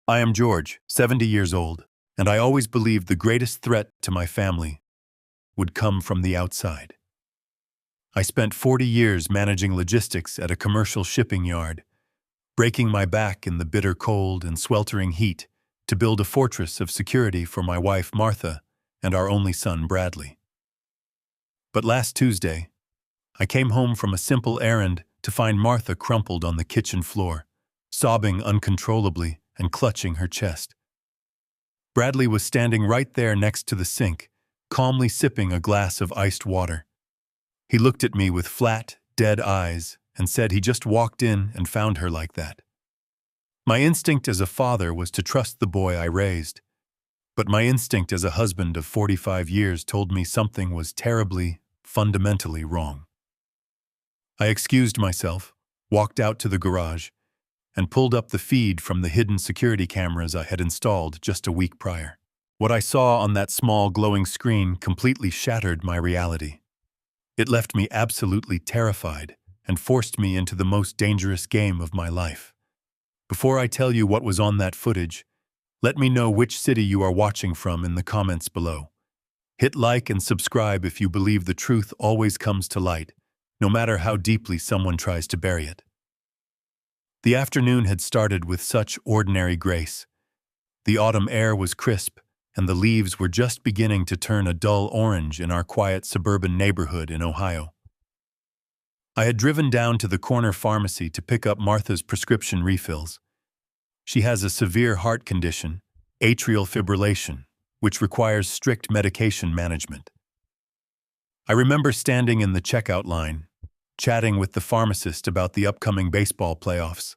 I am George, 70 years old, and I always believed the greatest threat to my family would come from the outside. I spent 40 years managing logistics at a commercial shipping yard, breaking my back in the bitter cold and sweltering heat to build a fortress of security for my wife Martha and our only son Bradley. But last Tuesday, I came home from a simple errand to find Martha crumpled on the kitchen floor, sobbing uncontrollably and clutching her chest. Bradley was standing right there next to the sink, calmly sipping a glass of iced water. He looked at me with flat, dead eyes and said he just walked in and found her like that. My instinct as a father was to trust the boy I raised, but my instinct as a husband of 45 years told me something was terribly, fundamentally wrong. I excused myself, walked out to the garage, and pulled up the feed from the hidden security cameras I had installed just a week prior. What I saw on that small glowing screen completely shattered my reality. It left me absolutely terrified and forced me into the most dangerous game of my life. Before I tell you what was on that footage, let me know which city you are watching from in the comments below. Hit like and subscribe if you believe the truth always comes to light, no matter how deeply someone tries to bury it. The afternoon had started with such ordinary grace. The autumn air was crisp, and the leaves were just beginning to turn a dull orange in our quiet suburban neighborhood in Ohio. I had driven down to the corner pharmacy to pick up Martha's prescription refills. She has a severe heart condition, atrial fibrillation, which requires strict medication management. I remember standing in the checkout line, chatting with the pharmacist about the upcoming baseball playoffs,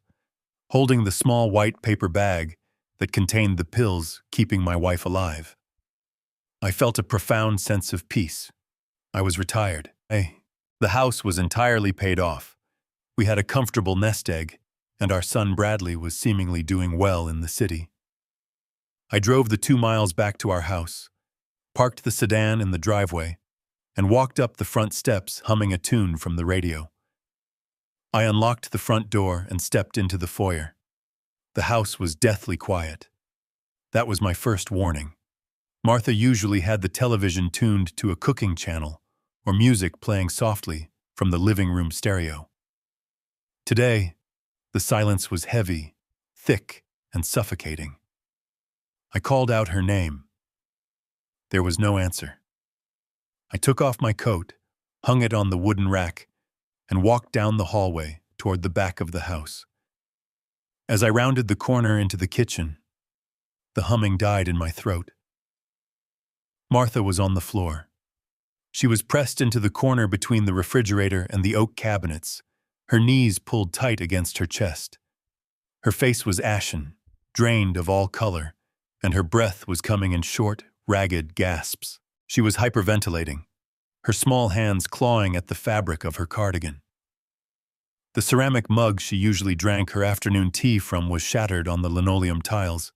holding the small white paper bag that contained the pills keeping my wife alive. I felt a profound sense of peace. I was retired. The house was entirely paid off. We had a comfortable nest egg, and our son Bradley was seemingly doing well in the city. I drove the 2 miles back to our house, parked the sedan in the driveway, and walked up the front steps humming a tune from the radio. I unlocked the front door and stepped into the foyer. The house was deathly quiet. That was my first warning. Martha usually had the television tuned to a cooking channel or music playing softly from the living room stereo. Today, the silence was heavy, thick, and suffocating. I called out her name. There was no answer. I took off my coat, hung it on the wooden rack, and walked down the hallway toward the back of the house. As I rounded the corner into the kitchen, the humming died in my throat. Martha was on the floor. She was pressed into the corner between the refrigerator and the oak cabinets, her knees pulled tight against her chest. Her face was ashen, drained of all color, and her breath was coming in short, ragged gasps. She was hyperventilating, her small hands clawing at the fabric of her cardigan. The ceramic mug she usually drank her afternoon tea from was shattered on the linoleum tiles,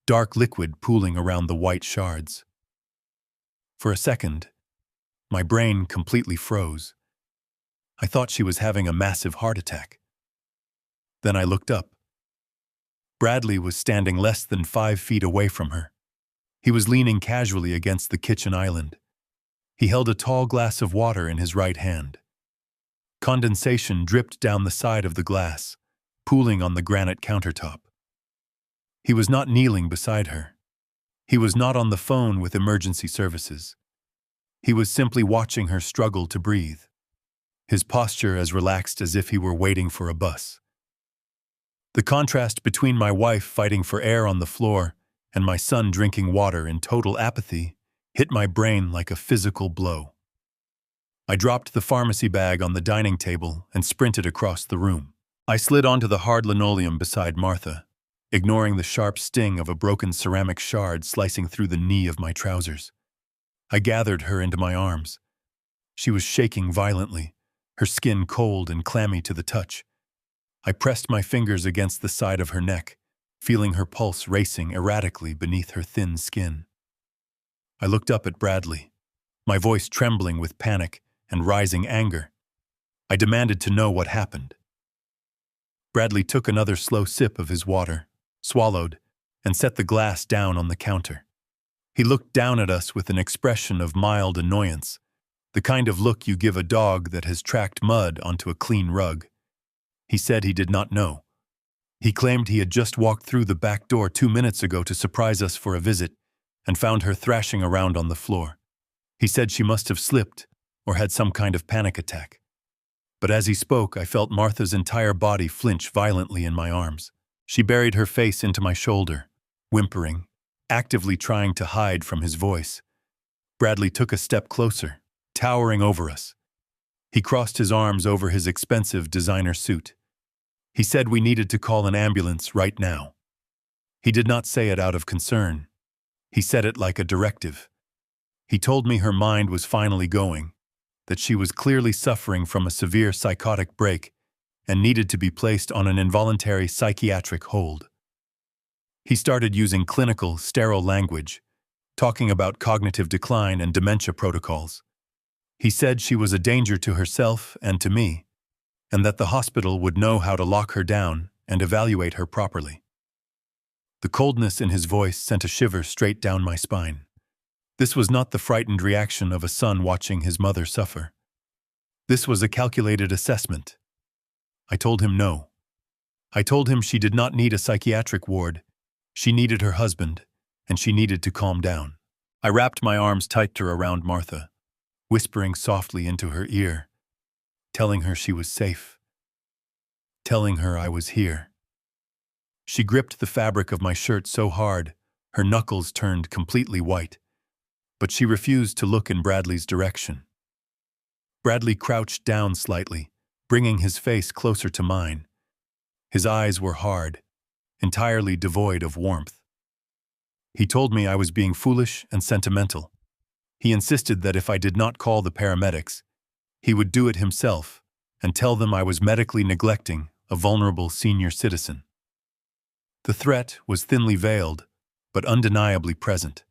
dark liquid pooling around the white shards. For a second, my brain completely froze. I thought she was having a massive heart attack. Then I looked up. Bradley was standing less than 5 feet away from her. He was leaning casually against the kitchen island. He held a tall glass of water in his right hand. Condensation dripped down the side of the glass, pooling on the granite countertop. He was not kneeling beside her. He was not on the phone with emergency services. He was simply watching her struggle to breathe, his posture as relaxed as if he were waiting for a bus. The contrast between my wife fighting for air on the floor and my son drinking water in total apathy hit my brain like a physical blow. I dropped the pharmacy bag on the dining table and sprinted across the room. I slid onto the hard linoleum beside Martha, ignoring the sharp sting of a broken ceramic shard slicing through the knee of my trousers. I gathered her into my arms. She was shaking violently, her skin cold and clammy to the touch. I pressed my fingers against the side of her neck, feeling her pulse racing erratically beneath her thin skin. I looked up at Bradley, my voice trembling with panic and rising anger. I demanded to know what happened. Bradley took another slow sip of his water, swallowed, and set the glass down on the counter. He looked down at us with an expression of mild annoyance, the kind of look you give a dog that has tracked mud onto a clean rug. He said he did not know. He claimed he had just walked through the back door 2 minutes ago to surprise us for a visit and found her thrashing around on the floor. He said she must have slipped or had some kind of panic attack. But as he spoke, I felt Martha's entire body flinch violently in my arms. She buried her face into my shoulder, whimpering, actively trying to hide from his voice. Bradley took a step closer, towering over us. He crossed his arms over his expensive designer suit. He said we needed to call an ambulance right now. He did not say it out of concern. He said it like a directive. He told me her mind was finally going, that she was clearly suffering from a severe psychotic break and needed to be placed on an involuntary psychiatric hold. He started using clinical, sterile language, talking about cognitive decline and dementia protocols. He said she was a danger to herself and to me, and that the hospital would know how to lock her down and evaluate her properly. The coldness in his voice sent a shiver straight down my spine. This was not the frightened reaction of a son watching his mother suffer. This was a calculated assessment. I told him no. I told him she did not need a psychiatric ward. She needed her husband, and she needed to calm down. I wrapped my arms tighter around Martha, whispering softly into her ear, telling her she was safe, telling her I was here. She gripped the fabric of my shirt so hard, her knuckles turned completely white, but she refused to look in Bradley's direction. Bradley crouched down slightly, bringing his face closer to mine. His eyes were hard, entirely devoid of warmth. He told me I was being foolish and sentimental. He insisted that if I did not call the paramedics, he would do it himself and tell them I was medically neglecting a vulnerable senior citizen. The threat was thinly veiled, but undeniably present.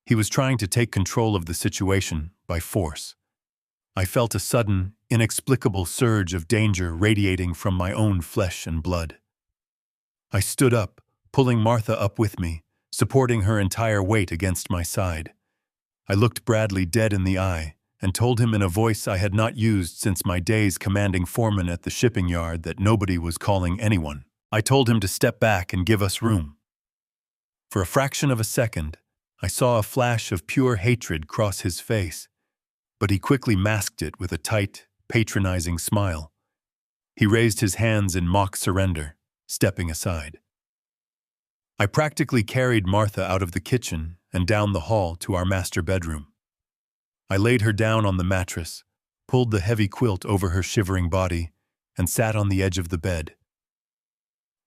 He was trying to take control of the situation by force. I felt a sudden, inexplicable surge of danger radiating from my own flesh and blood. I stood up, pulling Martha up with me, supporting her entire weight against my side. I looked Bradley dead in the eye and told him in a voice I had not used since my days commanding foreman at the shipping yard that nobody was calling anyone. I told him to step back and give us room. For a fraction of a second, I saw a flash of pure hatred cross his face, but he quickly masked it with a tight, patronizing smile. He raised his hands in mock surrender, stepping aside. I practically carried Martha out of the kitchen and down the hall to our master bedroom. I laid her down on the mattress, pulled the heavy quilt over her shivering body, and sat on the edge of the bed.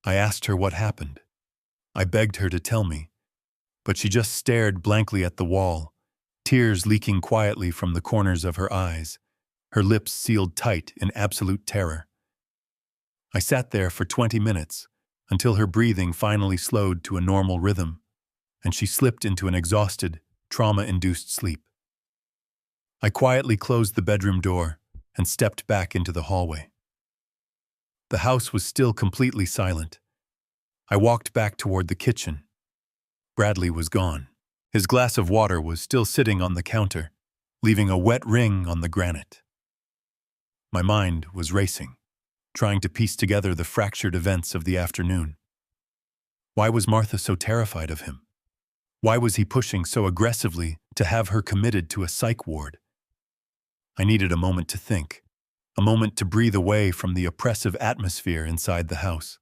I asked her what happened. I begged her to tell me, but she just stared blankly at the wall, tears leaking quietly from the corners of her eyes, her lips sealed tight in absolute terror. I sat there for 20 minutes, until her breathing finally slowed to a normal rhythm, and she slipped into an exhausted, trauma-induced sleep. I quietly closed the bedroom door and stepped back into the hallway. The house was still completely silent. I walked back toward the kitchen. Bradley was gone. His glass of water was still sitting on the counter, leaving a wet ring on the granite. My mind was racing, trying to piece together the fractured events of the afternoon. Why was Martha so terrified of him? Why was he pushing so aggressively to have her committed to a psych ward? I needed a moment to think, a moment to breathe away from the oppressive atmosphere inside the house.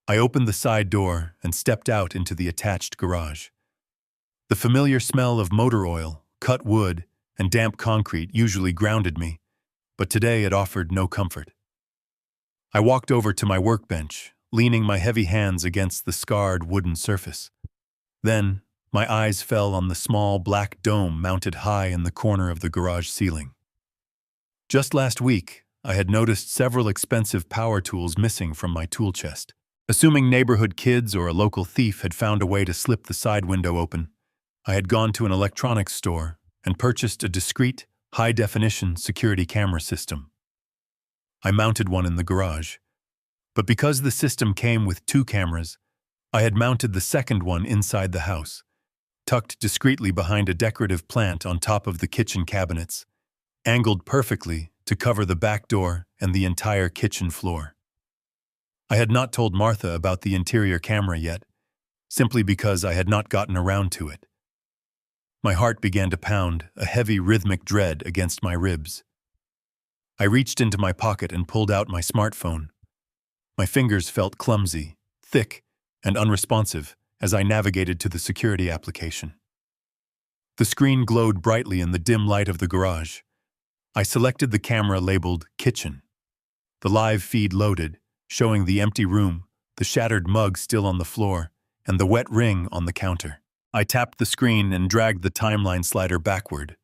I opened the side door and stepped out into the attached garage. The familiar smell of motor oil, cut wood, and damp concrete usually grounded me, but today it offered no comfort. I walked over to my workbench, leaning my heavy hands against the scarred wooden surface. Then, my eyes fell on the small black dome mounted high in the corner of the garage ceiling. Just last week, I had noticed several expensive power tools missing from my tool chest. Assuming neighborhood kids or a local thief had found a way to slip the side window open, I had gone to an electronics store and purchased a discreet, high-definition security camera system. I mounted one in the garage, but because the system came with 2 cameras, I had mounted the second one inside the house, tucked discreetly behind a decorative plant on top of the kitchen cabinets, angled perfectly to cover the back door and the entire kitchen floor. I had not told Martha about the interior camera yet, simply because I had not gotten around to it. My heart began to pound, a heavy rhythmic dread against my ribs. I reached into my pocket and pulled out my smartphone. My fingers felt clumsy, thick, and unresponsive as I navigated to the security application. The screen glowed brightly in the dim light of the garage. I selected the camera labeled Kitchen. The live feed loaded, showing the empty room, the shattered mug still on the floor, and the wet ring on the counter. I tapped the screen and dragged the timeline slider backward,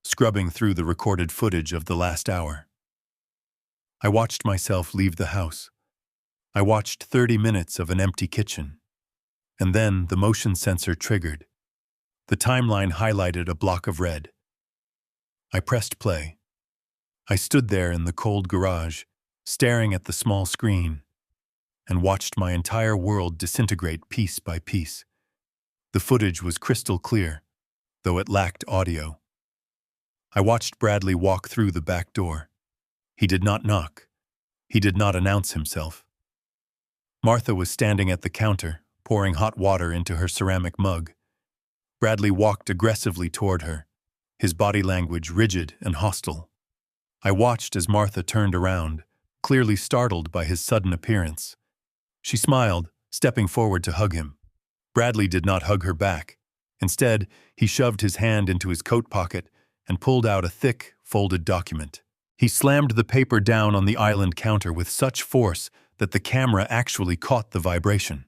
scrubbing through the recorded footage of the last hour. I watched myself leave the house. I watched 30 minutes of an empty kitchen. And then the motion sensor triggered. The timeline highlighted a block of red. I pressed play. I stood there in the cold garage, staring at the small screen, and watched my entire world disintegrate piece by piece. The footage was crystal clear, though it lacked audio. I watched Bradley walk through the back door. He did not knock. He did not announce himself. Martha was standing at the counter, pouring hot water into her ceramic mug. Bradley walked aggressively toward her, his body language rigid and hostile. I watched as Martha turned around, clearly startled by his sudden appearance. She smiled, stepping forward to hug him. Bradley did not hug her back. Instead, he shoved his hand into his coat pocket and pulled out a thick, folded document. He slammed the paper down on the island counter with such force that the camera actually caught the vibration.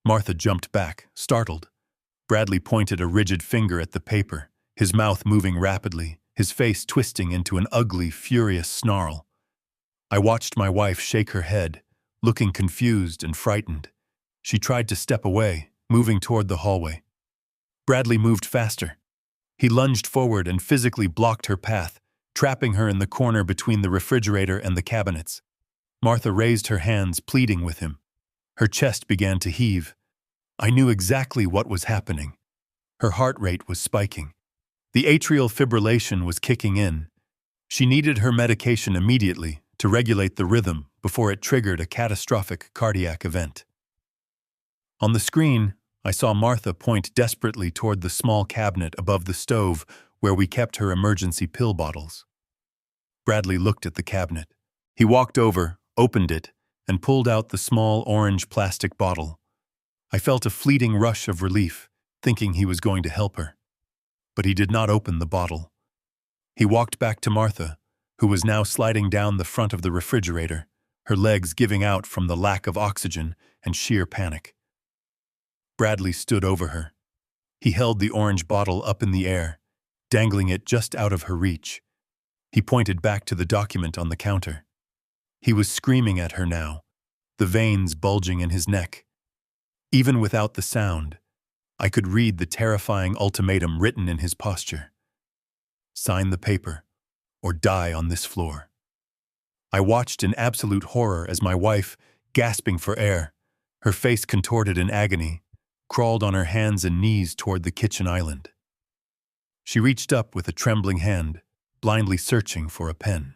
Martha jumped back, startled. Bradley pointed a rigid finger at the paper, his mouth moving rapidly, his face twisting into an ugly, furious snarl. I watched my wife shake her head, looking confused and frightened. She tried to step away, moving toward the hallway. Bradley moved faster. He lunged forward and physically blocked her path, trapping her in the corner between the refrigerator and the cabinets. Martha raised her hands, pleading with him. Her chest began to heave. I knew exactly what was happening. Her heart rate was spiking. The atrial fibrillation was kicking in. She needed her medication immediately to regulate the rhythm before it triggered a catastrophic cardiac event. On the screen, I saw Martha point desperately toward the small cabinet above the stove where we kept her emergency pill bottles. Bradley looked at the cabinet. He walked over, opened it, and pulled out the small orange plastic bottle. I felt a fleeting rush of relief, thinking he was going to help her. But he did not open the bottle. He walked back to Martha, who was now sliding down the front of the refrigerator, her legs giving out from the lack of oxygen and sheer panic. Bradley stood over her. He held the orange bottle up in the air, dangling it just out of her reach. He pointed back to the document on the counter. He was screaming at her now, the veins bulging in his neck. Even without the sound, I could read the terrifying ultimatum written in his posture. Sign the paper, or die on this floor. I watched in absolute horror as my wife, gasping for air, her face contorted in agony, crawled on her hands and knees toward the kitchen island. She reached up with a trembling hand, blindly searching for a pen.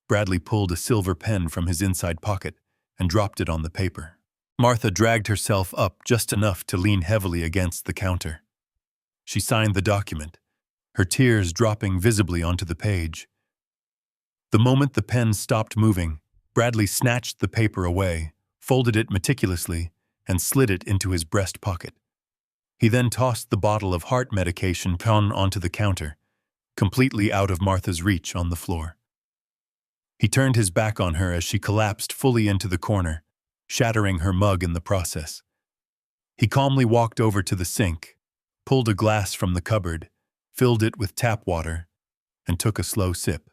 Bradley pulled a silver pen from his inside pocket and dropped it on the paper. Martha dragged herself up just enough to lean heavily against the counter. She signed the document, her tears dropping visibly onto the page. The moment the pen stopped moving, Bradley snatched the paper away, folded it meticulously, and slid it into his breast pocket. He then tossed the bottle of heart medication onto the counter, completely out of Martha's reach on the floor. He turned his back on her as she collapsed fully into the corner, shattering her mug in the process. He calmly walked over to the sink, pulled a glass from the cupboard, filled it with tap water, and took a slow sip.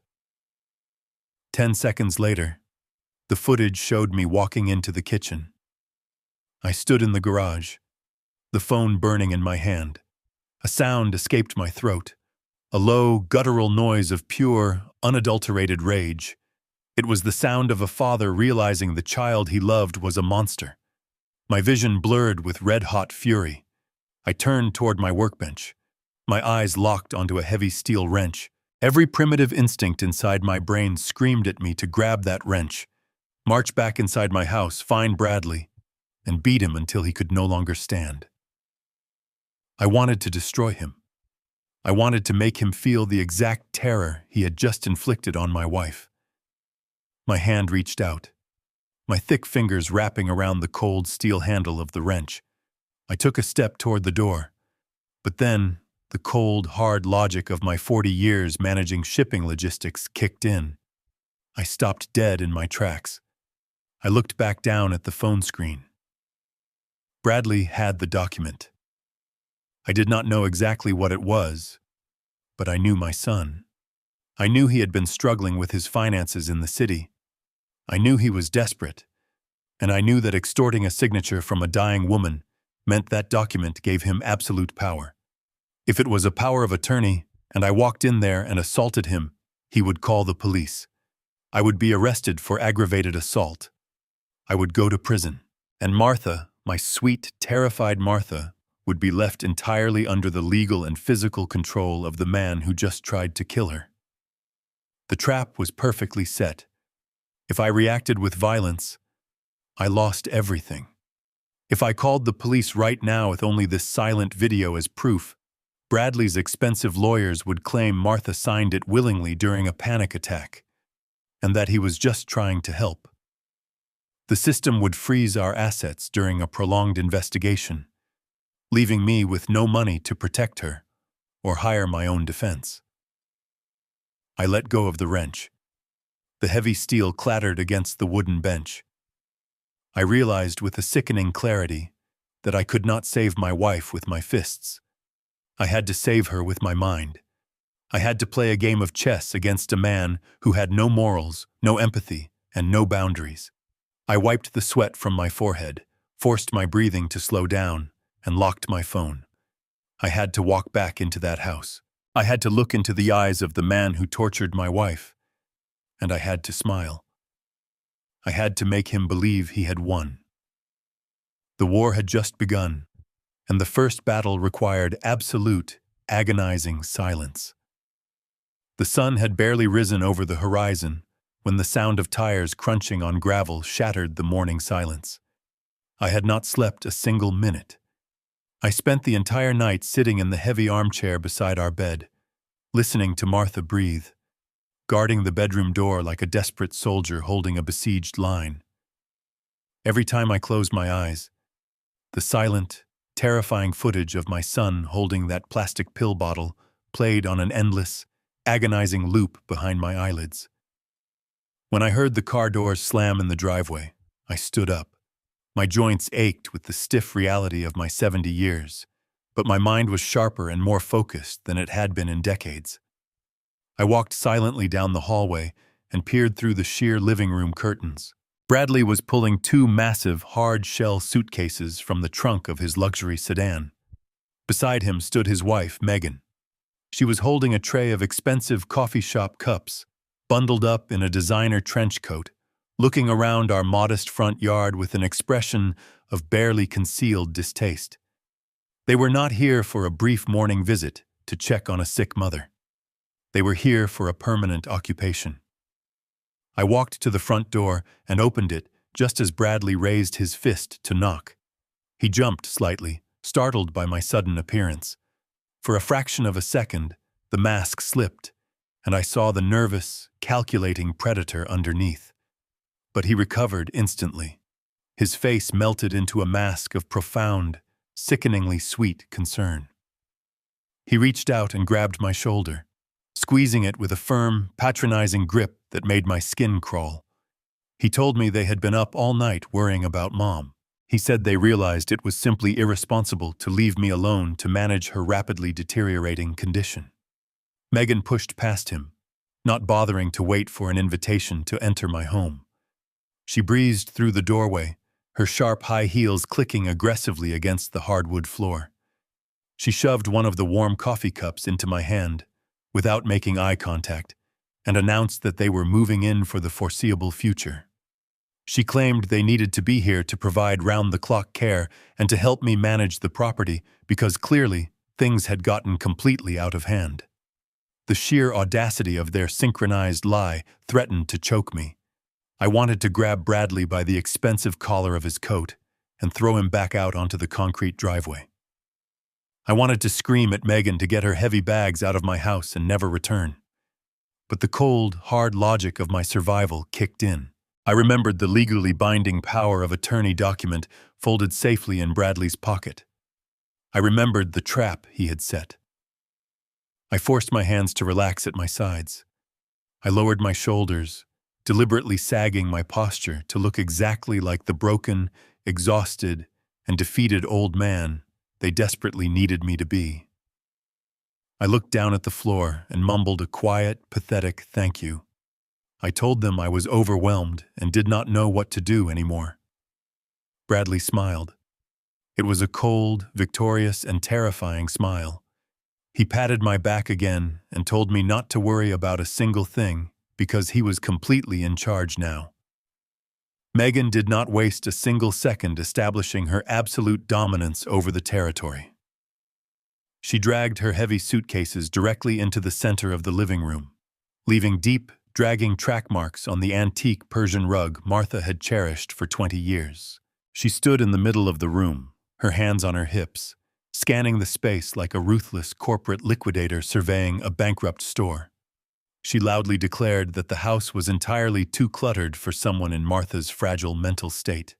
10 seconds later, the footage showed me walking into the kitchen. I stood in the garage, the phone burning in my hand. A sound escaped my throat, a low, guttural noise of pure, unadulterated rage. It was the sound of a father realizing the child he loved was a monster. My vision blurred with red-hot fury. I turned toward my workbench. My eyes locked onto a heavy steel wrench. Every primitive instinct inside my brain screamed at me to grab that wrench, march back inside my house, find Bradley, and beat him until he could no longer stand. I wanted to destroy him. I wanted to make him feel the exact terror he had just inflicted on my wife. My hand reached out, my thick fingers wrapping around the cold steel handle of the wrench. I took a step toward the door, but then the cold, hard logic of my 40 years managing shipping logistics kicked in. I stopped dead in my tracks. I looked back down at the phone screen. Bradley had the document. I did not know exactly what it was, but I knew my son. I knew he had been struggling with his finances in the city. I knew he was desperate, and I knew that extorting a signature from a dying woman meant that document gave him absolute power. If it was a power of attorney, and I walked in there and assaulted him, he would call the police. I would be arrested for aggravated assault. I would go to prison, and Martha, my sweet, terrified Martha, would be left entirely under the legal and physical control of the man who just tried to kill her. The trap was perfectly set. If I reacted with violence, I lost everything. If I called the police right now with only this silent video as proof, Bradley's expensive lawyers would claim Martha signed it willingly during a panic attack, and that he was just trying to help. The system would freeze our assets during a prolonged investigation, leaving me with no money to protect her or hire my own defense. I let go of the wrench. The heavy steel clattered against the wooden bench. I realized with a sickening clarity that I could not save my wife with my fists. I had to save her with my mind. I had to play a game of chess against a man who had no morals, no empathy, and no boundaries. I wiped the sweat from my forehead, forced my breathing to slow down, and locked my phone. I had to walk back into that house. I had to look into the eyes of the man who tortured my wife, and I had to smile. I had to make him believe he had won. The war had just begun, and the first battle required absolute, agonizing silence. The sun had barely risen over the horizon when the sound of tires crunching on gravel shattered the morning silence. I had not slept a single minute. I spent the entire night sitting in the heavy armchair beside our bed, listening to Martha breathe, guarding the bedroom door like a desperate soldier holding a besieged line. Every time I closed my eyes, the silent, terrifying footage of my son holding that plastic pill bottle played on an endless, agonizing loop behind my eyelids. When I heard the car doors slam in the driveway, I stood up. My joints ached with the stiff reality of my 70 years, but my mind was sharper and more focused than it had been in decades. I walked silently down the hallway and peered through the sheer living room curtains. Bradley was pulling two massive, hard-shell suitcases from the trunk of his luxury sedan. Beside him stood his wife, Megan. She was holding a tray of expensive coffee shop cups, bundled up in a designer trench coat, looking around our modest front yard with an expression of barely concealed distaste. They were not here for a brief morning visit to check on a sick mother. They were here for a permanent occupation. I walked to the front door and opened it just as Bradley raised his fist to knock. He jumped slightly, startled by my sudden appearance. For a fraction of a second, the mask slipped, and I saw the nervous, calculating predator underneath. But he recovered instantly. His face melted into a mask of profound, sickeningly sweet concern. He reached out and grabbed my shoulder, squeezing it with a firm, patronizing grip that made my skin crawl. He told me they had been up all night worrying about Mom. He said they realized it was simply irresponsible to leave me alone to manage her rapidly deteriorating condition. Megan pushed past him, not bothering to wait for an invitation to enter my home. She breezed through the doorway, her sharp high heels clicking aggressively against the hardwood floor. She shoved one of the warm coffee cups into my hand, without making eye contact, and announced that they were moving in for the foreseeable future. She claimed they needed to be here to provide round-the-clock care and to help me manage the property because clearly things had gotten completely out of hand. The sheer audacity of their synchronized lie threatened to choke me. I wanted to grab Bradley by the expensive collar of his coat and throw him back out onto the concrete driveway. I wanted to scream at Megan to get her heavy bags out of my house and never return. But the cold, hard logic of my survival kicked in. I remembered the legally binding power of attorney document folded safely in Bradley's pocket. I remembered the trap he had set. I forced my hands to relax at my sides. I lowered my shoulders, deliberately sagging my posture to look exactly like the broken, exhausted, and defeated old man they desperately needed me to be. I looked down at the floor and mumbled a quiet, pathetic thank you. I told them I was overwhelmed and did not know what to do anymore. Bradley smiled. It was a cold, victorious, and terrifying smile. He patted my back again and told me not to worry about a single thing because he was completely in charge now. Megan did not waste a single second establishing her absolute dominance over the territory. She dragged her heavy suitcases directly into the center of the living room, leaving deep, dragging track marks on the antique Persian rug Martha had cherished for 20 years. She stood in the middle of the room, her hands on her hips, scanning the space like a ruthless corporate liquidator surveying a bankrupt store. She loudly declared that the house was entirely too cluttered for someone in Martha's fragile mental state.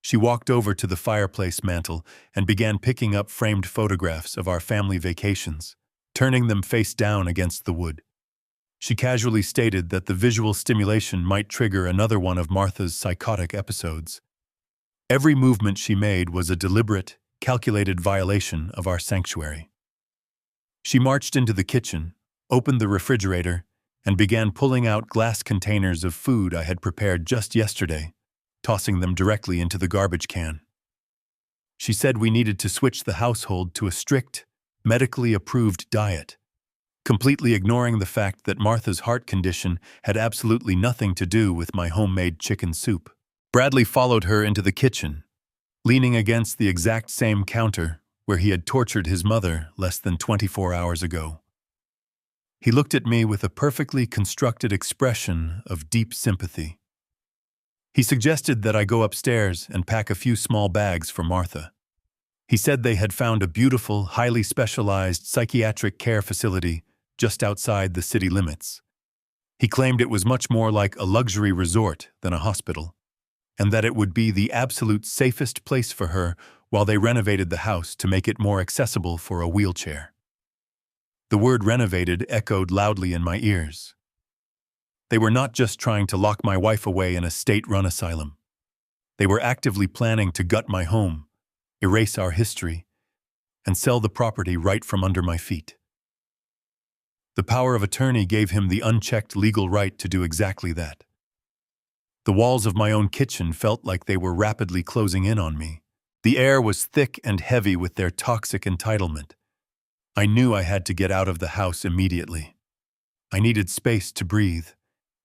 She walked over to the fireplace mantel and began picking up framed photographs of our family vacations, turning them face down against the wood. She casually stated that the visual stimulation might trigger another one of Martha's psychotic episodes. Every movement she made was a deliberate, calculated violation of our sanctuary. She marched into the kitchen, opened the refrigerator, and began pulling out glass containers of food I had prepared just yesterday, tossing them directly into the garbage can. She said we needed to switch the household to a strict, medically approved diet, completely ignoring the fact that Martha's heart condition had absolutely nothing to do with my homemade chicken soup. Bradley followed her into the kitchen, leaning against the exact same counter where he had tortured his mother less than 24 hours ago. He looked at me with a perfectly constructed expression of deep sympathy. He suggested that I go upstairs and pack a few small bags for Martha. He said they had found a beautiful, highly specialized psychiatric care facility just outside the city limits. He claimed it was much more like a luxury resort than a hospital, and that it would be the absolute safest place for her while they renovated the house to make it more accessible for a wheelchair. The word renovated echoed loudly in my ears. They were not just trying to lock my wife away in a state-run asylum. They were actively planning to gut my home, erase our history, and sell the property right from under my feet. The power of attorney gave him the unchecked legal right to do exactly that. The walls of my own kitchen felt like they were rapidly closing in on me. The air was thick and heavy with their toxic entitlement. I knew I had to get out of the house immediately. I needed space to breathe,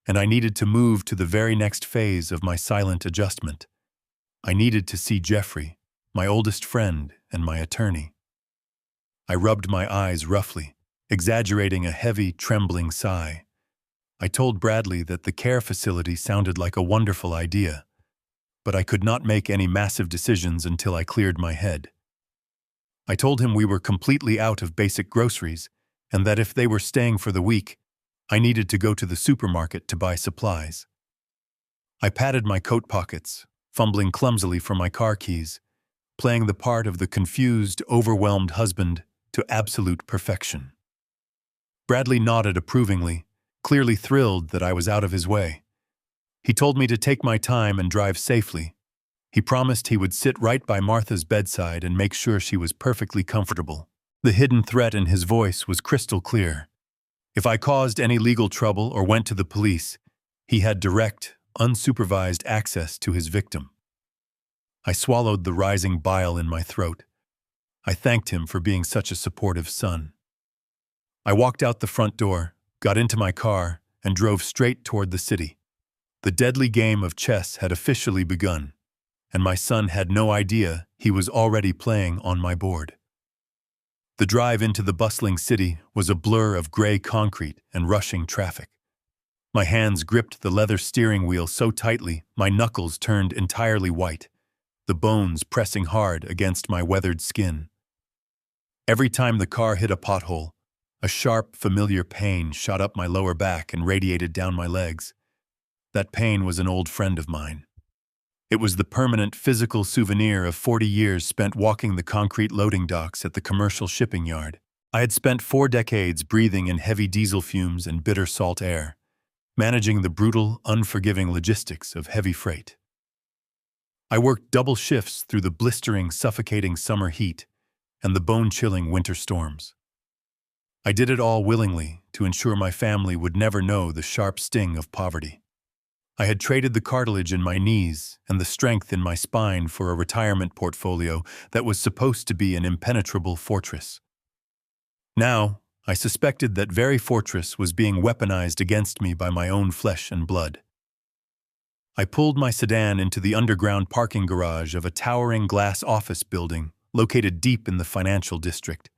and I needed to move to the very next phase of my silent adjustment. I needed to see Jeffrey, my oldest friend and my attorney. I rubbed my eyes roughly, exaggerating a heavy, trembling sigh. I told Bradley that the care facility sounded like a wonderful idea, but I could not make any massive decisions until I cleared my head. I told him we were completely out of basic groceries, and that if they were staying for the week, I needed to go to the supermarket to buy supplies. I patted my coat pockets, fumbling clumsily for my car keys, playing the part of the confused, overwhelmed husband to absolute perfection. Bradley nodded approvingly, clearly thrilled that I was out of his way. He told me to take my time and drive safely. He promised he would sit right by Martha's bedside and make sure she was perfectly comfortable. The hidden threat in his voice was crystal clear. If I caused any legal trouble or went to the police, he had direct, unsupervised access to his victim. I swallowed the rising bile in my throat. I thanked him for being such a supportive son. I walked out the front door, got into my car, and drove straight toward the city. The deadly game of chess had officially begun, and my son had no idea he was already playing on my board. The drive into the bustling city was a blur of gray concrete and rushing traffic. My hands gripped the leather steering wheel so tightly my knuckles turned entirely white, the bones pressing hard against my weathered skin. Every time the car hit a pothole, a sharp, familiar pain shot up my lower back and radiated down my legs. That pain was an old friend of mine. It was the permanent physical souvenir of 40 years spent walking the concrete loading docks at the commercial shipping yard. I had spent 4 decades breathing in heavy diesel fumes and bitter salt air, managing the brutal, unforgiving logistics of heavy freight. I worked double shifts through the blistering, suffocating summer heat and the bone-chilling winter storms. I did it all willingly to ensure my family would never know the sharp sting of poverty. I had traded the cartilage in my knees and the strength in my spine for a retirement portfolio that was supposed to be an impenetrable fortress. Now, I suspected that very fortress was being weaponized against me by my own flesh and blood. I pulled my sedan into the underground parking garage of a towering glass office building located deep in the financial district.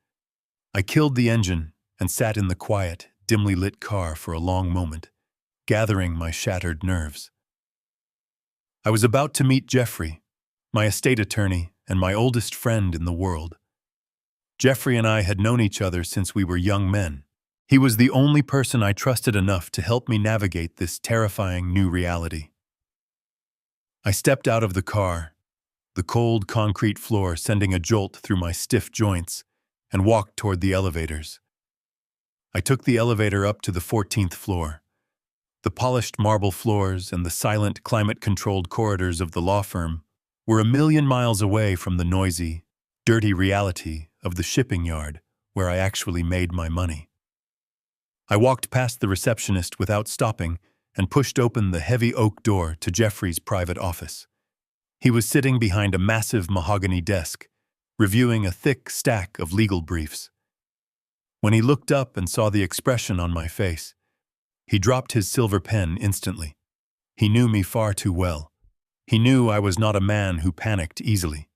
I killed the engine and sat in the quiet, dimly lit car for a long moment, gathering my shattered nerves. I was about to meet Jeffrey, my estate attorney and my oldest friend in the world. Jeffrey and I had known each other since we were young men. He was the only person I trusted enough to help me navigate this terrifying new reality. I stepped out of the car, the cold concrete floor sending a jolt through my stiff joints, and walked toward the elevators. I took the elevator up to the 14th floor. The polished marble floors and the silent, climate-controlled corridors of the law firm were a million miles away from the noisy, dirty reality of the shipping yard where I actually made my money. I walked past the receptionist without stopping and pushed open the heavy oak door to Jeffrey's private office. He was sitting behind a massive mahogany desk, reviewing a thick stack of legal briefs. When he looked up and saw the expression on my face, he dropped his silver pen instantly. He knew me far too well. He knew I was not a man who panicked easily.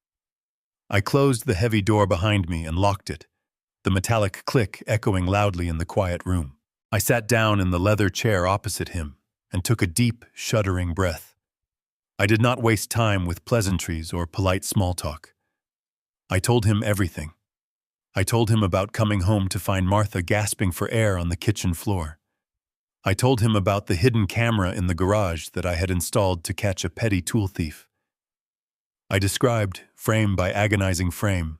I closed the heavy door behind me and locked it, the metallic click echoing loudly in the quiet room. I sat down in the leather chair opposite him and took a deep, shuddering breath. I did not waste time with pleasantries or polite small talk. I told him everything. I told him about coming home to find Martha gasping for air on the kitchen floor. I told him about the hidden camera in the garage that I had installed to catch a petty tool thief. I described, frame by agonizing frame,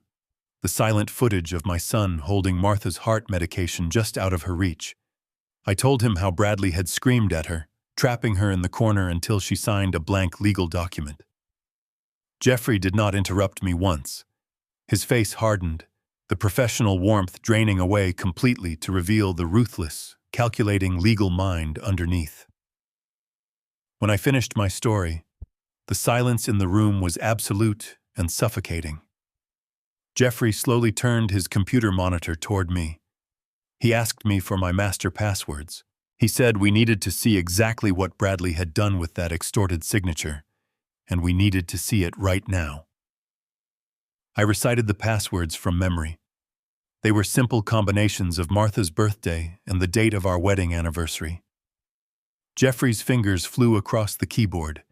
the silent footage of my son holding Martha's heart medication just out of her reach. I told him how Bradley had screamed at her, trapping her in the corner until she signed a blank legal document. Jeffrey did not interrupt me once. His face hardened, the professional warmth draining away completely to reveal the ruthless, calculating legal mind underneath. When I finished my story, the silence in the room was absolute and suffocating. Jeffrey slowly turned his computer monitor toward me. He asked me for my master passwords. He said we needed to see exactly what Bradley had done with that extorted signature, and we needed to see it right now. I recited the passwords from memory. They were simple combinations of Martha's birthday and the date of our wedding anniversary. Jeffrey's fingers flew across the keyboard,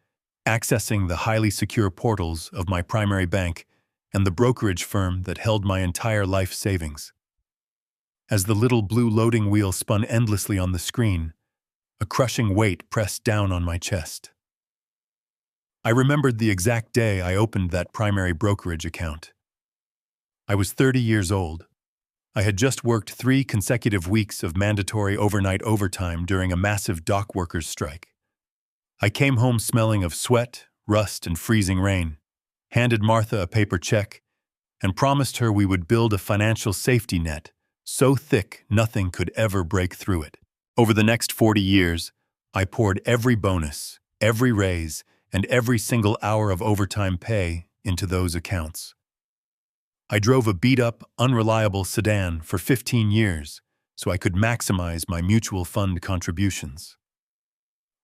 accessing the highly secure portals of my primary bank and the brokerage firm that held my entire life savings. As the little blue loading wheel spun endlessly on the screen, a crushing weight pressed down on my chest. I remembered the exact day I opened that primary brokerage account. I was 30 years old. I had just worked 3 consecutive weeks of mandatory overnight overtime during a massive dock workers' strike. I came home smelling of sweat, rust, and freezing rain, handed Martha a paper check, and promised her we would build a financial safety net so thick nothing could ever break through it. Over the next 40 years, I poured every bonus, every raise, and every single hour of overtime pay into those accounts. I drove a beat-up, unreliable sedan for 15 years so I could maximize my mutual fund contributions.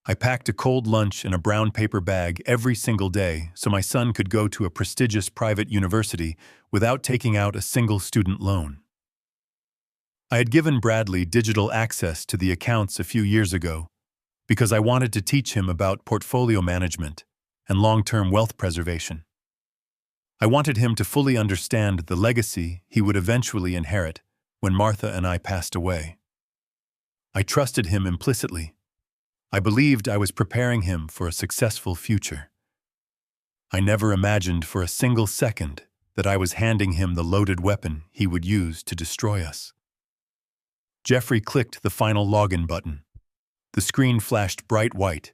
I packed a cold lunch in a brown paper bag every single day so my son could go to a prestigious private university without taking out a single student loan. I had given Bradley digital access to the accounts a few years ago because I wanted to teach him about portfolio management and long-term wealth preservation. I wanted him to fully understand the legacy he would eventually inherit when Martha and I passed away. I trusted him implicitly. I believed I was preparing him for a successful future. I never imagined for a single second that I was handing him the loaded weapon he would use to destroy us. Jeffrey clicked the final login button. The screen flashed bright white,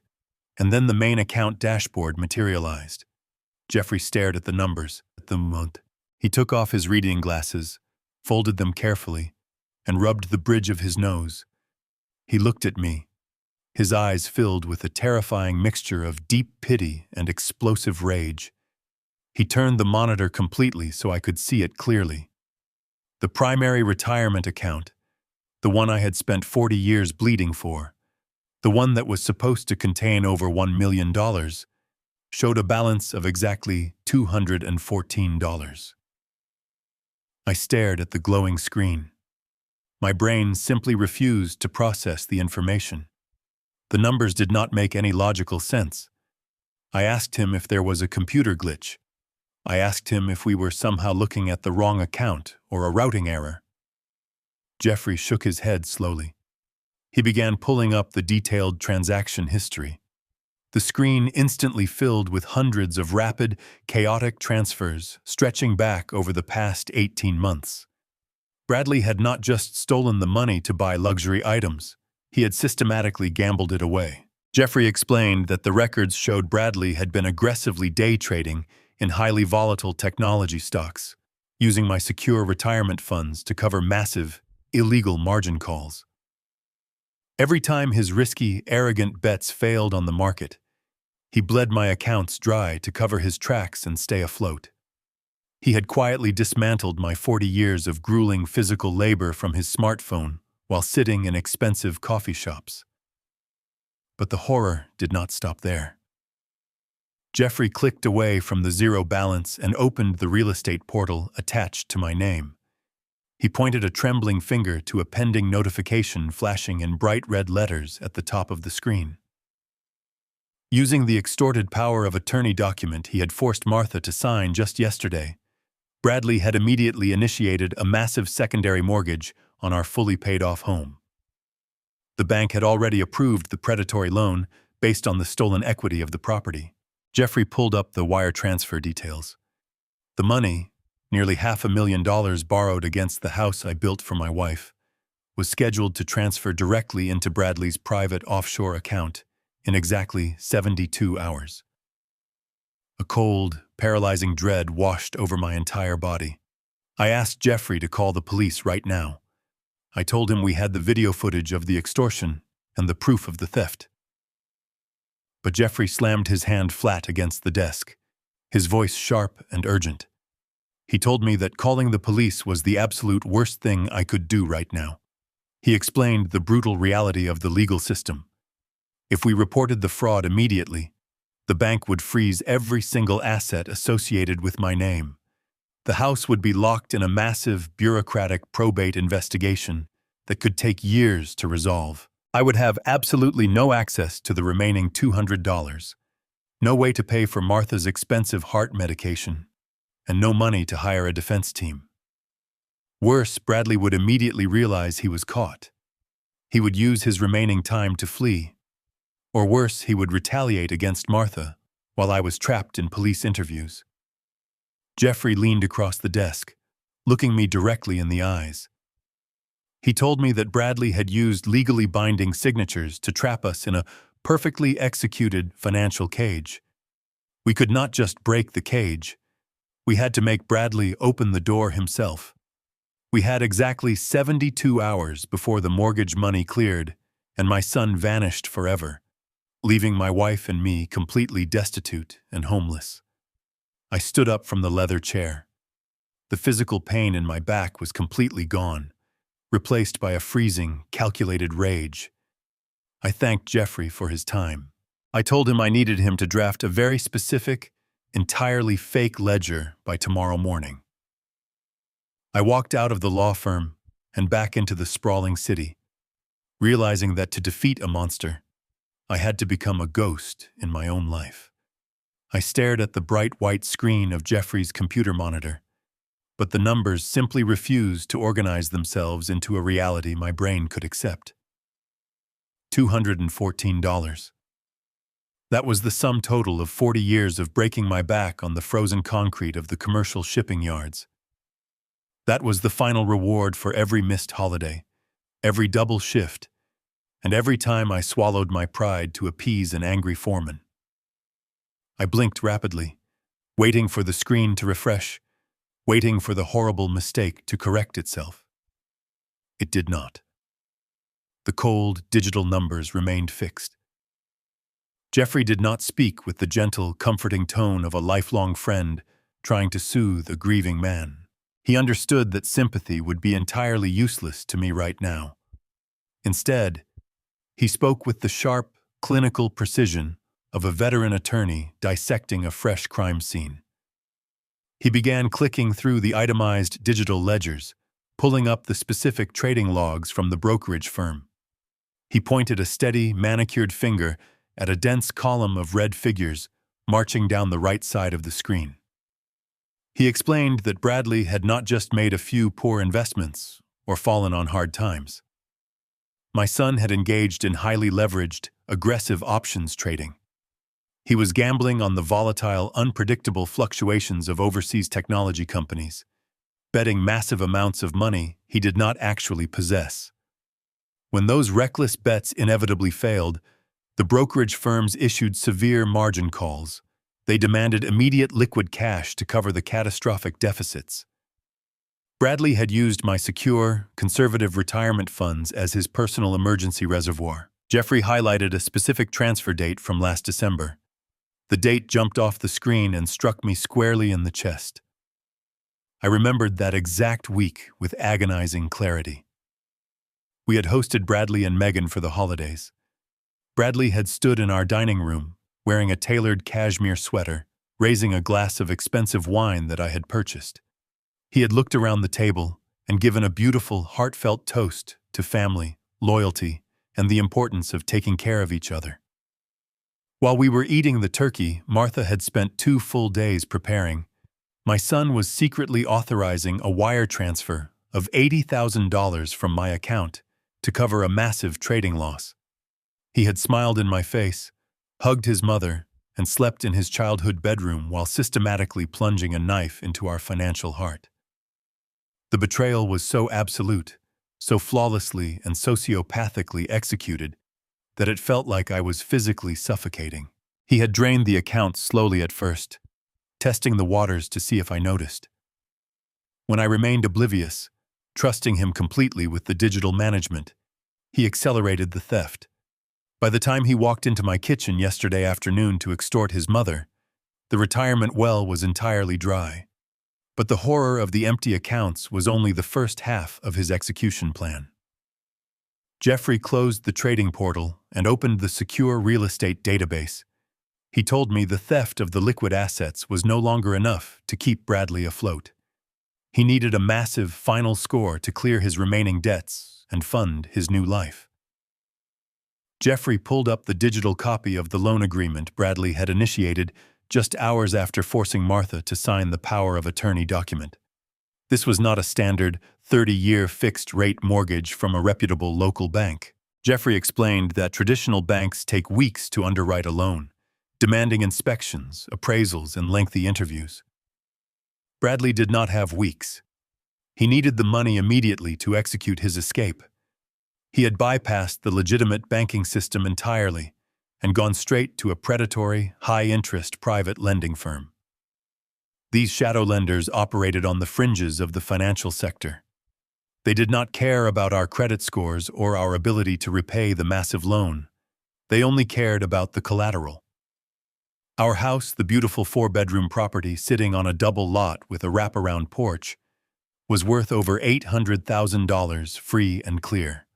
and then the main account dashboard materialized. Jeffrey stared at the numbers. He took off his reading glasses, folded them carefully, and rubbed the bridge of his nose. He looked at me, his eyes filled with a terrifying mixture of deep pity and explosive rage. He turned the monitor completely so I could see it clearly. The primary retirement account, the one I had spent 40 years bleeding for, the one that was supposed to contain over $1 million, showed a balance of exactly $214. I stared at the glowing screen. My brain simply refused to process the information. The numbers did not make any logical sense. I asked him if there was a computer glitch. I asked him if we were somehow looking at the wrong account or a routing error. Jeffrey shook his head slowly. He began pulling up the detailed transaction history. The screen instantly filled with hundreds of rapid, chaotic transfers stretching back over the past 18 months. Bradley had not just stolen the money to buy luxury items. He had systematically gambled it away. Jeffrey explained that the records showed Bradley had been aggressively day trading in highly volatile technology stocks, using my secure retirement funds to cover massive, illegal margin calls. Every time his risky, arrogant bets failed on the market, he bled my accounts dry to cover his tracks and stay afloat. He had quietly dismantled my 40 years of grueling physical labor from his smartphone while sitting in expensive coffee shops. But the horror did not stop there. Jeffrey clicked away from the zero balance and opened the real estate portal attached to my name. He pointed a trembling finger to a pending notification flashing in bright red letters at the top of the screen. Using the extorted power of attorney document he had forced Martha to sign just yesterday, Bradley had immediately initiated a massive secondary mortgage on our fully paid-off home. The bank had already approved the predatory loan based on the stolen equity of the property. Jeffrey pulled up the wire transfer details. The money, nearly $500,000 borrowed against the house I built for my wife, was scheduled to transfer directly into Bradley's private offshore account in exactly 72 hours. A cold, paralyzing dread washed over my entire body. I asked Jeffrey to call the police right now. I told him we had the video footage of the extortion and the proof of the theft. But Jeffrey slammed his hand flat against the desk, his voice sharp and urgent. He told me that calling the police was the absolute worst thing I could do right now. He explained the brutal reality of the legal system. If we reported the fraud immediately, the bank would freeze every single asset associated with my name. The house would be locked in a massive, bureaucratic probate investigation that could take years to resolve. I would have absolutely no access to the remaining $200, no way to pay for Martha's expensive heart medication, and no money to hire a defense team. Worse, Bradley would immediately realize he was caught. He would use his remaining time to flee. Or worse, he would retaliate against Martha while I was trapped in police interviews. Jeffrey leaned across the desk, looking me directly in the eyes. He told me that Bradley had used legally binding signatures to trap us in a perfectly executed financial cage. We could not just break the cage. We had to make Bradley open the door himself. We had exactly 72 hours before the mortgage money cleared and my son vanished forever, leaving my wife and me completely destitute and homeless. I stood up from the leather chair. The physical pain in my back was completely gone, replaced by a freezing, calculated rage. I thanked Jeffrey for his time. I told him I needed him to draft a very specific, entirely fake ledger by tomorrow morning. I walked out of the law firm and back into the sprawling city, realizing that to defeat a monster, I had to become a ghost in my own life. I stared at the bright white screen of Jeffrey's computer monitor, but the numbers simply refused to organize themselves into a reality my brain could accept. $214. That was the sum total of 40 years of breaking my back on the frozen concrete of the commercial shipping yards. That was the final reward for every missed holiday, every double shift, and every time I swallowed my pride to appease an angry foreman. I blinked rapidly, waiting for the screen to refresh, waiting for the horrible mistake to correct itself. It did not. The cold, digital numbers remained fixed. Jeffrey did not speak with the gentle, comforting tone of a lifelong friend trying to soothe a grieving man. He understood that sympathy would be entirely useless to me right now. Instead, he spoke with the sharp, clinical precision of a veteran attorney dissecting a fresh crime scene. He began clicking through the itemized digital ledgers, pulling up the specific trading logs from the brokerage firm. He pointed a steady, manicured finger at a dense column of red figures marching down the right side of the screen. He explained that Bradley had not just made a few poor investments or fallen on hard times. My son had engaged in highly leveraged, aggressive options trading. He was gambling on the volatile, unpredictable fluctuations of overseas technology companies, betting massive amounts of money he did not actually possess. When those reckless bets inevitably failed, the brokerage firms issued severe margin calls. They demanded immediate liquid cash to cover the catastrophic deficits. Bradley had used my secure, conservative retirement funds as his personal emergency reservoir. Jeffrey highlighted a specific transfer date from last December. The date jumped off the screen and struck me squarely in the chest. I remembered that exact week with agonizing clarity. We had hosted Bradley and Megan for the holidays. Bradley had stood in our dining room, wearing a tailored cashmere sweater, raising a glass of expensive wine that I had purchased. He had looked around the table and given a beautiful, heartfelt toast to family, loyalty, and the importance of taking care of each other. While we were eating the turkey Martha had spent 2 full days preparing, my son was secretly authorizing a wire transfer of $80,000 from my account to cover a massive trading loss. He had smiled in my face, hugged his mother, and slept in his childhood bedroom while systematically plunging a knife into our financial heart. The betrayal was so absolute, so flawlessly and sociopathically executed, that it felt like I was physically suffocating. He had drained the account slowly at first, testing the waters to see if I noticed. When I remained oblivious, trusting him completely with the digital management, he accelerated the theft. By the time he walked into my kitchen yesterday afternoon to extort his mother, the retirement well was entirely dry. But the horror of the empty accounts was only the first half of his execution plan. Jeffrey closed the trading portal and opened the secure real estate database. He told me the theft of the liquid assets was no longer enough to keep Bradley afloat. He needed a massive final score to clear his remaining debts and fund his new life. Jeffrey pulled up the digital copy of the loan agreement Bradley had initiated just hours after forcing Martha to sign the power of attorney document. This was not a standard 30-year fixed-rate mortgage from a reputable local bank. Jeffrey explained that traditional banks take weeks to underwrite a loan, demanding inspections, appraisals, and lengthy interviews. Bradley did not have weeks. He needed the money immediately to execute his escape. He had bypassed the legitimate banking system entirely and gone straight to a predatory, high-interest private lending firm. These shadow lenders operated on the fringes of the financial sector. They did not care about our credit scores or our ability to repay the massive loan. They only cared about the collateral. Our house, the beautiful 4-bedroom property sitting on a double lot with a wraparound porch, was worth over $800,000 free and clear.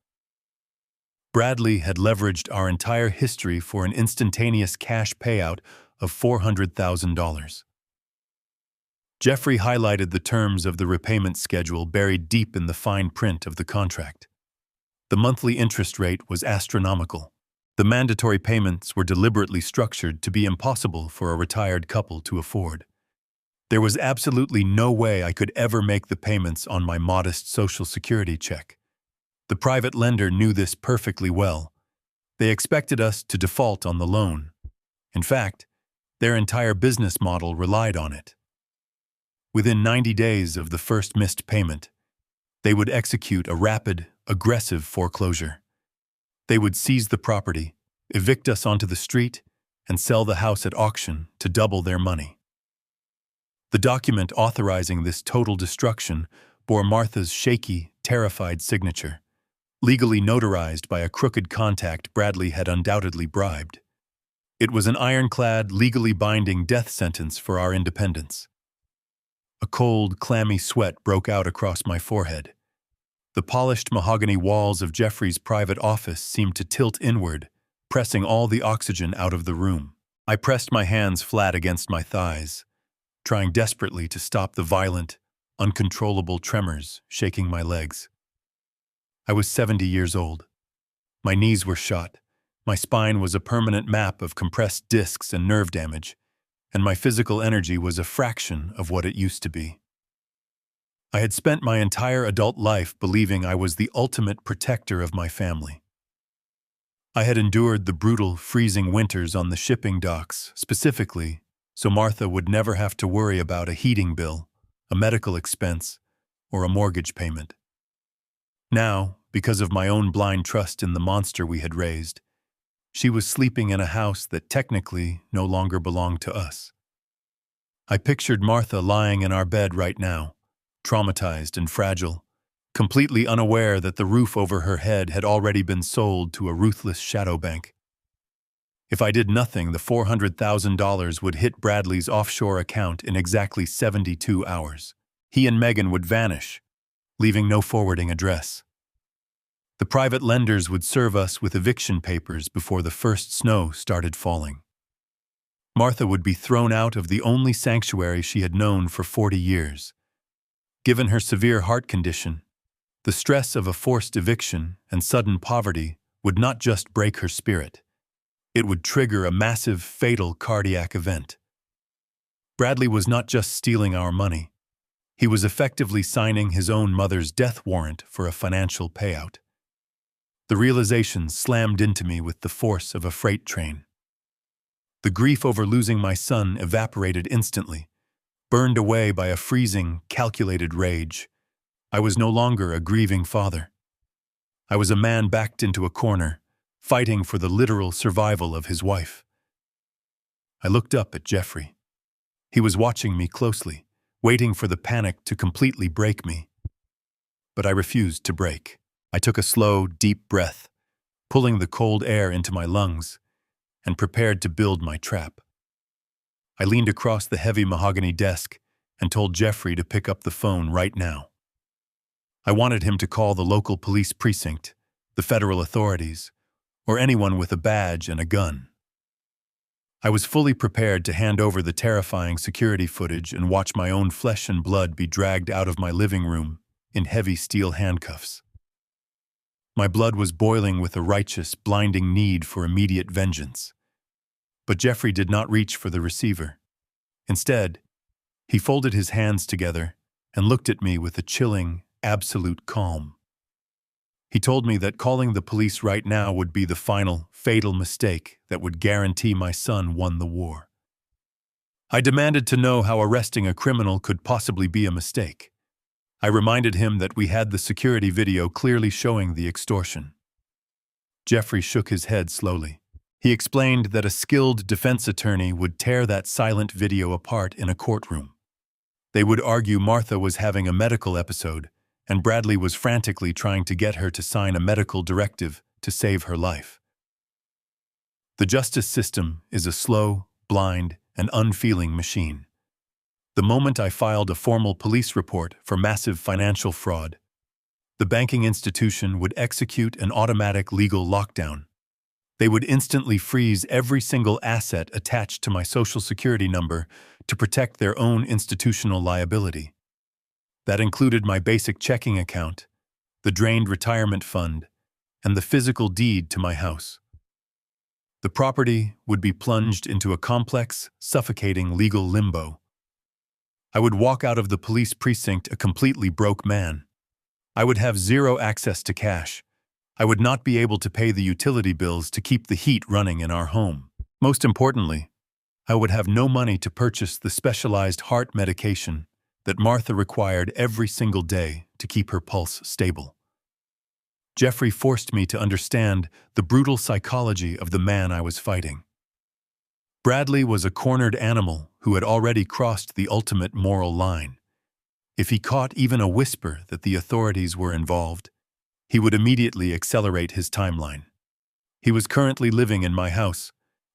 Bradley had leveraged our entire history for an instantaneous cash payout of $400,000. Jeffrey highlighted the terms of the repayment schedule buried deep in the fine print of the contract. The monthly interest rate was astronomical. The mandatory payments were deliberately structured to be impossible for a retired couple to afford. There was absolutely no way I could ever make the payments on my modest Social Security check. The private lender knew this perfectly well. They expected us to default on the loan. In fact, their entire business model relied on it. Within 90 days of the first missed payment, they would execute a rapid, aggressive foreclosure. They would seize the property, evict us onto the street, and sell the house at auction to double their money. The document authorizing this total destruction bore Martha's shaky, terrified signature, legally notarized by a crooked contact Bradley had undoubtedly bribed. It was an ironclad, legally binding death sentence for our independence. A cold, clammy sweat broke out across my forehead. The polished mahogany walls of Jeffrey's private office seemed to tilt inward, pressing all the oxygen out of the room. I pressed my hands flat against my thighs, trying desperately to stop the violent, uncontrollable tremors shaking my legs. I was 70 years old. My knees were shot, my spine was a permanent map of compressed discs and nerve damage, and my physical energy was a fraction of what it used to be. I had spent my entire adult life believing I was the ultimate protector of my family. I had endured the brutal, freezing winters on the shipping docks, specifically so Martha would never have to worry about a heating bill, a medical expense, or a mortgage payment. Now, because of my own blind trust in the monster we had raised, she was sleeping in a house that technically no longer belonged to us. I pictured Martha lying in our bed right now, traumatized and fragile, completely unaware that the roof over her head had already been sold to a ruthless shadow bank. If I did nothing, the $400,000 would hit Bradley's offshore account in exactly 72 hours. He and Megan would vanish, leaving no forwarding address. The private lenders would serve us with eviction papers before the first snow started falling. Martha would be thrown out of the only sanctuary she had known for 40 years. Given her severe heart condition, the stress of a forced eviction and sudden poverty would not just break her spirit. It would trigger a massive, fatal cardiac event. Bradley was not just stealing our money. He was effectively signing his own mother's death warrant for a financial payout. The realization slammed into me with the force of a freight train. The grief over losing my son evaporated instantly, burned away by a freezing, calculated rage. I was no longer a grieving father. I was a man backed into a corner, fighting for the literal survival of his wife. I looked up at Jeffrey. He was watching me closely, waiting for the panic to completely break me. But I refused to break. I took a slow, deep breath, pulling the cold air into my lungs, and prepared to build my trap. I leaned across the heavy mahogany desk and told Jeffrey to pick up the phone right now. I wanted him to call the local police precinct, the federal authorities, or anyone with a badge and a gun. I was fully prepared to hand over the terrifying security footage and watch my own flesh and blood be dragged out of my living room in heavy steel handcuffs. My blood was boiling with a righteous, blinding need for immediate vengeance. But Jeffrey did not reach for the receiver. Instead, he folded his hands together and looked at me with a chilling, absolute calm. He told me that calling the police right now would be the final, fatal mistake that would guarantee my son won the war. I demanded to know how arresting a criminal could possibly be a mistake. I reminded him that we had the security video clearly showing the extortion. Jeffrey shook his head slowly. He explained that a skilled defense attorney would tear that silent video apart in a courtroom. They would argue Martha was having a medical episode, and Bradley was frantically trying to get her to sign a medical directive to save her life. The justice system is a slow, blind, and unfeeling machine. The moment I filed a formal police report for massive financial fraud, The banking institution would execute an automatic legal lockdown. They would instantly freeze every single asset attached to my Social Security number to protect their own institutional liability. That included my basic checking account, the drained retirement fund, and the physical deed to my house. The property would be plunged into a complex, suffocating legal limbo. I would walk out of the police precinct a completely broke man. I would have zero access to cash. I would not be able to pay the utility bills to keep the heat running in our home. Most importantly, I would have no money to purchase the specialized heart medication that Martha required every single day to keep her pulse stable. Jeffrey forced me to understand the brutal psychology of the man I was fighting. Bradley was a cornered animal who had already crossed the ultimate moral line. If he caught even a whisper that the authorities were involved, he would immediately accelerate his timeline. He was currently living in my house,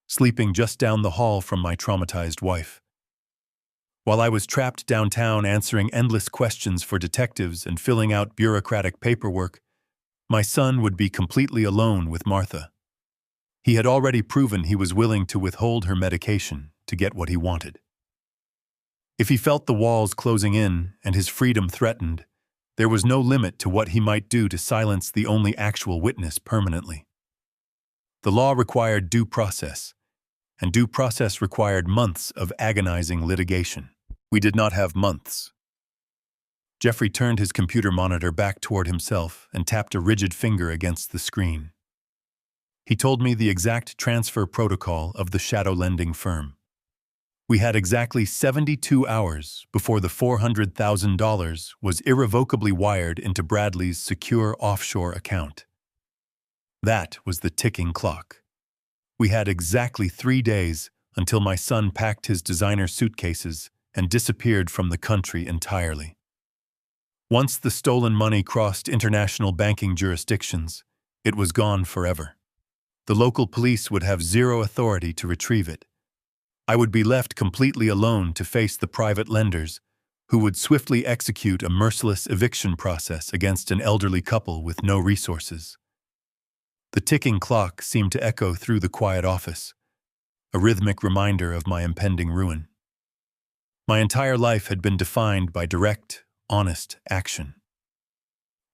sleeping just down the hall from my traumatized wife. While I was trapped downtown answering endless questions for detectives and filling out bureaucratic paperwork, my son would be completely alone with Martha. He had already proven he was willing to withhold her medication to get what he wanted. If he felt the walls closing in and his freedom threatened, there was no limit to what he might do to silence the only actual witness permanently. The law required due process, and due process required months of agonizing litigation. We did not have months. Jeffrey turned his computer monitor back toward himself and tapped a rigid finger against the screen. He told me the exact transfer protocol of the shadow lending firm. We had exactly 72 hours before the $400,000 was irrevocably wired into Bradley's secure offshore account. That was the ticking clock. We had exactly 3 days until my son packed his designer suitcases and disappeared from the country entirely. Once the stolen money crossed international banking jurisdictions, it was gone forever. The local police would have zero authority to retrieve it. I would be left completely alone to face the private lenders, who would swiftly execute a merciless eviction process against an elderly couple with no resources. The ticking clock seemed to echo through the quiet office, a rhythmic reminder of my impending ruin. My entire life had been defined by direct, honest action.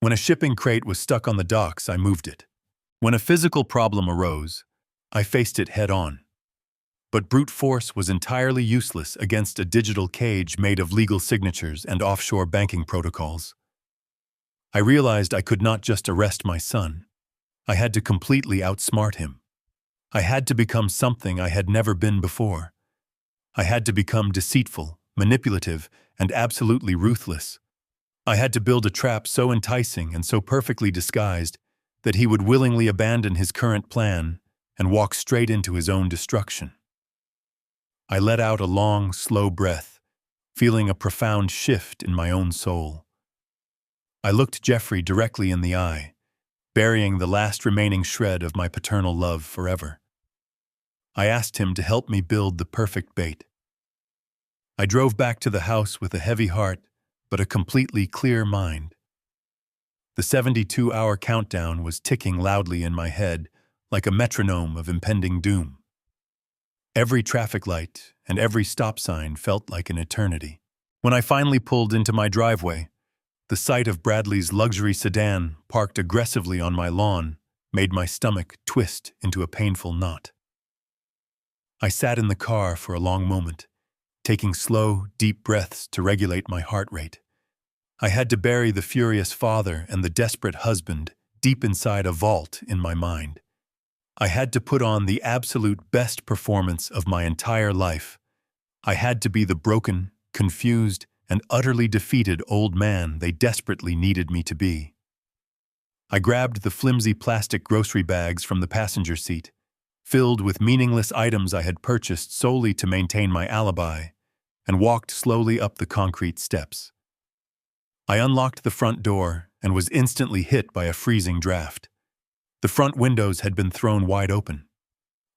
When a shipping crate was stuck on the docks, I moved it. When a physical problem arose, I faced it head-on. But brute force was entirely useless against a digital cage made of legal signatures and offshore banking protocols. I realized I could not just arrest my son. I had to completely outsmart him. I had to become something I had never been before. I had to become deceitful, manipulative, and absolutely ruthless. I had to build a trap so enticing and so perfectly disguised that he would willingly abandon his current plan and walk straight into his own destruction. I let out a long, slow breath, feeling a profound shift in my own soul. I looked Jeffrey directly in the eye, burying the last remaining shred of my paternal love forever. I asked him to help me build the perfect bait. I drove back to the house with a heavy heart, but a completely clear mind. The 72-hour countdown was ticking loudly in my head, like a metronome of impending doom. Every traffic light and every stop sign felt like an eternity. When I finally pulled into my driveway, the sight of Bradley's luxury sedan parked aggressively on my lawn made my stomach twist into a painful knot. I sat in the car for a long moment, taking slow, deep breaths to regulate my heart rate. I had to bury the furious father and the desperate husband deep inside a vault in my mind. I had to put on the absolute best performance of my entire life. I had to be the broken, confused, and utterly defeated old man they desperately needed me to be. I grabbed the flimsy plastic grocery bags from the passenger seat, filled with meaningless items I had purchased solely to maintain my alibi, and walked slowly up the concrete steps. I unlocked the front door and was instantly hit by a freezing draft. The front windows had been thrown wide open.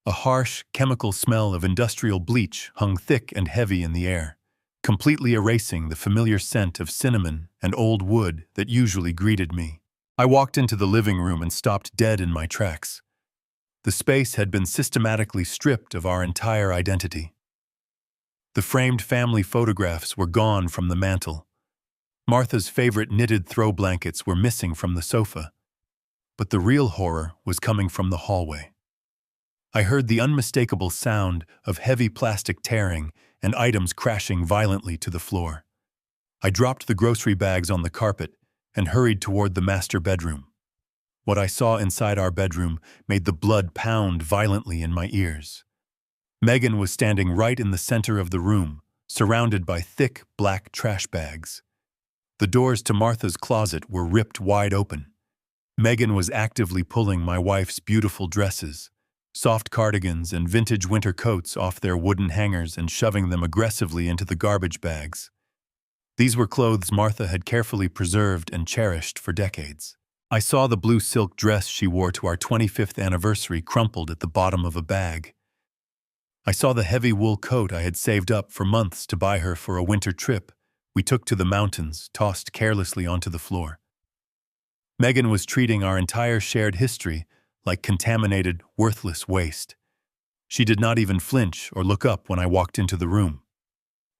A harsh, chemical smell of industrial bleach hung thick and heavy in the air, completely erasing the familiar scent of cinnamon and old wood that usually greeted me. I walked into the living room and stopped dead in my tracks. The space had been systematically stripped of our entire identity. The framed family photographs were gone from the mantel. Martha's favorite knitted throw blankets were missing from the sofa. But the real horror was coming from the hallway. I heard the unmistakable sound of heavy plastic tearing and items crashing violently to the floor. I dropped the grocery bags on the carpet and hurried toward the master bedroom. What I saw inside our bedroom made the blood pound violently in my ears. Megan was standing right in the center of the room, surrounded by thick black trash bags. The doors to Martha's closet were ripped wide open. Megan was actively pulling my wife's beautiful dresses, soft cardigans, and vintage winter coats off their wooden hangers and shoving them aggressively into the garbage bags. These were clothes Martha had carefully preserved and cherished for decades. I saw the blue silk dress she wore to our 25th anniversary crumpled at the bottom of a bag. I saw the heavy wool coat I had saved up for months to buy her for a winter trip we took to the mountains, tossed carelessly onto the floor. Megan was treating our entire shared history like contaminated, worthless waste. She did not even flinch or look up when I walked into the room.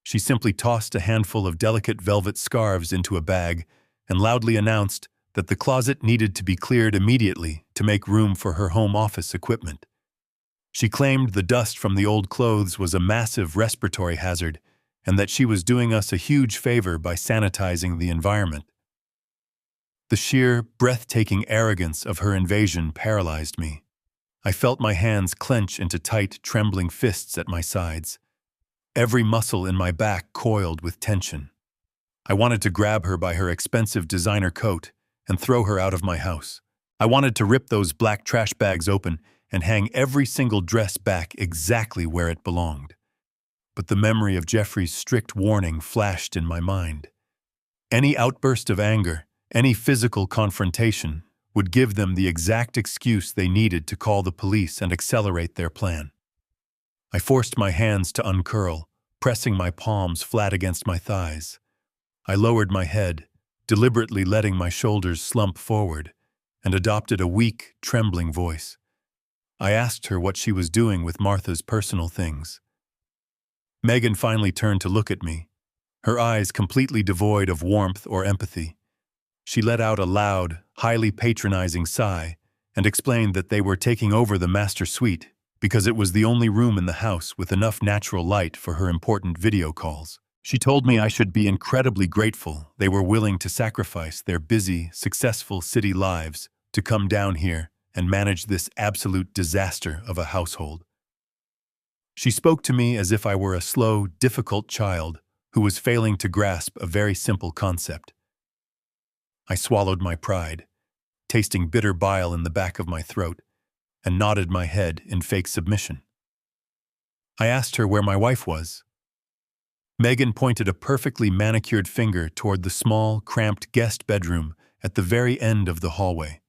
She simply tossed a handful of delicate velvet scarves into a bag and loudly announced that the closet needed to be cleared immediately to make room for her home office equipment. She claimed the dust from the old clothes was a massive respiratory hazard and that she was doing us a huge favor by sanitizing the environment. The sheer, breathtaking arrogance of her invasion paralyzed me. I felt my hands clench into tight, trembling fists at my sides. Every muscle in my back coiled with tension. I wanted to grab her by her expensive designer coat and throw her out of my house. I wanted to rip those black trash bags open and hang every single dress back exactly where it belonged. But the memory of Jeffrey's strict warning flashed in my mind. Any outburst of anger, any physical confrontation, would give them the exact excuse they needed to call the police and accelerate their plan. I forced my hands to uncurl, pressing my palms flat against my thighs. I lowered my head, deliberately letting my shoulders slump forward, and adopted a weak, trembling voice. I asked her what she was doing with Martha's personal things. Megan finally turned to look at me, her eyes completely devoid of warmth or empathy. She let out a loud, highly patronizing sigh and explained that they were taking over the master suite because it was the only room in the house with enough natural light for her important video calls. She told me I should be incredibly grateful they were willing to sacrifice their busy, successful city lives to come down here and manage this absolute disaster of a household. She spoke to me as if I were a slow, difficult child who was failing to grasp a very simple concept. I swallowed my pride, tasting bitter bile in the back of my throat, and nodded my head in fake submission. I asked her where my wife was. Megan pointed a perfectly manicured finger toward the small, cramped guest bedroom at the very end of the hallway.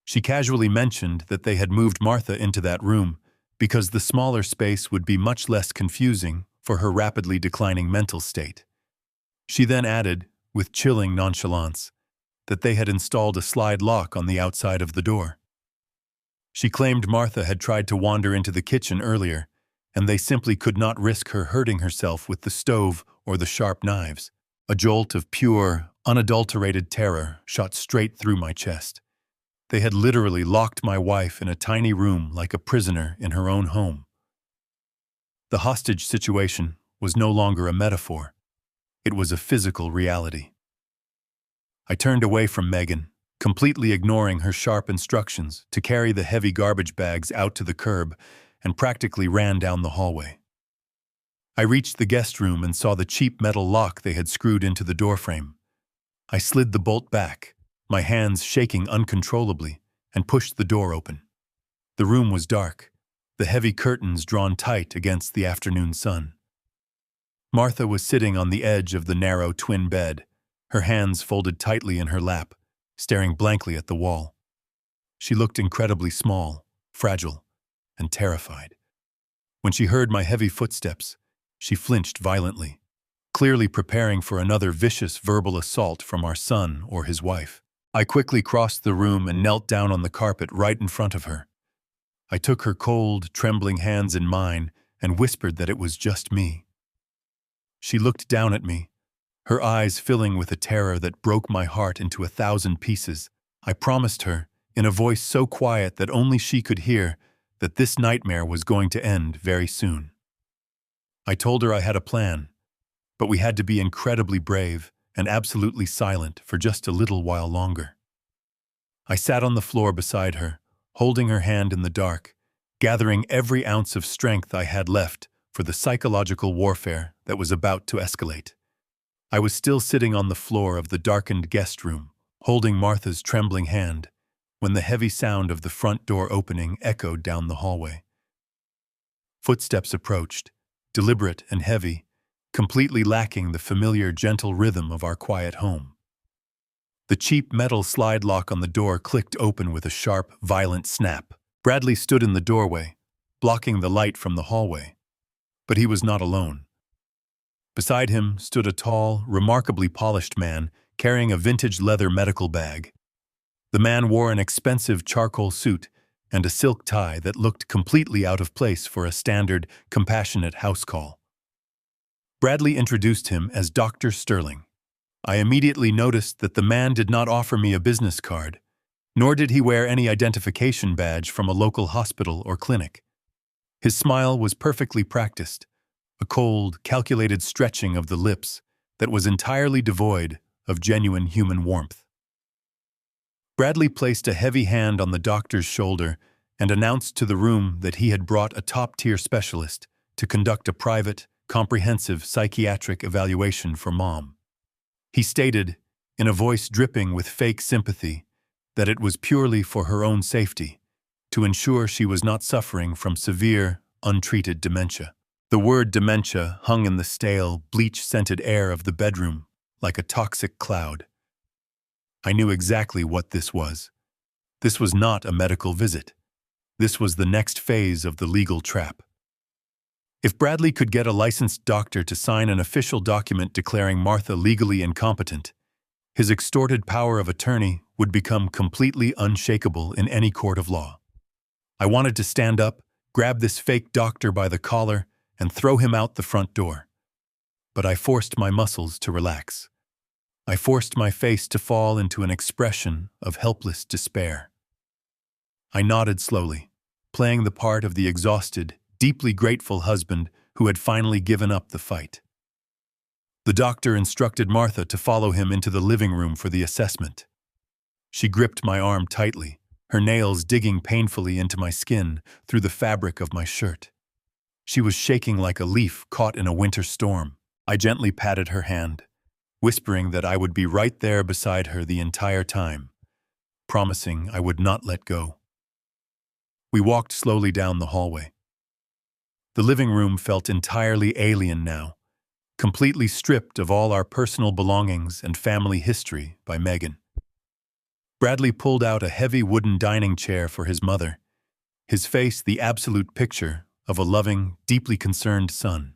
She casually mentioned that they had moved Martha into that room because the smaller space would be much less confusing for her rapidly declining mental state. She then added, with chilling nonchalance, that they had installed a slide lock on the outside of the door. She claimed Martha had tried to wander into the kitchen earlier, and they simply could not risk her hurting herself with the stove or the sharp knives. A jolt of pure, unadulterated terror shot straight through my chest. They had literally locked my wife in a tiny room like a prisoner in her own home. The hostage situation was no longer a metaphor. It was a physical reality. I turned away from Megan, completely ignoring her sharp instructions to carry the heavy garbage bags out to the curb, and practically ran down the hallway. I reached the guest room and saw the cheap metal lock they had screwed into the doorframe. I slid the bolt back, my hands shaking uncontrollably, and pushed the door open. The room was dark, the heavy curtains drawn tight against the afternoon sun. Martha was sitting on the edge of the narrow twin bed, her hands folded tightly in her lap, staring blankly at the wall. She looked incredibly small, fragile, and terrified. When she heard my heavy footsteps, she flinched violently, clearly preparing for another vicious verbal assault from our son or his wife. I quickly crossed the room and knelt down on the carpet right in front of her. I took her cold, trembling hands in mine and whispered that it was just me. She looked down at me, her eyes filling with a terror that broke my heart into 1,000 pieces. I promised her, in a voice so quiet that only she could hear, that this nightmare was going to end very soon. I told her I had a plan, but we had to be incredibly brave and absolutely silent for just a little while longer. I sat on the floor beside her, holding her hand in the dark, gathering every ounce of strength I had left for the psychological warfare that was about to escalate. I was still sitting on the floor of the darkened guest room, holding Martha's trembling hand, when the heavy sound of the front door opening echoed down the hallway. Footsteps approached, deliberate and heavy, completely lacking the familiar gentle rhythm of our quiet home. The cheap metal slide lock on the door clicked open with a sharp, violent snap. Bradley stood in the doorway, blocking the light from the hallway. But he was not alone. Beside him stood a tall, remarkably polished man carrying a vintage leather medical bag. The man wore an expensive charcoal suit and a silk tie that looked completely out of place for a standard, compassionate house call. Bradley introduced him as Dr. Sterling. I immediately noticed that the man did not offer me a business card, nor did he wear any identification badge from a local hospital or clinic. His smile was perfectly practiced, a cold, calculated stretching of the lips that was entirely devoid of genuine human warmth. Bradley placed a heavy hand on the doctor's shoulder and announced to the room that he had brought a top-tier specialist to conduct a private, comprehensive psychiatric evaluation for Mom. He stated, in a voice dripping with fake sympathy, that it was purely for her own safety, to ensure she was not suffering from severe, untreated dementia. The word dementia hung in the stale, bleach-scented air of the bedroom like a toxic cloud. I knew exactly what this was. This was not a medical visit. This was the next phase of the legal trap. If Bradley could get a licensed doctor to sign an official document declaring Martha legally incompetent, his extorted power of attorney would become completely unshakable in any court of law. I wanted to stand up, grab this fake doctor by the collar, and throw him out the front door. But I forced my muscles to relax. I forced my face to fall into an expression of helpless despair. I nodded slowly, playing the part of the exhausted, deeply grateful husband who had finally given up the fight. The doctor instructed Martha to follow him into the living room for the assessment. She gripped my arm tightly, her nails digging painfully into my skin through the fabric of my shirt. She was shaking like a leaf caught in a winter storm. I gently patted her hand, whispering that I would be right there beside her the entire time, promising I would not let go. We walked slowly down the hallway. The living room felt entirely alien now, completely stripped of all our personal belongings and family history by Megan. Bradley pulled out a heavy wooden dining chair for his mother, his face the absolute picture of a loving, deeply concerned son.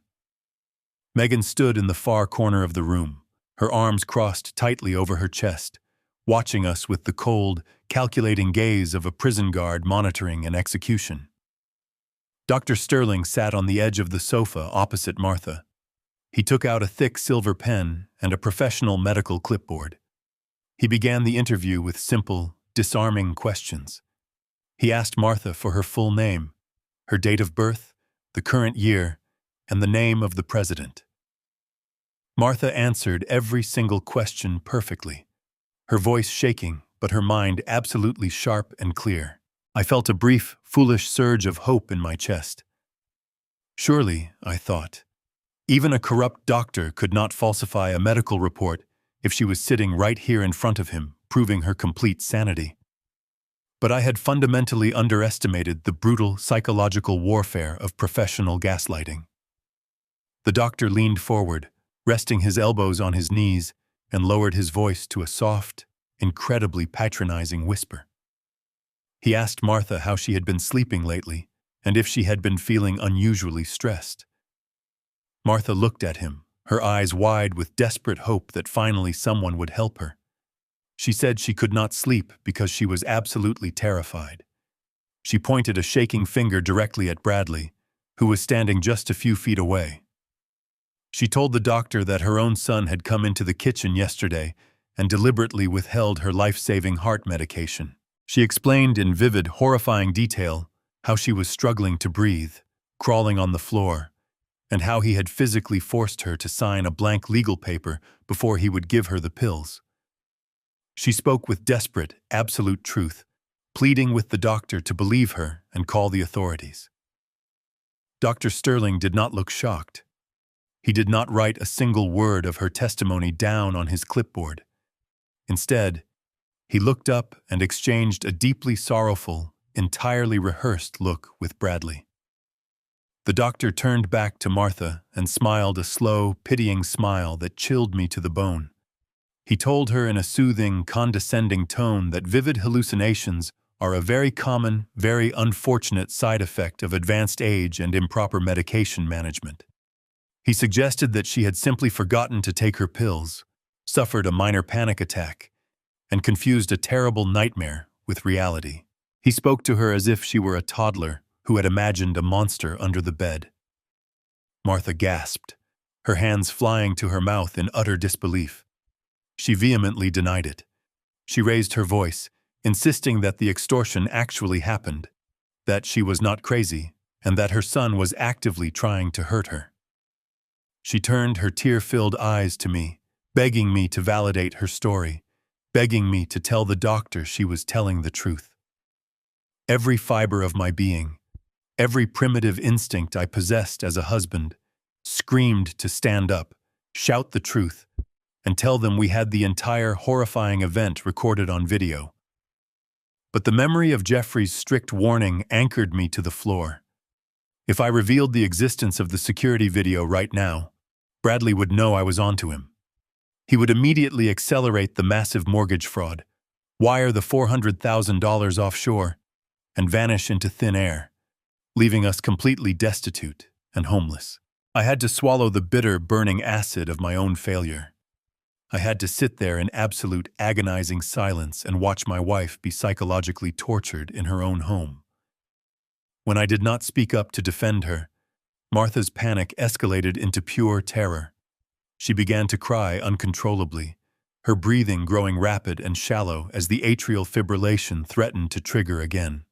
Megan stood in the far corner of the room, her arms crossed tightly over her chest, watching us with the cold, calculating gaze of a prison guard monitoring an execution. Dr. Sterling sat on the edge of the sofa opposite Martha. He took out a thick silver pen and a professional medical clipboard. He began the interview with simple, disarming questions. He asked Martha for her full name, her date of birth, the current year, and the name of the president. Martha answered every single question perfectly, her voice shaking, but her mind absolutely sharp and clear. I felt a brief, foolish surge of hope in my chest. Surely, I thought, even a corrupt doctor could not falsify a medical report if she was sitting right here in front of him, proving her complete sanity. But I had fundamentally underestimated the brutal psychological warfare of professional gaslighting. The doctor leaned forward, resting his elbows on his knees, and lowered his voice to a soft, incredibly patronizing whisper. He asked Martha how she had been sleeping lately, and if she had been feeling unusually stressed. Martha looked at him, her eyes wide with desperate hope that finally someone would help her. She said she could not sleep because she was absolutely terrified. She pointed a shaking finger directly at Bradley, who was standing just a few feet away. She told the doctor that her own son had come into the kitchen yesterday and deliberately withheld her life-saving heart medication. She explained in vivid, horrifying detail how she was struggling to breathe, crawling on the floor, and how he had physically forced her to sign a blank legal paper before he would give her the pills. She spoke with desperate, absolute truth, pleading with the doctor to believe her and call the authorities. Dr. Sterling did not look shocked. He did not write a single word of her testimony down on his clipboard. Instead, he looked up and exchanged a deeply sorrowful, entirely rehearsed look with Bradley. The doctor turned back to Martha and smiled a slow, pitying smile that chilled me to the bone. He told her in a soothing, condescending tone that vivid hallucinations are a very common, very unfortunate side effect of advanced age and improper medication management. He suggested that she had simply forgotten to take her pills, suffered a minor panic attack, and confused a terrible nightmare with reality. He spoke to her as if she were a toddler who had imagined a monster under the bed. Martha gasped, her hands flying to her mouth in utter disbelief. She vehemently denied it. She raised her voice, insisting that the extortion actually happened, that she was not crazy, and that her son was actively trying to hurt her. She turned her tear-filled eyes to me, begging me to validate her story, begging me to tell the doctor she was telling the truth. Every fiber of my being, every primitive instinct I possessed as a husband, screamed to stand up, shout the truth, and tell them we had the entire horrifying event recorded on video. But the memory of Jeffrey's strict warning anchored me to the floor. If I revealed the existence of the security video right now, Bradley would know I was onto him. He would immediately accelerate the massive mortgage fraud, wire the $400,000 offshore, and vanish into thin air, leaving us completely destitute and homeless. I had to swallow the bitter, burning acid of my own failure. I had to sit there in absolute agonizing silence and watch my wife be psychologically tortured in her own home. When I did not speak up to defend her, Martha's panic escalated into pure terror. She began to cry uncontrollably, her breathing growing rapid and shallow as the atrial fibrillation threatened to trigger again.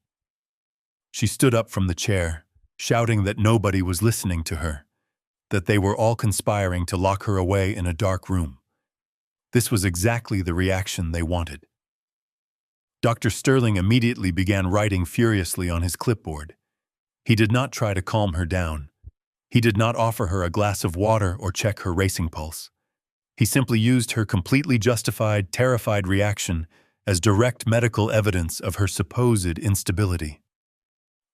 She stood up from the chair, shouting that nobody was listening to her, that they were all conspiring to lock her away in a dark room. This was exactly the reaction they wanted. Dr. Sterling immediately began writing furiously on his clipboard. He did not try to calm her down. He did not offer her a glass of water or check her racing pulse. He simply used her completely justified, terrified reaction as direct medical evidence of her supposed instability.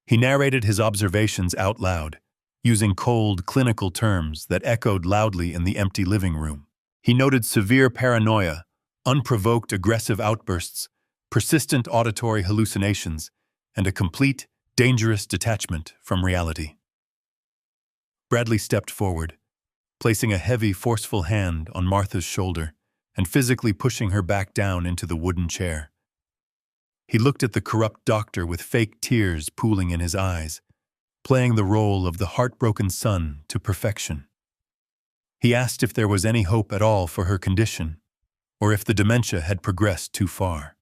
He narrated his observations out loud, using cold, clinical terms that echoed loudly in the empty living room. He noted severe paranoia, unprovoked aggressive outbursts, persistent auditory hallucinations, and a complete, dangerous detachment from reality. Bradley stepped forward, placing a heavy, forceful hand on Martha's shoulder and physically pushing her back down into the wooden chair. He looked at the corrupt doctor with fake tears pooling in his eyes, playing the role of the heartbroken son to perfection. He asked if there was any hope at all for her condition, or if the dementia had progressed too far.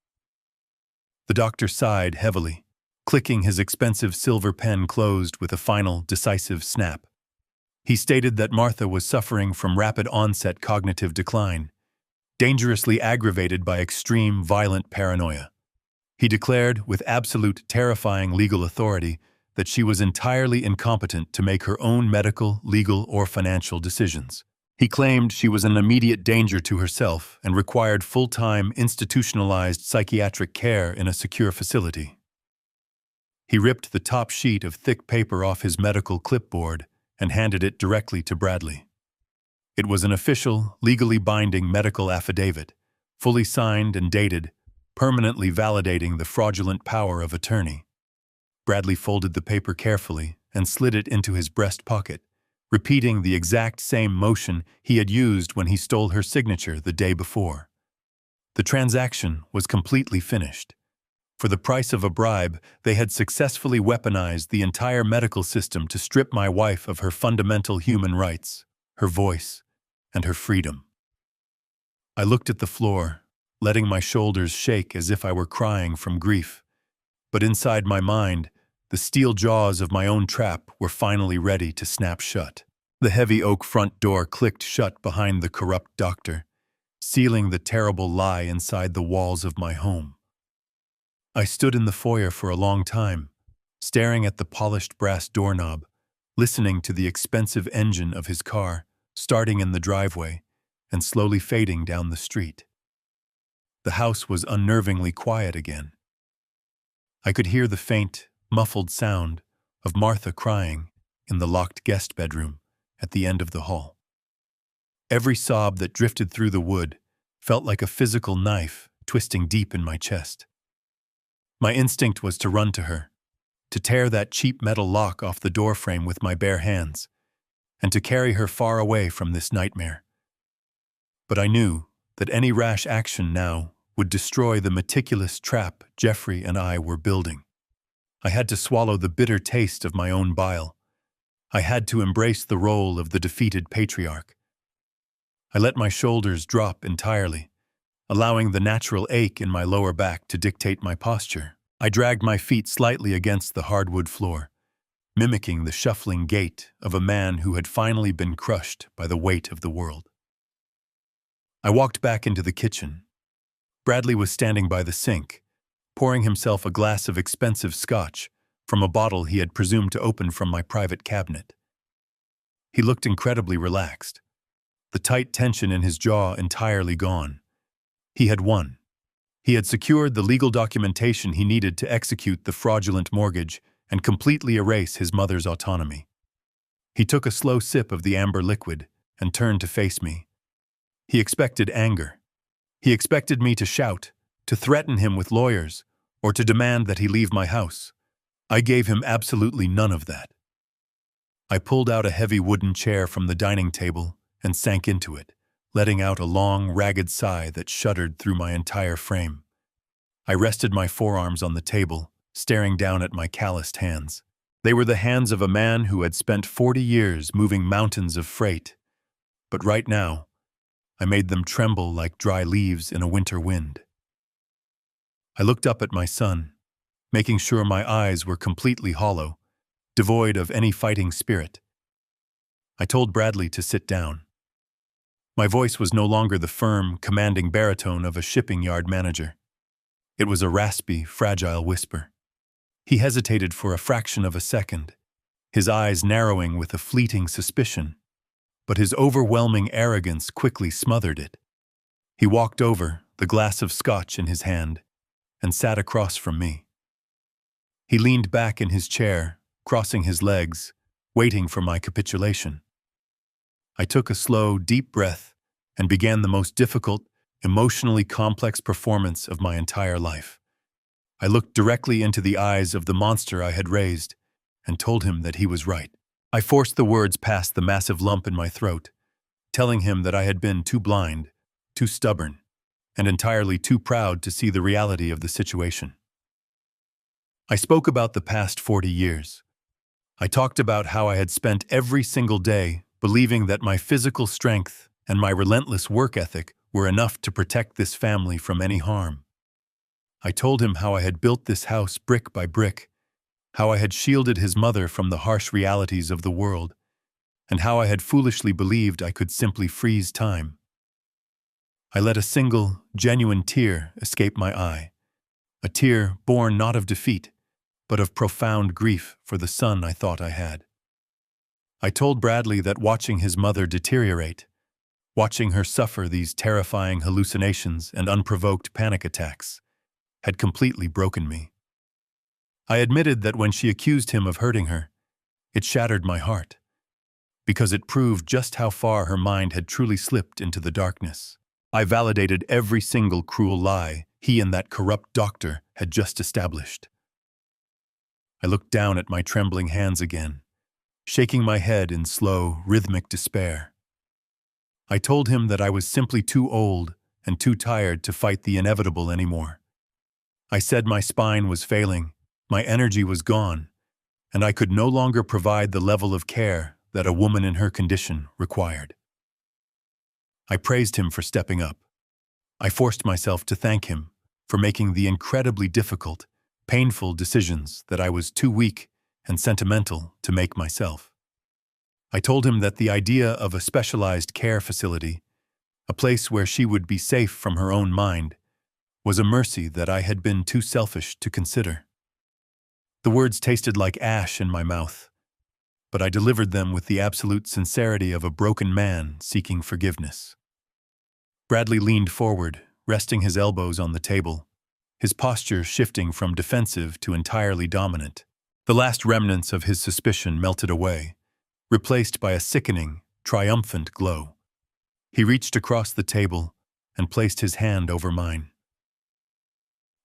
The doctor sighed heavily, clicking his expensive silver pen closed with a final, decisive snap. He stated that Martha was suffering from rapid onset cognitive decline, dangerously aggravated by extreme, violent paranoia. He declared, with absolute, terrifying legal authority, that she was entirely incompetent to make her own medical, legal, or financial decisions. He claimed she was an immediate danger to herself and required full-time, institutionalized psychiatric care in a secure facility. He ripped the top sheet of thick paper off his medical clipboard and handed it directly to Bradley. It was an official, legally binding medical affidavit, fully signed and dated, permanently validating the fraudulent power of attorney. Bradley folded the paper carefully and slid it into his breast pocket, repeating the exact same motion he had used when he stole her signature the day before. The transaction was completely finished. For the price of a bribe, they had successfully weaponized the entire medical system to strip my wife of her fundamental human rights, her voice, and her freedom. I looked at the floor, letting my shoulders shake as if I were crying from grief. But inside my mind, the steel jaws of my own trap were finally ready to snap shut. The heavy oak front door clicked shut behind the corrupt doctor, sealing the terrible lie inside the walls of my home. I stood in the foyer for a long time, staring at the polished brass doorknob, listening to the expensive engine of his car, starting in the driveway and slowly fading down the street. The house was unnervingly quiet again. I could hear the faint, muffled sound of Martha crying in the locked guest bedroom at the end of the hall. Every sob that drifted through the wood felt like a physical knife twisting deep in my chest. My instinct was to run to her, to tear that cheap metal lock off the doorframe with my bare hands, and to carry her far away from this nightmare. But I knew that any rash action now would destroy the meticulous trap Jeffrey and I were building. I had to swallow the bitter taste of my own bile. I had to embrace the role of the defeated patriarch. I let my shoulders drop entirely, allowing the natural ache in my lower back to dictate my posture. I dragged my feet slightly against the hardwood floor, mimicking the shuffling gait of a man who had finally been crushed by the weight of the world. I walked back into the kitchen. Bradley was standing by the sink, pouring himself a glass of expensive scotch from a bottle he had presumed to open from my private cabinet. He looked incredibly relaxed, the tight tension in his jaw entirely gone. He had won. He had secured the legal documentation he needed to execute the fraudulent mortgage and completely erase his mother's autonomy. He took a slow sip of the amber liquid and turned to face me. He expected anger. He expected me to shout, to threaten him with lawyers, or to demand that he leave my house. I gave him absolutely none of that. I pulled out a heavy wooden chair from the dining table and sank into it, letting out a long, ragged sigh that shuddered through my entire frame. I rested my forearms on the table, staring down at my calloused hands. They were the hands of a man who had spent 40 years moving mountains of freight. But right now, I made them tremble like dry leaves in a winter wind. I looked up at my son, making sure my eyes were completely hollow, devoid of any fighting spirit. I told Bradley to sit down. My voice was no longer the firm, commanding baritone of a shipping yard manager. It was a raspy, fragile whisper. He hesitated for a fraction of a second, his eyes narrowing with a fleeting suspicion, but his overwhelming arrogance quickly smothered it. He walked over, the glass of scotch in his hand, and sat across from me. He leaned back in his chair, crossing his legs, waiting for my capitulation. I took a slow, deep breath and began the most difficult, emotionally complex performance of my entire life. I looked directly into the eyes of the monster I had raised and told him that he was right. I forced the words past the massive lump in my throat, telling him that I had been too blind, too stubborn, and entirely too proud to see the reality of the situation. I spoke about the past 40 years. I talked about how I had spent every single day believing that my physical strength and my relentless work ethic were enough to protect this family from any harm. I told him how I had built this house brick by brick, how I had shielded his mother from the harsh realities of the world, and how I had foolishly believed I could simply freeze time. I let a single, genuine tear escape my eye, a tear born not of defeat, but of profound grief for the son I thought I had. I told Bradley that watching his mother deteriorate, watching her suffer these terrifying hallucinations and unprovoked panic attacks, had completely broken me. I admitted that when she accused him of hurting her, it shattered my heart, because it proved just how far her mind had truly slipped into the darkness. I validated every single cruel lie he and that corrupt doctor had just established. I looked down at my trembling hands again, shaking my head in slow, rhythmic despair. I told him that I was simply too old and too tired to fight the inevitable anymore. I said my spine was failing, my energy was gone, and I could no longer provide the level of care that a woman in her condition required. I praised him for stepping up. I forced myself to thank him for making the incredibly difficult, painful decisions that I was too weak and sentimental to make myself. I told him that the idea of a specialized care facility, a place where she would be safe from her own mind, was a mercy that I had been too selfish to consider. The words tasted like ash in my mouth, but I delivered them with the absolute sincerity of a broken man seeking forgiveness. Bradley leaned forward, resting his elbows on the table, his posture shifting from defensive to entirely dominant. The last remnants of his suspicion melted away, replaced by a sickening, triumphant glow. He reached across the table and placed his hand over mine.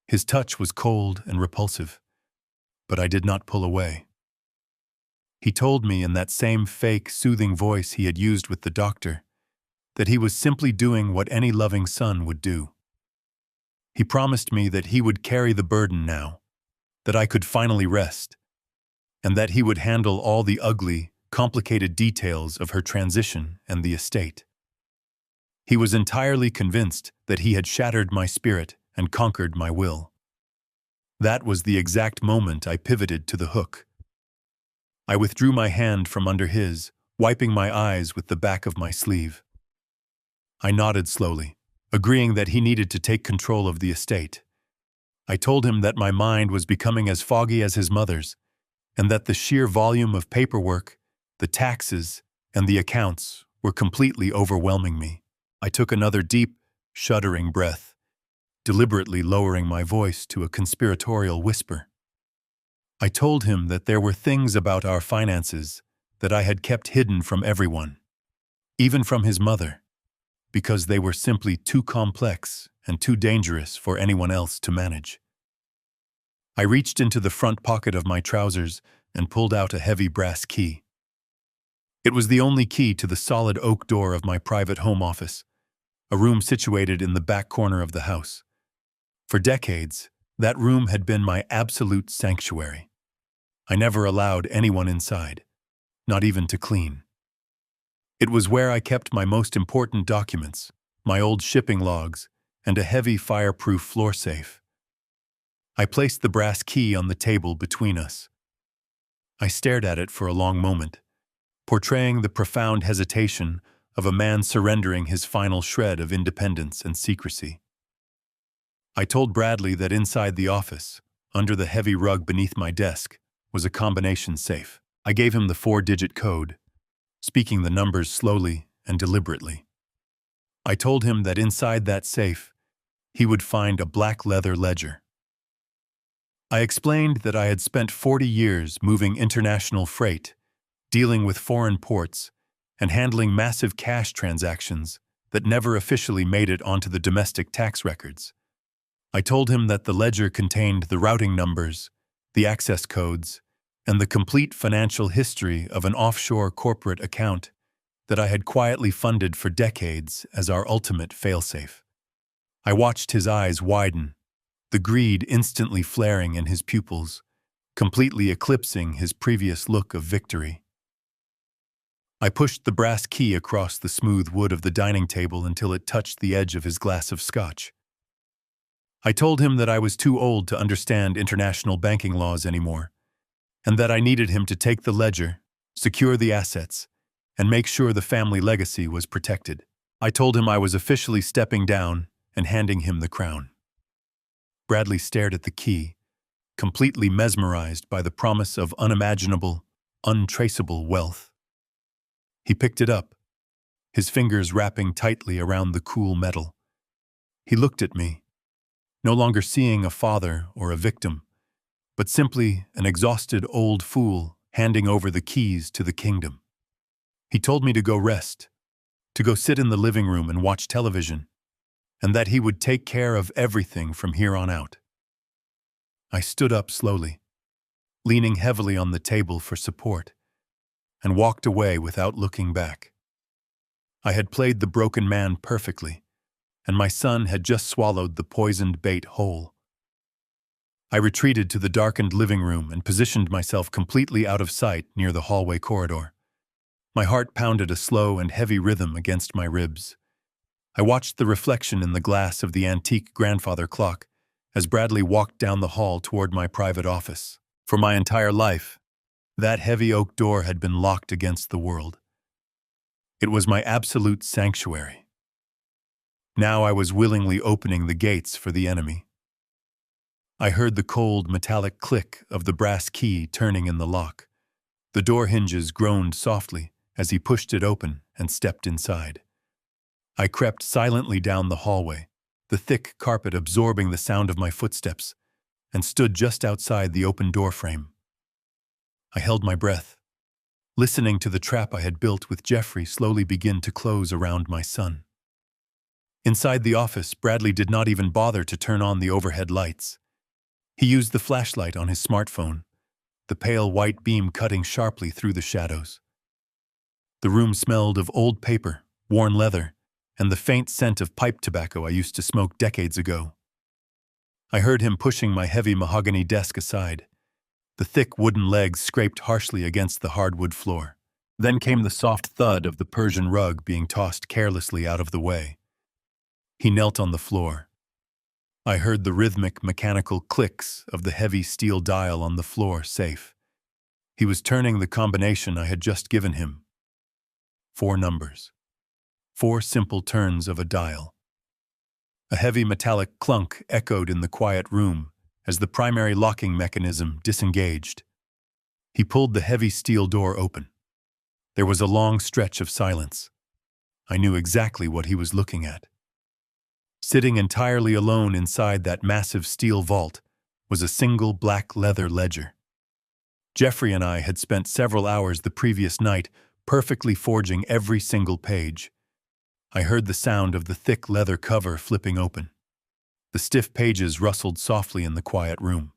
His touch was cold and repulsive, but I did not pull away. He told me in that same fake, soothing voice he had used with the doctor that he was simply doing what any loving son would do. He promised me that he would carry the burden now, that I could finally rest, and that he would handle all the ugly, complicated details of her transition and the estate. He was entirely convinced that he had shattered my spirit and conquered my will. That was the exact moment I pivoted to the hook. I withdrew my hand from under his, wiping my eyes with the back of my sleeve. I nodded slowly, agreeing that he needed to take control of the estate. I told him that my mind was becoming as foggy as his mother's, and that the sheer volume of paperwork, the taxes, and the accounts were completely overwhelming me. I took another deep, shuddering breath, deliberately lowering my voice to a conspiratorial whisper. I told him that there were things about our finances that I had kept hidden from everyone, even from his mother, because they were simply too complex and too dangerous for anyone else to manage. I reached into the front pocket of my trousers and pulled out a heavy brass key. It was the only key to the solid oak door of my private home office, a room situated in the back corner of the house. For decades, that room had been my absolute sanctuary. I never allowed anyone inside, not even to clean. It was where I kept my most important documents, my old shipping logs, and a heavy fireproof floor safe. I placed the brass key on the table between us. I stared at it for a long moment, portraying the profound hesitation of a man surrendering his final shred of independence and secrecy. I told Bradley that inside the office, under the heavy rug beneath my desk, was a combination safe. I gave him the 4-digit code, speaking the numbers slowly and deliberately. I told him that inside that safe, he would find a black leather ledger. I explained that I had spent 40 years moving international freight, dealing with foreign ports, and handling massive cash transactions that never officially made it onto the domestic tax records. I told him that the ledger contained the routing numbers, the access codes, and the complete financial history of an offshore corporate account that I had quietly funded for decades as our ultimate failsafe. I watched his eyes widen, the greed instantly flaring in his pupils, completely eclipsing his previous look of victory. I pushed the brass key across the smooth wood of the dining table until it touched the edge of his glass of scotch. I told him that I was too old to understand international banking laws anymore, and that I needed him to take the ledger, secure the assets, and make sure the family legacy was protected. I told him I was officially stepping down and handing him the crown. Bradley stared at the key, completely mesmerized by the promise of unimaginable, untraceable wealth. He picked it up, his fingers wrapping tightly around the cool metal. He looked at me, no longer seeing a father or a victim, but simply an exhausted old fool handing over the keys to the kingdom. He told me to go rest, to go sit in the living room and watch television, and that he would take care of everything from here on out. I stood up slowly, leaning heavily on the table for support, and walked away without looking back. I had played the broken man perfectly, and my son had just swallowed the poisoned bait whole. I retreated to the darkened living room and positioned myself completely out of sight near the hallway corridor. My heart pounded a slow and heavy rhythm against my ribs. I watched the reflection in the glass of the antique grandfather clock as Bradley walked down the hall toward my private office. For my entire life, that heavy oak door had been locked against the world. It was my absolute sanctuary. Now I was willingly opening the gates for the enemy. I heard the cold, metallic click of the brass key turning in the lock. The door hinges groaned softly as he pushed it open and stepped inside. I crept silently down the hallway, the thick carpet absorbing the sound of my footsteps, and stood just outside the open doorframe. I held my breath, listening to the trap I had built with Jeffrey slowly begin to close around my son. Inside the office, Bradley did not even bother to turn on the overhead lights. He used the flashlight on his smartphone, the pale white beam cutting sharply through the shadows. The room smelled of old paper, worn leather, and the faint scent of pipe tobacco I used to smoke decades ago. I heard him pushing my heavy mahogany desk aside. The thick wooden legs scraped harshly against the hardwood floor. Then came the soft thud of the Persian rug being tossed carelessly out of the way. He knelt on the floor. I heard the rhythmic, mechanical clicks of the heavy steel dial on the floor safe. He was turning the combination I had just given him. 4 numbers. 4 simple turns of a dial. A heavy metallic clunk echoed in the quiet room as the primary locking mechanism disengaged. He pulled the heavy steel door open. There was a long stretch of silence. I knew exactly what he was looking at. Sitting entirely alone inside that massive steel vault was a single black leather ledger. Jeffrey and I had spent several hours the previous night perfectly forging every single page. I heard the sound of the thick leather cover flipping open. The stiff pages rustled softly in the quiet room.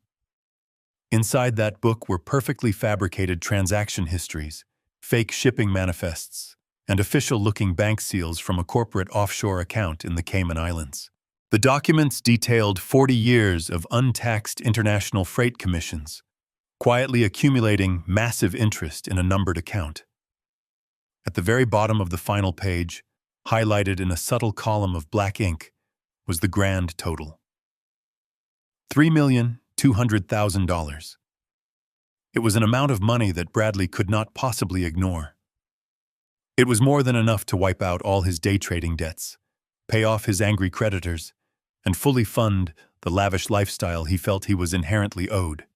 Inside that book were perfectly fabricated transaction histories, fake shipping manifests, and official-looking bank seals from a corporate offshore account in the Cayman Islands. The documents detailed 40 years of untaxed international freight commissions, quietly accumulating massive interest in a numbered account. At the very bottom of the final page, highlighted in a subtle column of black ink, was the grand total. $3,200,000. It was an amount of money that Bradley could not possibly ignore. It was more than enough to wipe out all his day trading debts, pay off his angry creditors, and fully fund the lavish lifestyle he felt he was inherently owed.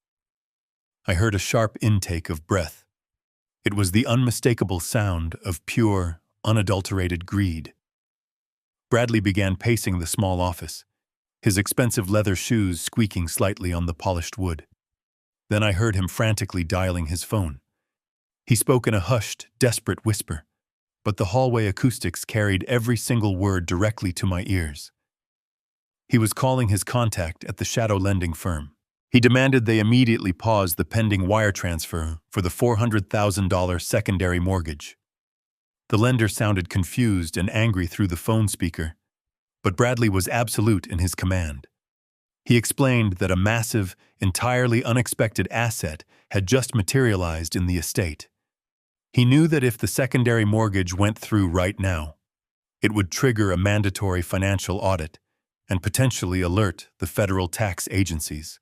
I heard a sharp intake of breath. It was the unmistakable sound of pure, unadulterated greed. Bradley began pacing the small office, his expensive leather shoes squeaking slightly on the polished wood. Then I heard him frantically dialing his phone. He spoke in a hushed, desperate whisper, but the hallway acoustics carried every single word directly to my ears. He was calling his contact at the shadow lending firm. He demanded they immediately pause the pending wire transfer for the $400,000 secondary mortgage. The lender sounded confused and angry through the phone speaker, but Bradley was absolute in his command. He explained that a massive, entirely unexpected asset had just materialized in the estate. He knew that if the secondary mortgage went through right now, it would trigger a mandatory financial audit and potentially alert the federal tax agencies.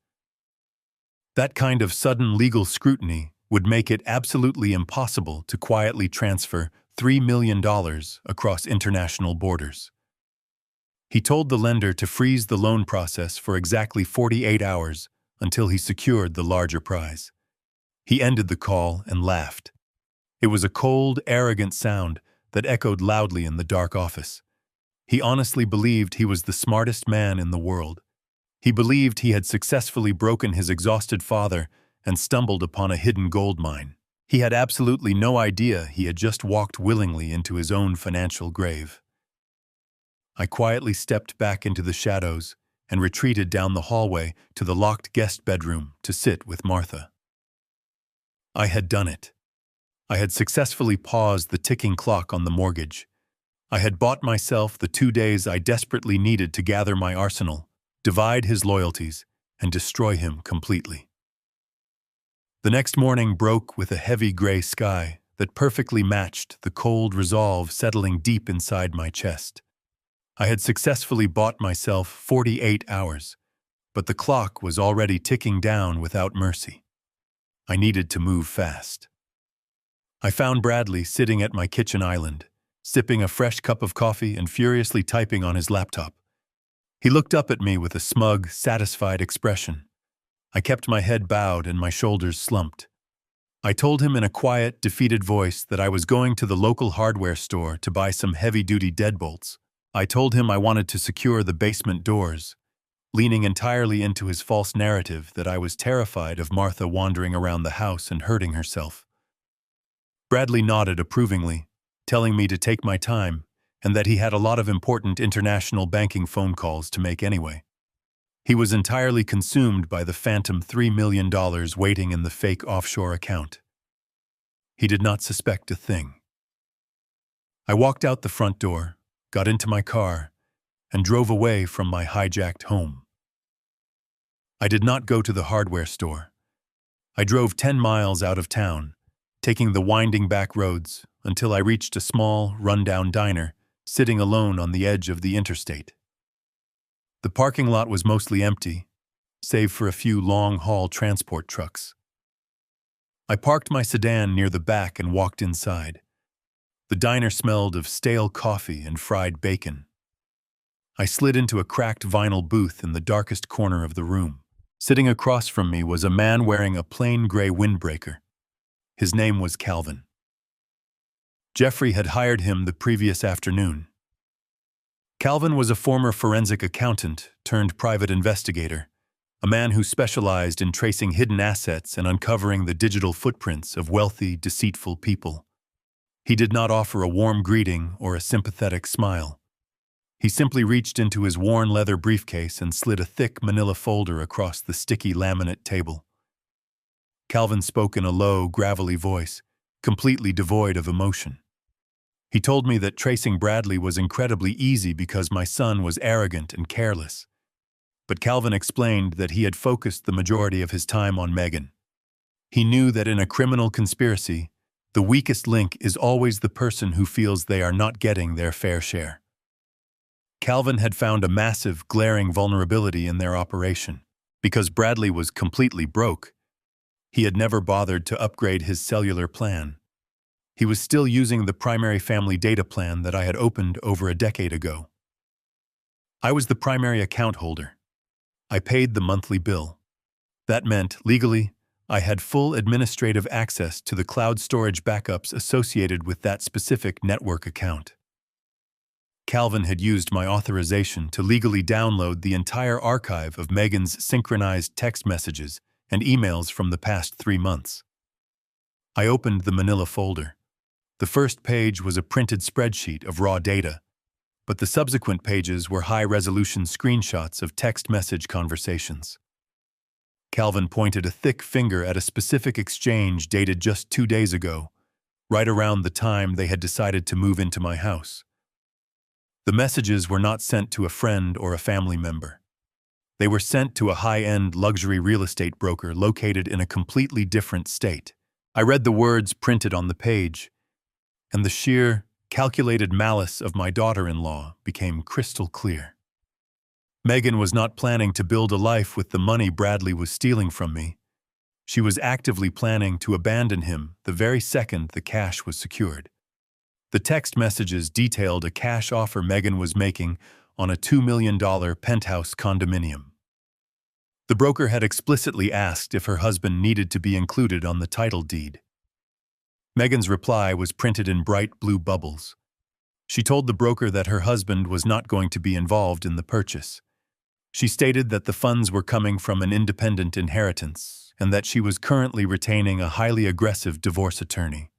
That kind of sudden legal scrutiny would make it absolutely impossible to quietly transfer $3 million across international borders. He told the lender to freeze the loan process for exactly 48 hours until he secured the larger prize. He ended the call and laughed. It was a cold, arrogant sound that echoed loudly in the dark office. He honestly believed he was the smartest man in the world. He believed he had successfully broken his exhausted father and stumbled upon a hidden gold mine. He had absolutely no idea he had just walked willingly into his own financial grave. I quietly stepped back into the shadows and retreated down the hallway to the locked guest bedroom to sit with Martha. I had done it. I had successfully paused the ticking clock on the mortgage. I had bought myself the 2 days I desperately needed to gather my arsenal, divide his loyalties, and destroy him completely. The next morning broke with a heavy gray sky that perfectly matched the cold resolve settling deep inside my chest. I had successfully bought myself 48 hours, but the clock was already ticking down without mercy. I needed to move fast. I found Bradley sitting at my kitchen island, sipping a fresh cup of coffee and furiously typing on his laptop. He looked up at me with a smug, satisfied expression. I kept my head bowed and my shoulders slumped. I told him in a quiet, defeated voice that I was going to the local hardware store to buy some heavy-duty deadbolts. I told him I wanted to secure the basement doors, leaning entirely into his false narrative that I was terrified of Martha wandering around the house and hurting herself. Bradley nodded approvingly, telling me to take my time and that he had a lot of important international banking phone calls to make anyway. He was entirely consumed by the phantom $3 million waiting in the fake offshore account. He did not suspect a thing. I walked out the front door, got into my car, and drove away from my hijacked home. I did not go to the hardware store. I drove 10 miles out of town, taking the winding back roads until I reached a small, run-down diner, sitting alone on the edge of the interstate. The parking lot was mostly empty, save for a few long-haul transport trucks. I parked my sedan near the back and walked inside. The diner smelled of stale coffee and fried bacon. I slid into a cracked vinyl booth in the darkest corner of the room. Sitting across from me was a man wearing a plain gray windbreaker. His name was Calvin. Jeffrey had hired him the previous afternoon. Calvin was a former forensic accountant turned private investigator, a man who specialized in tracing hidden assets and uncovering the digital footprints of wealthy, deceitful people. He did not offer a warm greeting or a sympathetic smile. He simply reached into his worn leather briefcase and slid a thick manila folder across the sticky laminate table. Calvin spoke in a low, gravelly voice, completely devoid of emotion. He told me that tracing Bradley was incredibly easy because my son was arrogant and careless. But Calvin explained that he had focused the majority of his time on Megan. He knew that in a criminal conspiracy, the weakest link is always the person who feels they are not getting their fair share. Calvin had found a massive, glaring vulnerability in their operation. Because Bradley was completely broke, he had never bothered to upgrade his cellular plan. He was still using the primary family data plan that I had opened over a decade ago. I was the primary account holder. I paid the monthly bill. That meant, legally, I had full administrative access to the cloud storage backups associated with that specific network account. Calvin had used my authorization to legally download the entire archive of Megan's synchronized text messages and emails from the past 3 months. I opened the manila folder. The first page was a printed spreadsheet of raw data, but the subsequent pages were high-resolution screenshots of text message conversations. Calvin pointed a thick finger at a specific exchange dated just 2 days ago, right around the time they had decided to move into my house. The messages were not sent to a friend or a family member. They were sent to a high-end luxury real estate broker located in a completely different state. I read the words printed on the page, and the sheer, calculated malice of my daughter-in-law became crystal clear. Megan was not planning to build a life with the money Bradley was stealing from me. She was actively planning to abandon him the very second the cash was secured. The text messages detailed a cash offer Megan was making on a $2 million penthouse condominium. The broker had explicitly asked if her husband needed to be included on the title deed. Megan's reply was printed in bright blue bubbles. She told the broker that her husband was not going to be involved in the purchase. She stated that the funds were coming from an independent inheritance and that she was currently retaining a highly aggressive divorce attorney.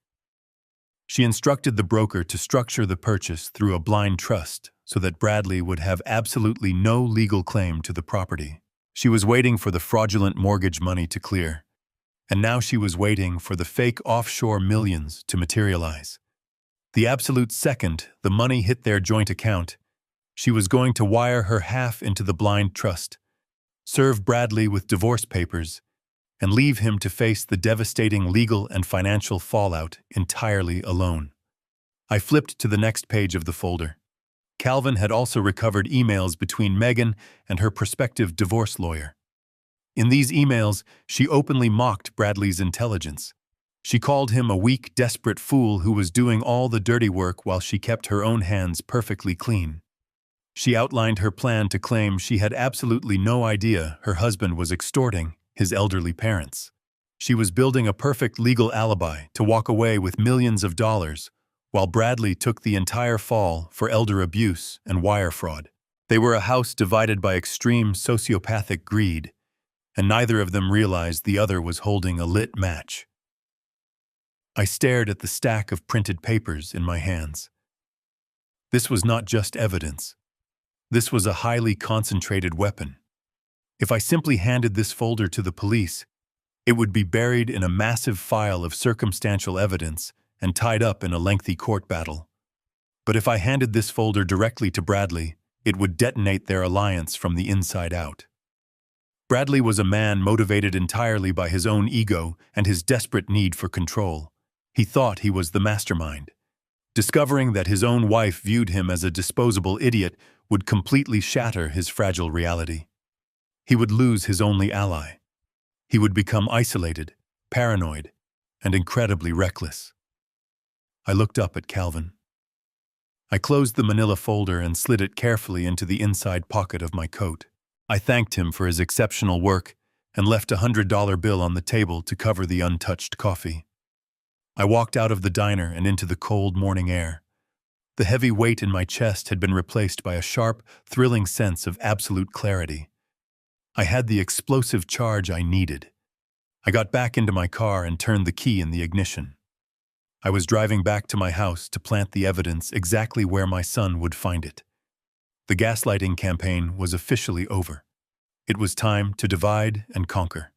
She instructed the broker to structure the purchase through a blind trust so that Bradley would have absolutely no legal claim to the property. She was waiting for the fraudulent mortgage money to clear, and now she was waiting for the fake offshore millions to materialize. The absolute second the money hit their joint account, she was going to wire her half into the blind trust, serve Bradley with divorce papers, and leave him to face the devastating legal and financial fallout entirely alone. I flipped to the next page of the folder. Calvin had also recovered emails between Megan and her prospective divorce lawyer. In these emails, she openly mocked Bradley's intelligence. She called him a weak, desperate fool who was doing all the dirty work while she kept her own hands perfectly clean. She outlined her plan to claim she had absolutely no idea her husband was extorting his elderly parents. She was building a perfect legal alibi to walk away with millions of dollars, while Bradley took the entire fall for elder abuse and wire fraud. They were a house divided by extreme sociopathic greed, and neither of them realized the other was holding a lit match. I stared at the stack of printed papers in my hands. This was not just evidence. This was a highly concentrated weapon. If I simply handed this folder to the police, it would be buried in a massive file of circumstantial evidence and tied up in a lengthy court battle. But if I handed this folder directly to Bradley, it would detonate their alliance from the inside out. Bradley was a man motivated entirely by his own ego and his desperate need for control. He thought he was the mastermind. Discovering that his own wife viewed him as a disposable idiot would completely shatter his fragile reality. He would lose his only ally. He would become isolated, paranoid, and incredibly reckless. I looked up at Calvin. I closed the manila folder and slid it carefully into the inside pocket of my coat. I thanked him for his exceptional work and left a $100 bill on the table to cover the untouched coffee. I walked out of the diner and into the cold morning air. The heavy weight in my chest had been replaced by a sharp, thrilling sense of absolute clarity. I had the explosive charge I needed. I got back into my car and turned the key in the ignition. I was driving back to my house to plant the evidence exactly where my son would find it. The gaslighting campaign was officially over. It was time to divide and conquer.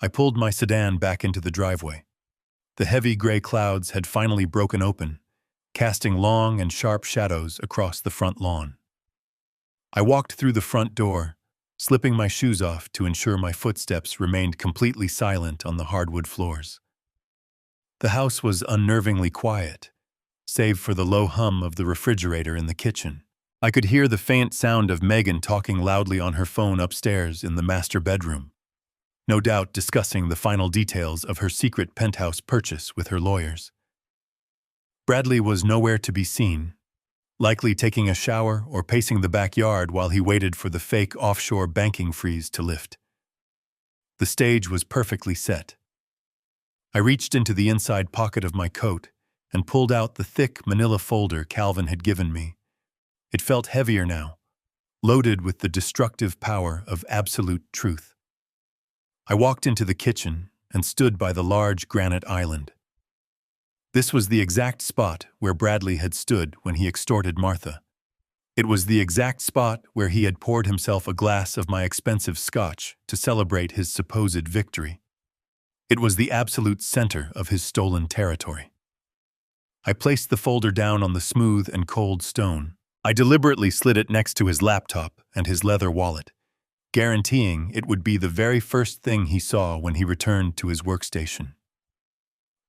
I pulled my sedan back into the driveway. The heavy gray clouds had finally broken open, casting long and sharp shadows across the front lawn. I walked through the front door, slipping my shoes off to ensure my footsteps remained completely silent on the hardwood floors. The house was unnervingly quiet, save for the low hum of the refrigerator in the kitchen. I could hear the faint sound of Megan talking loudly on her phone upstairs in the master bedroom, no doubt discussing the final details of her secret penthouse purchase with her lawyers. Bradley was nowhere to be seen, likely taking a shower or pacing the backyard while he waited for the fake offshore banking freeze to lift. The stage was perfectly set. I reached into the inside pocket of my coat and pulled out the thick manila folder Calvin had given me. It felt heavier now, loaded with the destructive power of absolute truth. I walked into the kitchen and stood by the large granite island. This was the exact spot where Bradley had stood when he extorted Martha. It was the exact spot where he had poured himself a glass of my expensive scotch to celebrate his supposed victory. It was the absolute center of his stolen territory. I placed the folder down on the smooth and cold stone. I deliberately slid it next to his laptop and his leather wallet, guaranteeing it would be the very first thing he saw when he returned to his workstation.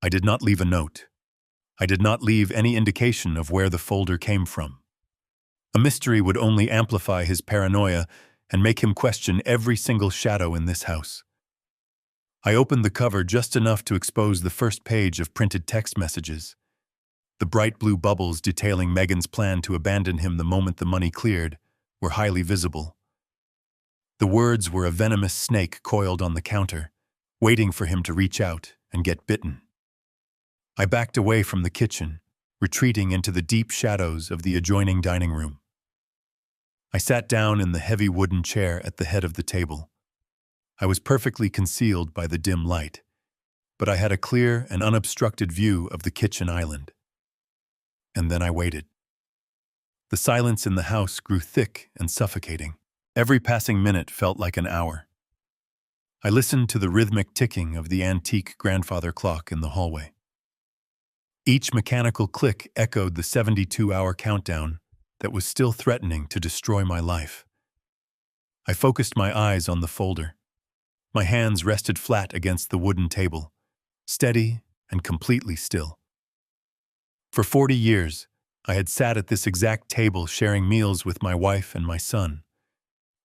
I did not leave a note. I did not leave any indication of where the folder came from. A mystery would only amplify his paranoia and make him question every single shadow in this house. I opened the cover just enough to expose the first page of printed text messages. The bright blue bubbles detailing Megan's plan to abandon him the moment the money cleared were highly visible. The words were a venomous snake coiled on the counter, waiting for him to reach out and get bitten. I backed away from the kitchen, retreating into the deep shadows of the adjoining dining room. I sat down in the heavy wooden chair at the head of the table. I was perfectly concealed by the dim light, but I had a clear and unobstructed view of the kitchen island. And then I waited. The silence in the house grew thick and suffocating. Every passing minute felt like an hour. I listened to the rhythmic ticking of the antique grandfather clock in the hallway. Each mechanical click echoed the 72-hour countdown that was still threatening to destroy my life. I focused my eyes on the folder. My hands rested flat against the wooden table, steady and completely still. For 40 years, I had sat at this exact table sharing meals with my wife and my son.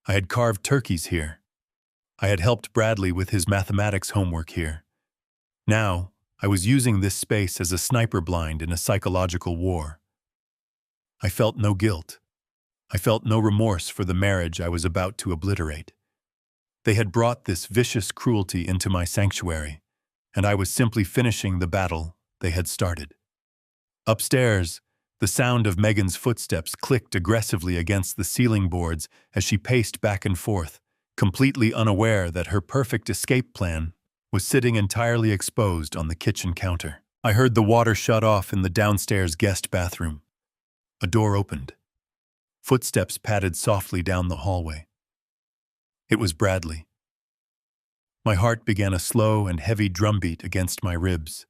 I had carved turkeys here. I had helped Bradley with his mathematics homework here. Now, I was using this space as a sniper blind in a psychological war. I felt no guilt. I felt no remorse for the marriage I was about to obliterate. They had brought this vicious cruelty into my sanctuary, and I was simply finishing the battle they had started. Upstairs, the sound of Megan's footsteps clicked aggressively against the ceiling boards as she paced back and forth, completely unaware that her perfect escape plan was sitting entirely exposed on the kitchen counter. I heard the water shut off in the downstairs guest bathroom. A door opened. Footsteps padded softly down the hallway. It was Bradley. My heart began a slow and heavy drumbeat against my ribs.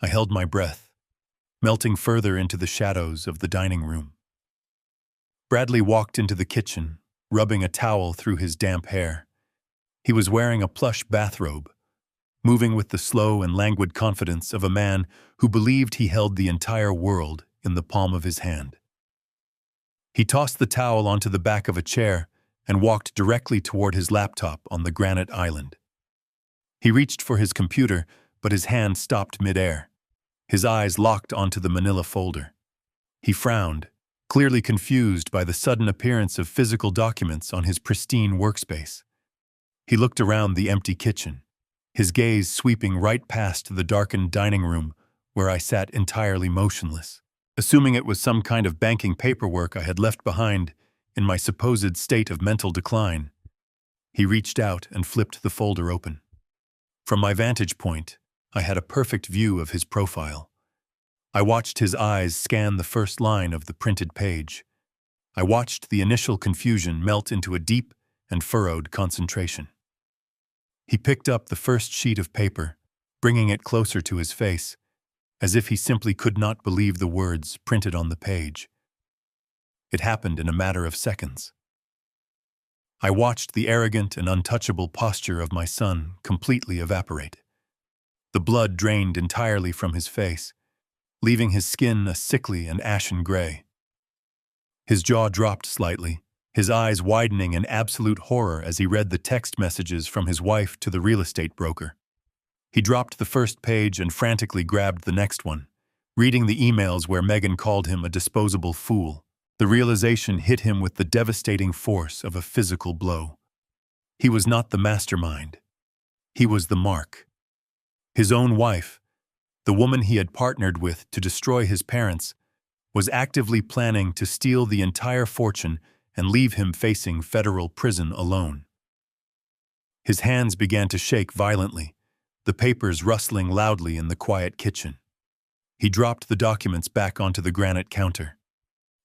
I held my breath, melting further into the shadows of the dining room. Bradley walked into the kitchen, rubbing a towel through his damp hair. He was wearing a plush bathrobe, moving with the slow and languid confidence of a man who believed he held the entire world in the palm of his hand. He tossed the towel onto the back of a chair and walked directly toward his laptop on the granite island. He reached for his computer, but his hand stopped midair. His eyes locked onto the manila folder. He frowned, clearly confused by the sudden appearance of physical documents on his pristine workspace. He looked around the empty kitchen, his gaze sweeping right past the darkened dining room where I sat entirely motionless. Assuming it was some kind of banking paperwork I had left behind in my supposed state of mental decline, he reached out and flipped the folder open. From my vantage point, I had a perfect view of his profile. I watched his eyes scan the first line of the printed page. I watched the initial confusion melt into a deep and furrowed concentration. He picked up the first sheet of paper, bringing it closer to his face, as if he simply could not believe the words printed on the page. It happened in a matter of seconds. I watched the arrogant and untouchable posture of my son completely evaporate. The blood drained entirely from his face, leaving his skin a sickly and ashen gray. His jaw dropped slightly, his eyes widening in absolute horror as he read the text messages from his wife to the real estate broker. He dropped the first page and frantically grabbed the next one, reading the emails where Megan called him a disposable fool. The realization hit him with the devastating force of a physical blow. He was not the mastermind. He was the mark. His own wife, the woman he had partnered with to destroy his parents, was actively planning to steal the entire fortune and leave him facing federal prison alone. His hands began to shake violently, the papers rustling loudly in the quiet kitchen. He dropped the documents back onto the granite counter.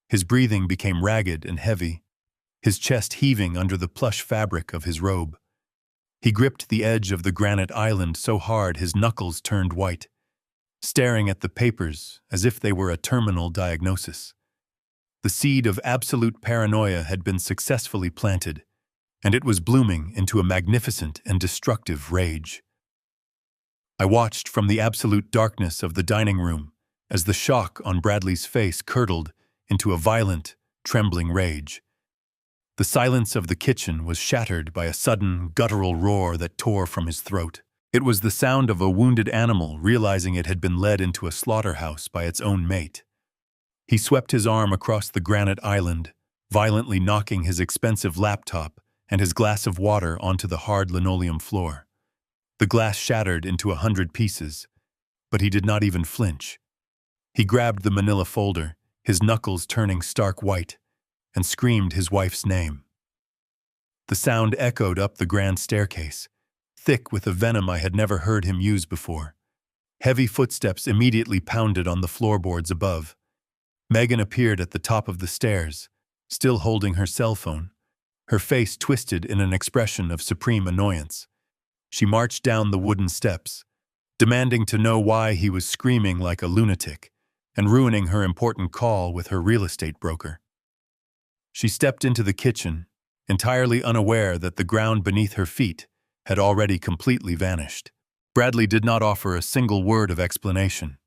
His breathing became ragged and heavy, his chest heaving under the plush fabric of his robe. He gripped the edge of the granite island so hard his knuckles turned white, staring at the papers as if they were a terminal diagnosis. The seed of absolute paranoia had been successfully planted, and it was blooming into a magnificent and destructive rage. I watched from the absolute darkness of the dining room as the shock on Bradley's face curdled into a violent, trembling rage. The silence of the kitchen was shattered by a sudden, guttural roar that tore from his throat. It was the sound of a wounded animal realizing it had been led into a slaughterhouse by its own mate. He swept his arm across the granite island, violently knocking his expensive laptop and his glass of water onto the hard linoleum floor. The glass shattered into 100 pieces, but he did not even flinch. He grabbed the manila folder, his knuckles turning stark white, and screamed his wife's name. The sound echoed up the grand staircase, thick with a venom I had never heard him use before. Heavy footsteps immediately pounded on the floorboards above. Megan appeared at the top of the stairs, still holding her cell phone, her face twisted in an expression of supreme annoyance. She marched down the wooden steps, demanding to know why he was screaming like a lunatic and ruining her important call with her real estate broker. She stepped into the kitchen, entirely unaware that the ground beneath her feet had already completely vanished. Bradley did not offer a single word of explanation.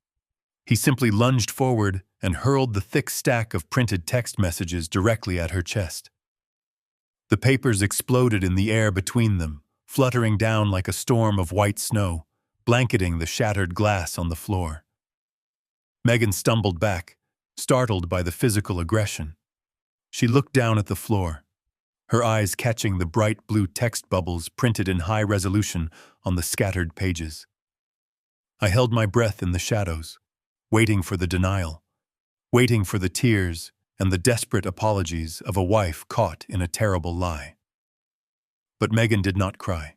He simply lunged forward and hurled the thick stack of printed text messages directly at her chest. The papers exploded in the air between them, fluttering down like a storm of white snow, blanketing the shattered glass on the floor. Megan stumbled back, startled by the physical aggression. She looked down at the floor, her eyes catching the bright blue text bubbles printed in high resolution on the scattered pages. I held my breath in the shadows, waiting for the denial, waiting for the tears and the desperate apologies of a wife caught in a terrible lie. But Megan did not cry.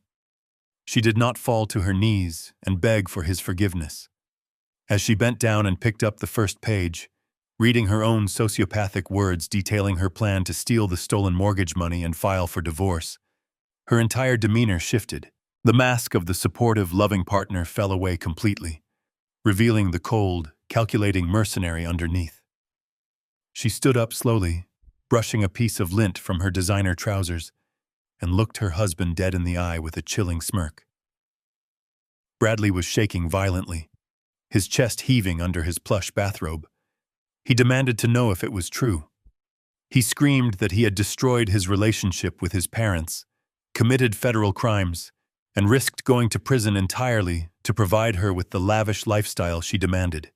She did not fall to her knees and beg for his forgiveness. As she bent down and picked up the first page, reading her own sociopathic words detailing her plan to steal the stolen mortgage money and file for divorce, her entire demeanor shifted. The mask of the supportive, loving partner fell away completely, revealing the cold, calculating mercenary underneath. She stood up slowly, brushing a piece of lint from her designer trousers, and looked her husband dead in the eye with a chilling smirk. Bradley was shaking violently, his chest heaving under his plush bathrobe. He demanded to know if it was true. He screamed that he had destroyed his relationship with his parents, committed federal crimes, and risked going to prison entirely to provide her with the lavish lifestyle she demanded.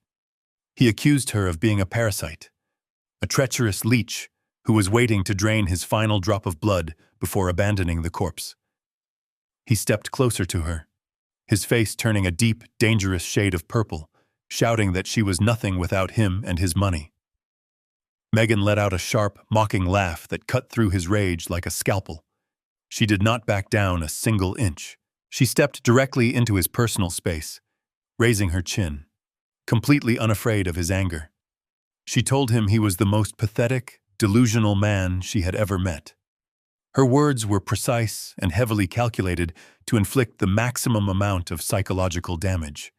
He accused her of being a parasite, a treacherous leech who was waiting to drain his final drop of blood before abandoning the corpse. He stepped closer to her, his face turning a deep, dangerous shade of purple, shouting that she was nothing without him and his money. Megan let out a sharp, mocking laugh that cut through his rage like a scalpel. She did not back down a single inch. She stepped directly into his personal space, raising her chin, completely unafraid of his anger. She told him he was the most pathetic, delusional man she had ever met. Her words were precise and heavily calculated to inflict the maximum amount of psychological damage.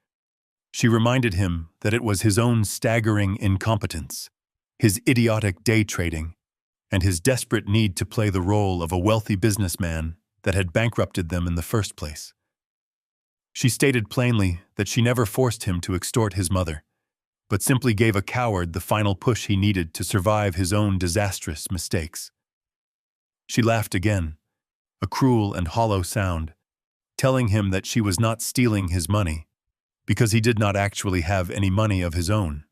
She reminded him that it was his own staggering incompetence, his idiotic day trading, and his desperate need to play the role of a wealthy businessman that had bankrupted them in the first place. She stated plainly that she never forced him to extort his mother, but simply gave a coward the final push he needed to survive his own disastrous mistakes. She laughed again, a cruel and hollow sound, telling him that she was not stealing his money, because he did not actually have any money of his own.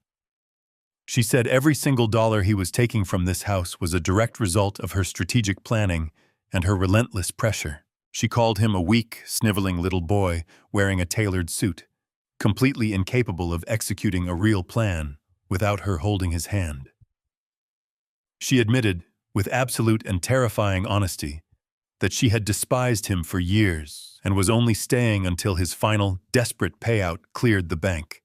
She said every single dollar he was taking from this house was a direct result of her strategic planning and her relentless pressure. She called him a weak, sniveling little boy wearing a tailored suit, completely incapable of executing a real plan without her holding his hand. She admitted, with absolute and terrifying honesty, that she had despised him for years and was only staying until his final, desperate payout cleared the bank.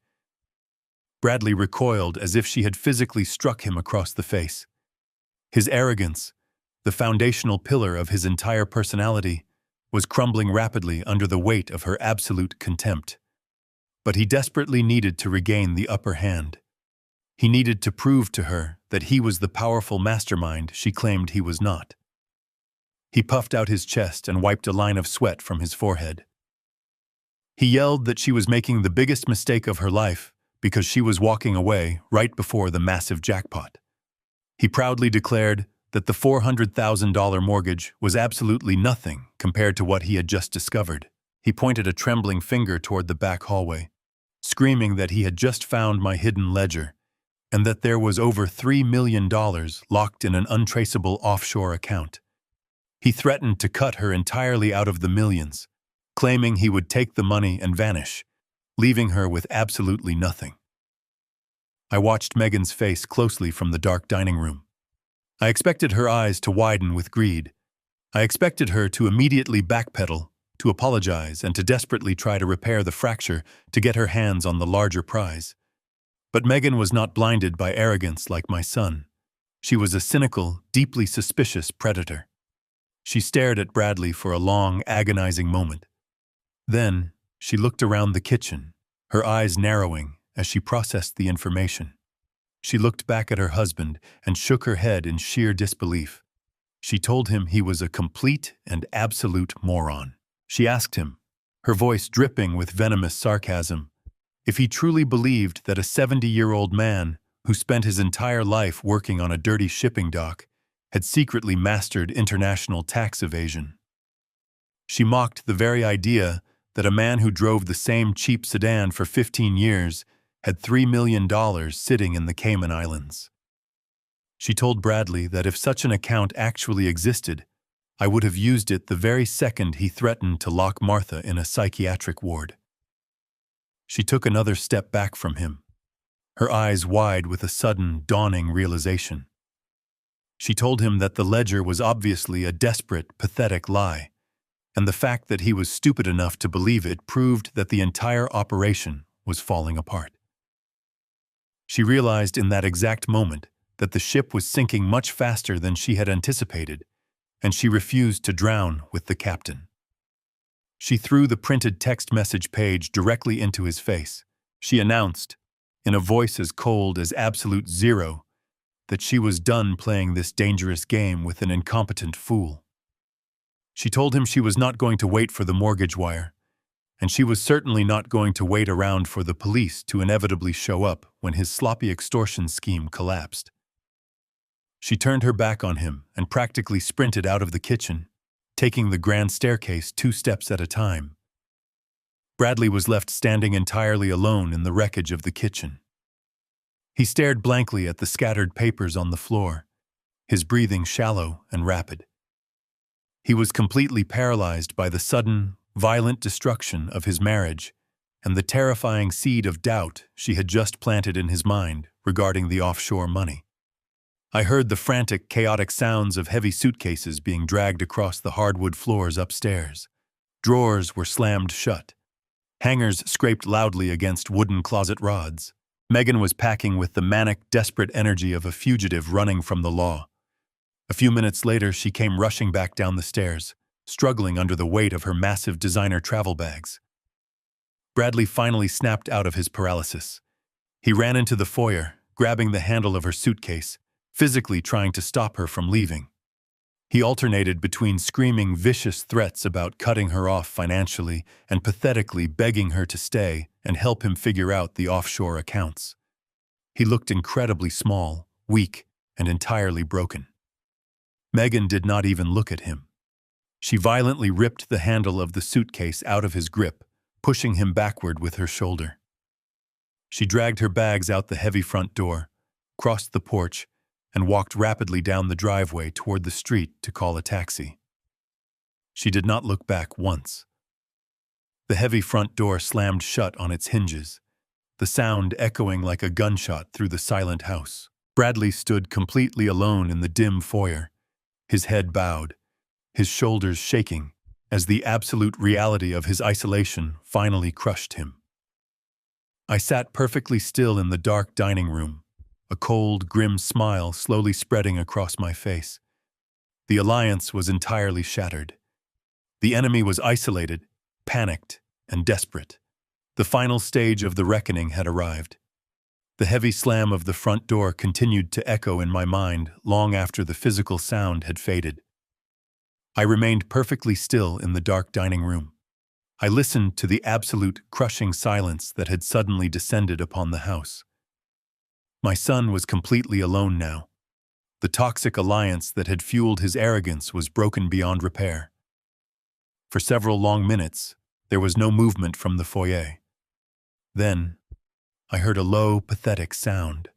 Bradley recoiled as if she had physically struck him across the face. His arrogance, the foundational pillar of his entire personality, was crumbling rapidly under the weight of her absolute contempt. But he desperately needed to regain the upper hand. He needed to prove to her that he was the powerful mastermind she claimed he was not. He puffed out his chest and wiped a line of sweat from his forehead. He yelled that she was making the biggest mistake of her life because she was walking away right before the massive jackpot. He proudly declared that the $400,000 mortgage was absolutely nothing compared to what he had just discovered. He pointed a trembling finger toward the back hallway, screaming that he had just found my hidden ledger and that there was over $3 million locked in an untraceable offshore account. He threatened to cut her entirely out of the millions, claiming he would take the money and vanish, leaving her with absolutely nothing. I watched Megan's face closely from the dark dining room. I expected her eyes to widen with greed. I expected her to immediately backpedal, to apologize, and to desperately try to repair the fracture to get her hands on the larger prize. But Megan was not blinded by arrogance like my son. She was a cynical, deeply suspicious predator. She stared at Bradley for a long, agonizing moment. Then, she looked around the kitchen, her eyes narrowing as she processed the information. She looked back at her husband and shook her head in sheer disbelief. She told him he was a complete and absolute moron. She asked him, her voice dripping with venomous sarcasm, if he truly believed that a 70-year-old man who spent his entire life working on a dirty shipping dock had secretly mastered international tax evasion. She mocked the very idea that a man who drove the same cheap sedan for 15 years had $3 million sitting in the Cayman Islands. She told Bradley that if such an account actually existed, I would have used it the very second he threatened to lock Martha in a psychiatric ward. She took another step back from him, her eyes wide with a sudden, dawning realization. She told him that the ledger was obviously a desperate, pathetic lie, and the fact that he was stupid enough to believe it proved that the entire operation was falling apart. She realized in that exact moment that the ship was sinking much faster than she had anticipated, and she refused to drown with the captain. She threw the printed text message page directly into his face. She announced, in a voice as cold as absolute zero, that she was done playing this dangerous game with an incompetent fool. She told him she was not going to wait for the mortgage wire, and she was certainly not going to wait around for the police to inevitably show up when his sloppy extortion scheme collapsed. She turned her back on him and practically sprinted out of the kitchen, taking the grand staircase 2 steps at a time. Bradley was left standing entirely alone in the wreckage of the kitchen. He stared blankly at the scattered papers on the floor, his breathing shallow and rapid. He was completely paralyzed by the sudden, violent destruction of his marriage and the terrifying seed of doubt she had just planted in his mind regarding the offshore money. I heard the frantic, chaotic sounds of heavy suitcases being dragged across the hardwood floors upstairs. Drawers were slammed shut. Hangers scraped loudly against wooden closet rods. Megan was packing with the manic, desperate energy of a fugitive running from the law. A few minutes later, she came rushing back down the stairs, struggling under the weight of her massive designer travel bags. Bradley finally snapped out of his paralysis. He ran into the foyer, grabbing the handle of her suitcase, physically trying to stop her from leaving. He alternated between screaming vicious threats about cutting her off financially and pathetically begging her to stay and help him figure out the offshore accounts. He looked incredibly small, weak, and entirely broken. Megan did not even look at him. She violently ripped the handle of the suitcase out of his grip, pushing him backward with her shoulder. She dragged her bags out the heavy front door, crossed the porch, and walked rapidly down the driveway toward the street to call a taxi. She did not look back once. The heavy front door slammed shut on its hinges, the sound echoing like a gunshot through the silent house. Bradley stood completely alone in the dim foyer, his head bowed, his shoulders shaking, as the absolute reality of his isolation finally crushed him. I sat perfectly still in the dark dining room, a cold, grim smile slowly spreading across my face. The alliance was entirely shattered. The enemy was isolated, panicked, and desperate. The final stage of the reckoning had arrived. The heavy slam of the front door continued to echo in my mind long after the physical sound had faded. I remained perfectly still in the dark dining room. I listened to the absolute, crushing silence that had suddenly descended upon the house. My son was completely alone now. The toxic alliance that had fueled his arrogance was broken beyond repair. For several long minutes, there was no movement from the foyer. Then, I heard a low, pathetic sound.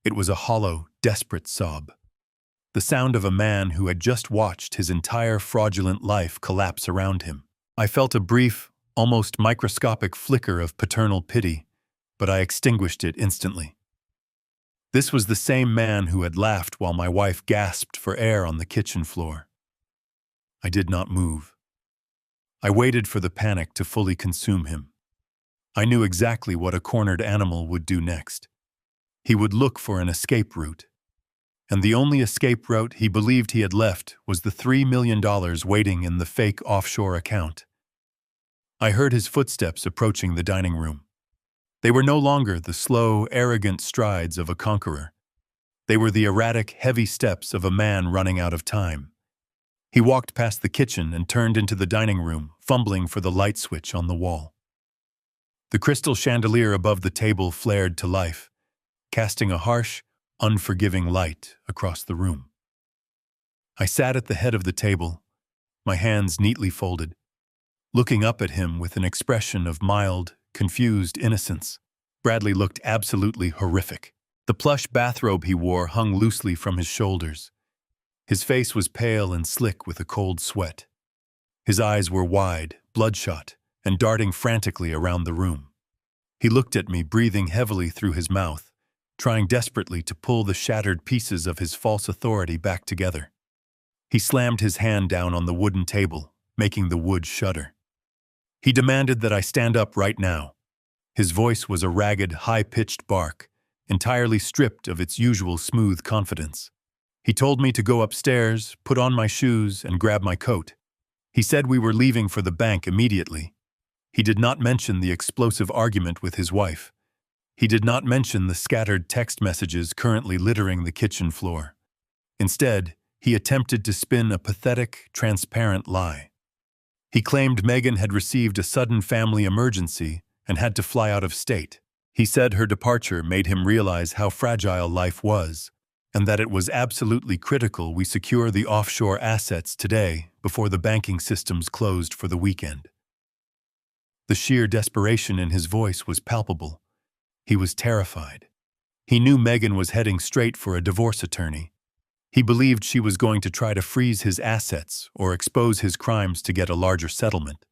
It was a hollow, desperate sob. The sound of a man who had just watched his entire fraudulent life collapse around him. I felt a brief, almost microscopic flicker of paternal pity, but I extinguished it instantly. This was the same man who had laughed while my wife gasped for air on the kitchen floor. I did not move. I waited for the panic to fully consume him. I knew exactly what a cornered animal would do next. He would look for an escape route. And the only escape route he believed he had left was the $3 million waiting in the fake offshore account. I heard his footsteps approaching the dining room. They were no longer the slow, arrogant strides of a conqueror. They were the erratic, heavy steps of a man running out of time. He walked past the kitchen and turned into the dining room, fumbling for the light switch on the wall. The crystal chandelier above the table flared to life, casting a harsh, unforgiving light across the room. I sat at the head of the table, my hands neatly folded, looking up at him with an expression of mild, confused innocence. Bradley looked absolutely horrific. The plush bathrobe he wore hung loosely from his shoulders. His face was pale and slick with a cold sweat. His eyes were wide, bloodshot, and darting frantically around the room. He looked at me, breathing heavily through his mouth, trying desperately to pull the shattered pieces of his false authority back together. He slammed his hand down on the wooden table, making the wood shudder. He demanded that I stand up right now. His voice was a ragged, high-pitched bark, entirely stripped of its usual smooth confidence. He told me to go upstairs, put on my shoes, and grab my coat. He said we were leaving for the bank immediately. He did not mention the explosive argument with his wife. He did not mention the scattered text messages currently littering the kitchen floor. Instead, he attempted to spin a pathetic, transparent lie. He claimed Megan had received a sudden family emergency and had to fly out of state. He said her departure made him realize how fragile life was, and that it was absolutely critical we secure the offshore assets today before the banking systems closed for the weekend. The sheer desperation in his voice was palpable. He was terrified. He knew Megan was heading straight for a divorce attorney. He believed she was going to try to freeze his assets or expose his crimes to get a larger settlement.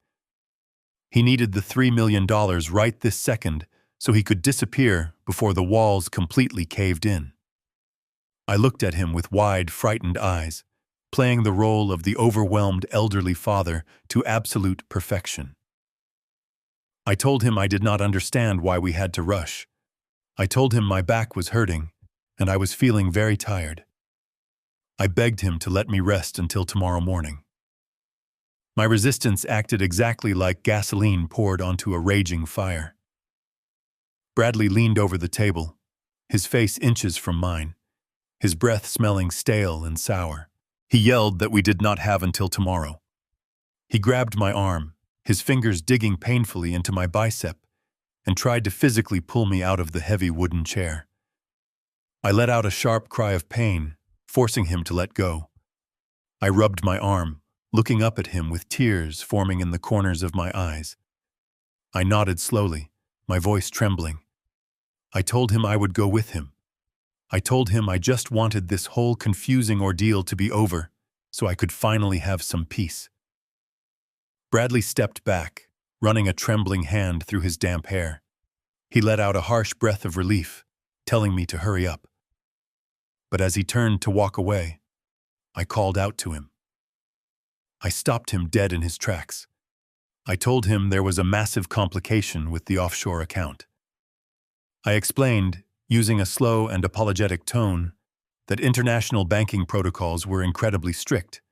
He needed the $3 million right this second so he could disappear before the walls completely caved in. I looked at him with wide, frightened eyes, playing the role of the overwhelmed elderly father to absolute perfection. I told him I did not understand why we had to rush. I told him my back was hurting, and I was feeling very tired. I begged him to let me rest until tomorrow morning. My resistance acted exactly like gasoline poured onto a raging fire. Bradley leaned over the table, his face inches from mine, his breath smelling stale and sour. He yelled that we did not have until tomorrow. He grabbed my arm, his fingers digging painfully into my bicep, and tried to physically pull me out of the heavy wooden chair. I let out a sharp cry of pain, forcing him to let go. I rubbed my arm, looking up at him with tears forming in the corners of my eyes. I nodded slowly, my voice trembling. I told him I would go with him. I told him I just wanted this whole confusing ordeal to be over so I could finally have some peace. Bradley stepped back, running a trembling hand through his damp hair. He let out a harsh breath of relief, telling me to hurry up. But as he turned to walk away, I called out to him. I stopped him dead in his tracks. I told him there was a massive complication with the offshore account. I explained, using a slow and apologetic tone, that international banking protocols were incredibly strict.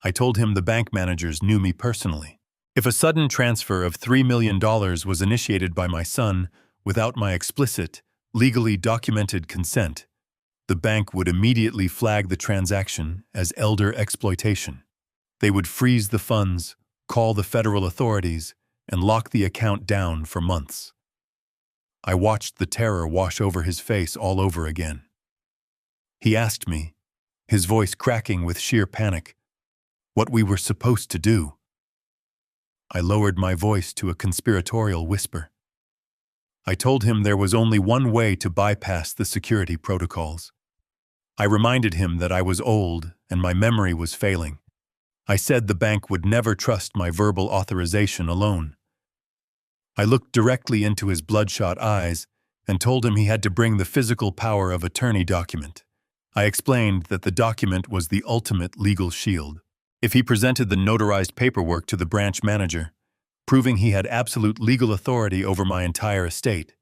I told him the bank managers knew me personally. If a sudden transfer of $3 million was initiated by my son without my explicit, legally documented consent, the bank would immediately flag the transaction as elder exploitation. They would freeze the funds, call the federal authorities, and lock the account down for months. I watched the terror wash over his face all over again. He asked me, his voice cracking with sheer panic, what we were supposed to do. I lowered my voice to a conspiratorial whisper. I told him there was only one way to bypass the security protocols. I reminded him that I was old and my memory was failing. I said the bank would never trust my verbal authorization alone. I looked directly into his bloodshot eyes and told him he had to bring the physical power of attorney document. I explained that the document was the ultimate legal shield. If he presented the notarized paperwork to the branch manager, proving he had absolute legal authority over my entire estate,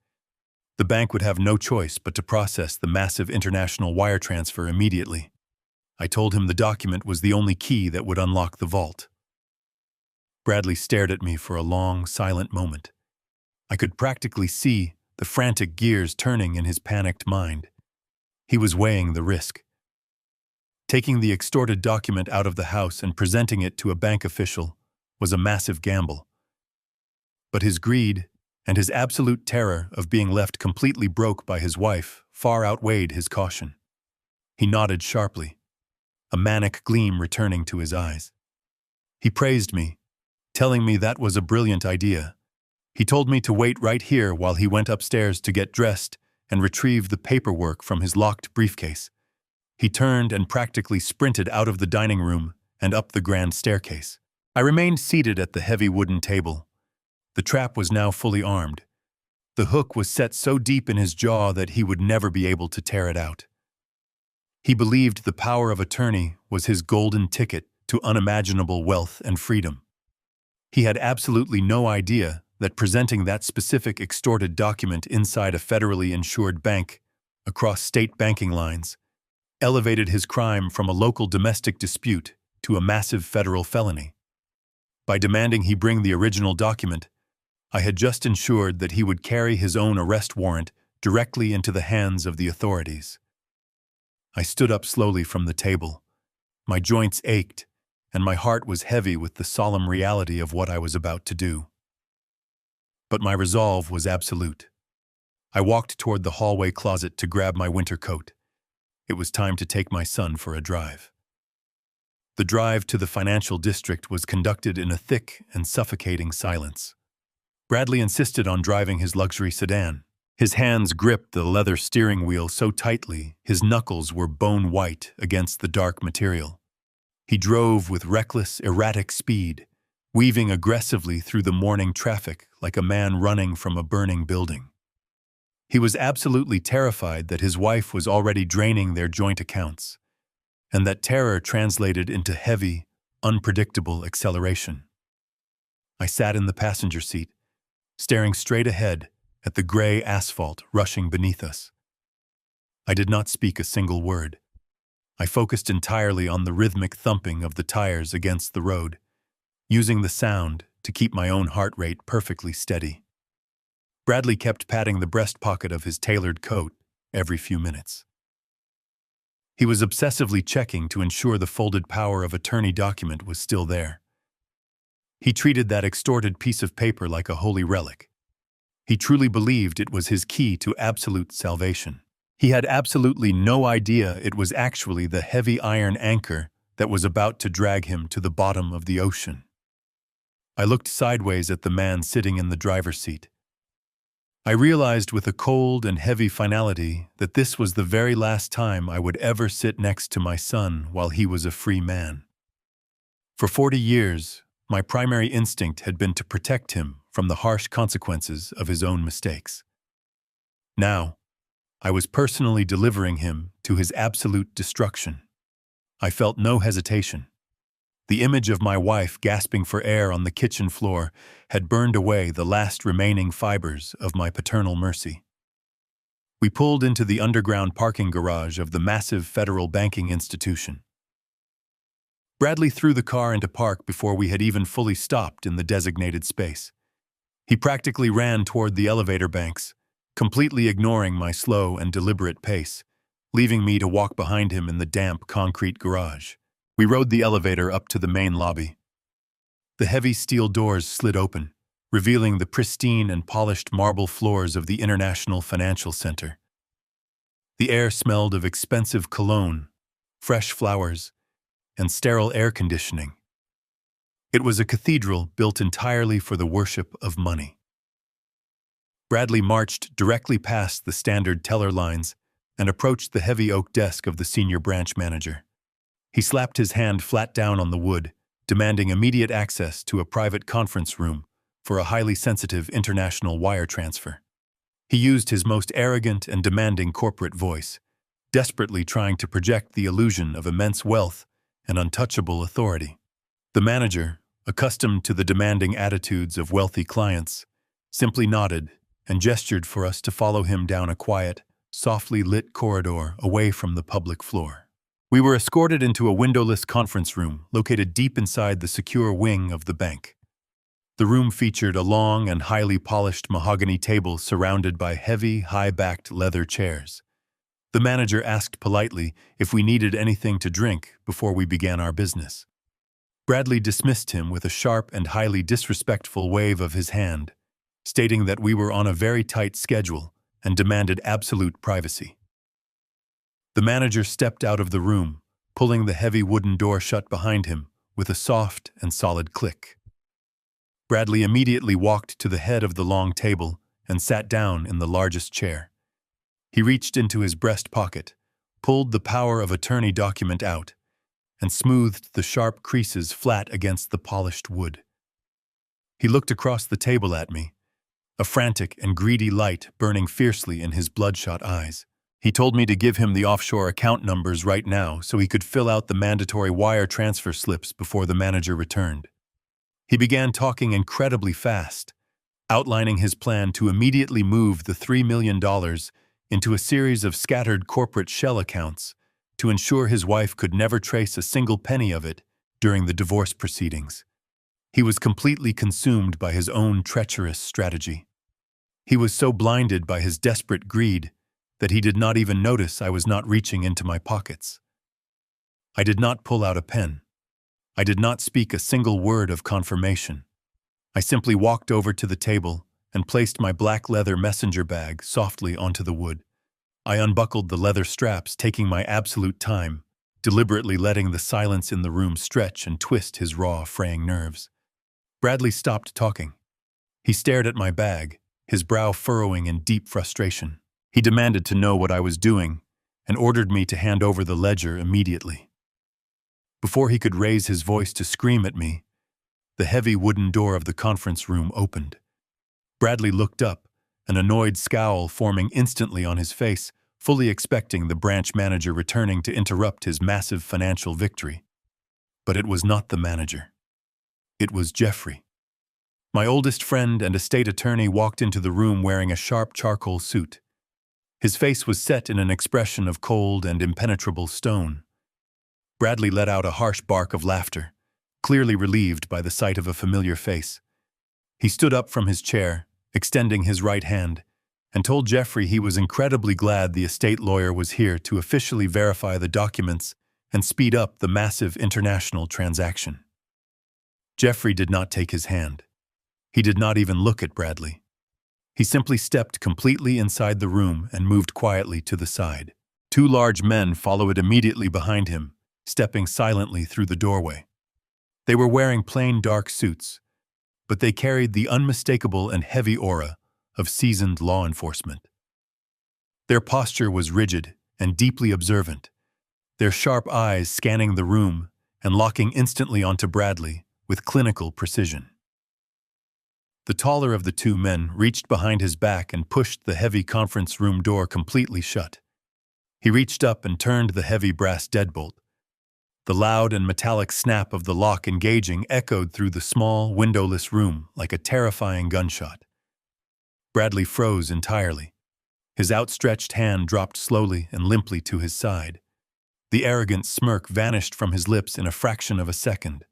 the bank would have no choice but to process the massive international wire transfer immediately. I told him the document was the only key that would unlock the vault. Bradley stared at me for a long, silent moment. I could practically see the frantic gears turning in his panicked mind. He was weighing the risk. Taking the extorted document out of the house and presenting it to a bank official was a massive gamble. But his greed and his absolute terror of being left completely broke by his wife far outweighed his caution. He nodded sharply, a manic gleam returning to his eyes. He praised me, telling me that was a brilliant idea. He told me to wait right here while he went upstairs to get dressed and retrieve the paperwork from his locked briefcase. He turned and practically sprinted out of the dining room and up the grand staircase. I remained seated at the heavy wooden table. The trap was now fully armed. The hook was set so deep in his jaw that he would never be able to tear it out. He believed the power of attorney was his golden ticket to unimaginable wealth and freedom. He had absolutely no idea that presenting that specific extorted document inside a federally insured bank, across state banking lines, elevated his crime from a local domestic dispute to a massive federal felony. By demanding he bring the original document, I had just ensured that he would carry his own arrest warrant directly into the hands of the authorities. I stood up slowly from the table. My joints ached, and my heart was heavy with the solemn reality of what I was about to do. But my resolve was absolute. I walked toward the hallway closet to grab my winter coat. It was time to take my son for a drive. The drive to the financial district was conducted in a thick and suffocating silence. Bradley insisted on driving his luxury sedan. His hands gripped the leather steering wheel so tightly his knuckles were bone white against the dark material. He drove with reckless, erratic speed, weaving aggressively through the morning traffic like a man running from a burning building. He was absolutely terrified that his wife was already draining their joint accounts, and that terror translated into heavy, unpredictable acceleration. I sat in the passenger seat, staring straight ahead at the gray asphalt rushing beneath us. I did not speak a single word. I focused entirely on the rhythmic thumping of the tires against the road, using the sound to keep my own heart rate perfectly steady. Bradley kept patting the breast pocket of his tailored coat every few minutes. He was obsessively checking to ensure the folded power of attorney document was still there. He treated that extorted piece of paper like a holy relic. He truly believed it was his key to absolute salvation. He had absolutely no idea it was actually the heavy iron anchor that was about to drag him to the bottom of the ocean. I looked sideways at the man sitting in the driver's seat. I realized with a cold and heavy finality that this was the very last time I would ever sit next to my son while he was a free man. For 40 years, my primary instinct had been to protect him from the harsh consequences of his own mistakes. Now, I was personally delivering him to his absolute destruction. I felt no hesitation. The image of my wife gasping for air on the kitchen floor had burned away the last remaining fibers of my paternal mercy. We pulled into the underground parking garage of the massive federal banking institution. Bradley threw the car into park before we had even fully stopped in the designated space. He practically ran toward the elevator banks, completely ignoring my slow and deliberate pace, leaving me to walk behind him in the damp concrete garage. We rode the elevator up to the main lobby. The heavy steel doors slid open, revealing the pristine and polished marble floors of the International Financial Center. The air smelled of expensive cologne, fresh flowers, and sterile air conditioning. It was a cathedral built entirely for the worship of money. Bradley marched directly past the standard teller lines and approached the heavy oak desk of the senior branch manager. He slapped his hand flat down on the wood, demanding immediate access to a private conference room for a highly sensitive international wire transfer. He used his most arrogant and demanding corporate voice, desperately trying to project the illusion of immense wealth and untouchable authority. The manager, accustomed to the demanding attitudes of wealthy clients, simply nodded and gestured for us to follow him down a quiet, softly lit corridor away from the public floor. We were escorted into a windowless conference room located deep inside the secure wing of the bank. The room featured a long and highly polished mahogany table surrounded by heavy, high-backed leather chairs. The manager asked politely if we needed anything to drink before we began our business. Bradley dismissed him with a sharp and highly disrespectful wave of his hand, stating that we were on a very tight schedule and demanded absolute privacy. The manager stepped out of the room, pulling the heavy wooden door shut behind him with a soft and solid click. Bradley immediately walked to the head of the long table and sat down in the largest chair. He reached into his breast pocket, pulled the power of attorney document out, and smoothed the sharp creases flat against the polished wood. He looked across the table at me, a frantic and greedy light burning fiercely in his bloodshot eyes. He told me to give him the offshore account numbers right now so he could fill out the mandatory wire transfer slips before the manager returned. He began talking incredibly fast, outlining his plan to immediately move the $3 million into a series of scattered corporate shell accounts to ensure his wife could never trace a single penny of it during the divorce proceedings. He was completely consumed by his own treacherous strategy. He was so blinded by his desperate greed that he did not even notice I was not reaching into my pockets. I did not pull out a pen. I did not speak a single word of confirmation. I simply walked over to the table and placed my black leather messenger bag softly onto the wood. I unbuckled the leather straps, taking my absolute time, deliberately letting the silence in the room stretch and twist his raw, fraying nerves. Bradley stopped talking. He stared at my bag, his brow furrowing in deep frustration. He demanded to know what I was doing and ordered me to hand over the ledger immediately. Before he could raise his voice to scream at me, the heavy wooden door of the conference room opened. Bradley looked up, an annoyed scowl forming instantly on his face, fully expecting the branch manager returning to interrupt his massive financial victory. But it was not the manager. It was Jeffrey. My oldest friend and estate attorney walked into the room wearing a sharp charcoal suit. His face was set in an expression of cold and impenetrable stone. Bradley let out a harsh bark of laughter, clearly relieved by the sight of a familiar face. He stood up from his chair, extending his right hand, and told Jeffrey he was incredibly glad the estate lawyer was here to officially verify the documents and speed up the massive international transaction. Jeffrey did not take his hand. He did not even look at Bradley. He simply stepped completely inside the room and moved quietly to the side. Two large men followed immediately behind him, stepping silently through the doorway. They were wearing plain dark suits, but they carried the unmistakable and heavy aura of seasoned law enforcement. Their posture was rigid and deeply observant, their sharp eyes scanning the room and locking instantly onto Bradley with clinical precision. The taller of the two men reached behind his back and pushed the heavy conference room door completely shut. He reached up and turned the heavy brass deadbolt. The loud and metallic snap of the lock engaging echoed through the small, windowless room like a terrifying gunshot. Bradley froze entirely. His outstretched hand dropped slowly and limply to his side. The arrogant smirk vanished from his lips in a fraction of a second,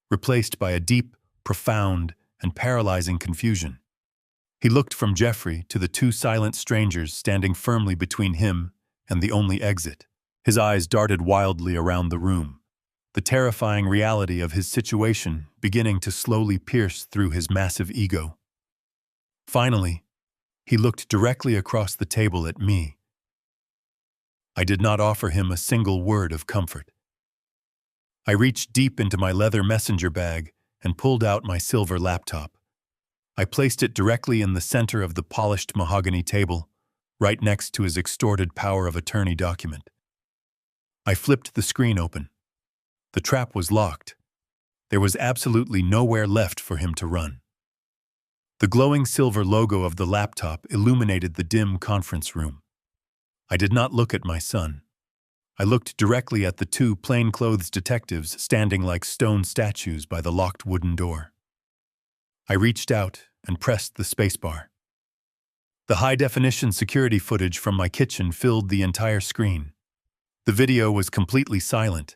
replaced by a deep, profound, and paralyzing confusion. He looked from Jeffrey to the two silent strangers standing firmly between him and the only exit. His eyes darted wildly around the room, the terrifying reality of his situation beginning to slowly pierce through his massive ego. Finally, he looked directly across the table at me. I did not offer him a single word of comfort. I reached deep into my leather messenger bag and pulled out my silver laptop. I placed it directly in the center of the polished mahogany table, right next to his extorted power of attorney document. I flipped the screen open. The trap was locked. There was absolutely nowhere left for him to run. The glowing silver logo of the laptop illuminated the dim conference room. I did not look at my son. I looked directly at the two plainclothes detectives standing like stone statues by the locked wooden door. I reached out and pressed the spacebar. The high-definition security footage from my kitchen filled the entire screen. The video was completely silent,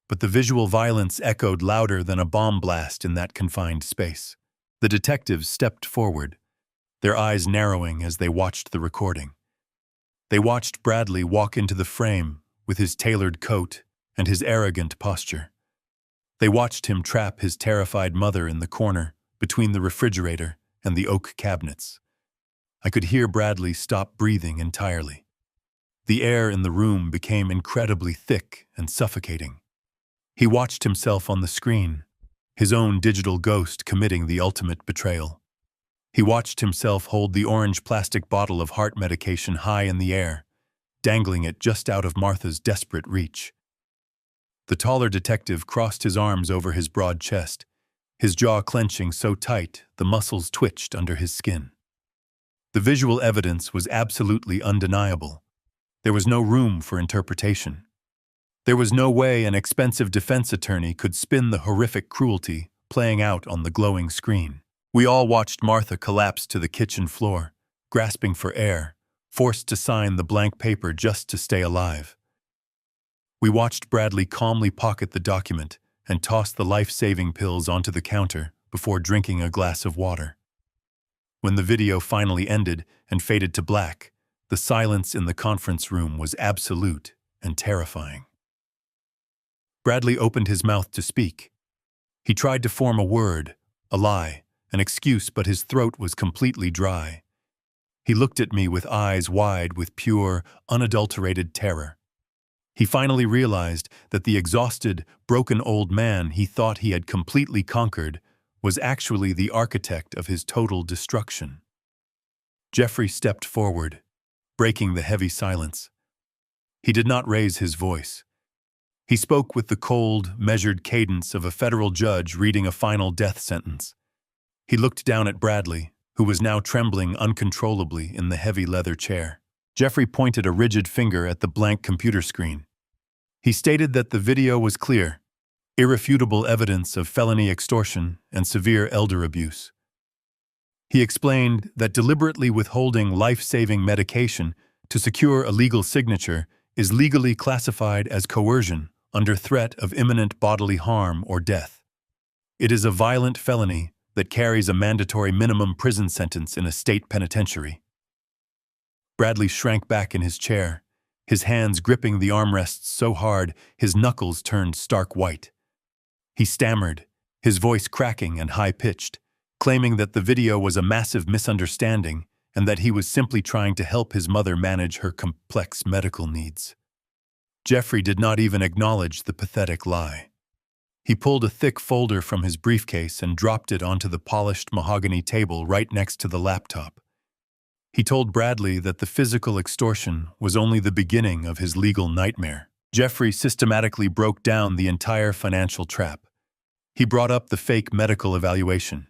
but the visual violence echoed louder than a bomb blast in that confined space. The detectives stepped forward, their eyes narrowing as they watched the recording. They watched Bradley walk into the frame with his tailored coat and his arrogant posture. They watched him trap his terrified mother in the corner between the refrigerator and the oak cabinets. I could hear Bradley stop breathing entirely. The air in the room became incredibly thick and suffocating. He watched himself on the screen, his own digital ghost committing the ultimate betrayal. He watched himself hold the orange plastic bottle of heart medication high in the air, dangling it just out of Martha's desperate reach. The taller detective crossed his arms over his broad chest, his jaw clenching so tight the muscles twitched under his skin. The visual evidence was absolutely undeniable. There was no room for interpretation. There was no way an expensive defense attorney could spin the horrific cruelty playing out on the glowing screen. We all watched Martha collapse to the kitchen floor, grasping for air, forced to sign the blank paper just to stay alive. We watched Bradley calmly pocket the document and toss the life-saving pills onto the counter before drinking a glass of water. When the video finally ended and faded to black, the silence in the conference room was absolute and terrifying. Bradley opened his mouth to speak. He tried to form a word, a lie, an excuse, but his throat was completely dry. He looked at me with eyes wide with pure, unadulterated terror. He finally realized that the exhausted, broken old man he thought he had completely conquered was actually the architect of his total destruction. Jeffrey stepped forward, breaking the heavy silence. He did not raise his voice. He spoke with the cold, measured cadence of a federal judge reading a final death sentence. He looked down at Bradley, who was now trembling uncontrollably in the heavy leather chair. Jeffrey pointed a rigid finger at the blank computer screen. He stated that the video was clear, irrefutable evidence of felony extortion and severe elder abuse. He explained that deliberately withholding life-saving medication to secure a legal signature is legally classified as coercion under threat of imminent bodily harm or death. It is a violent felony that carries a mandatory minimum prison sentence in a state penitentiary. Bradley shrank back in his chair, his hands gripping the armrests so hard his knuckles turned stark white. He stammered, his voice cracking and high-pitched, claiming that the video was a massive misunderstanding and that he was simply trying to help his mother manage her complex medical needs. Jeffrey did not even acknowledge the pathetic lie. He pulled a thick folder from his briefcase and dropped it onto the polished mahogany table right next to the laptop. He told Bradley that the physical extortion was only the beginning of his legal nightmare. Jeffrey systematically broke down the entire financial trap. He brought up the fake medical evaluation.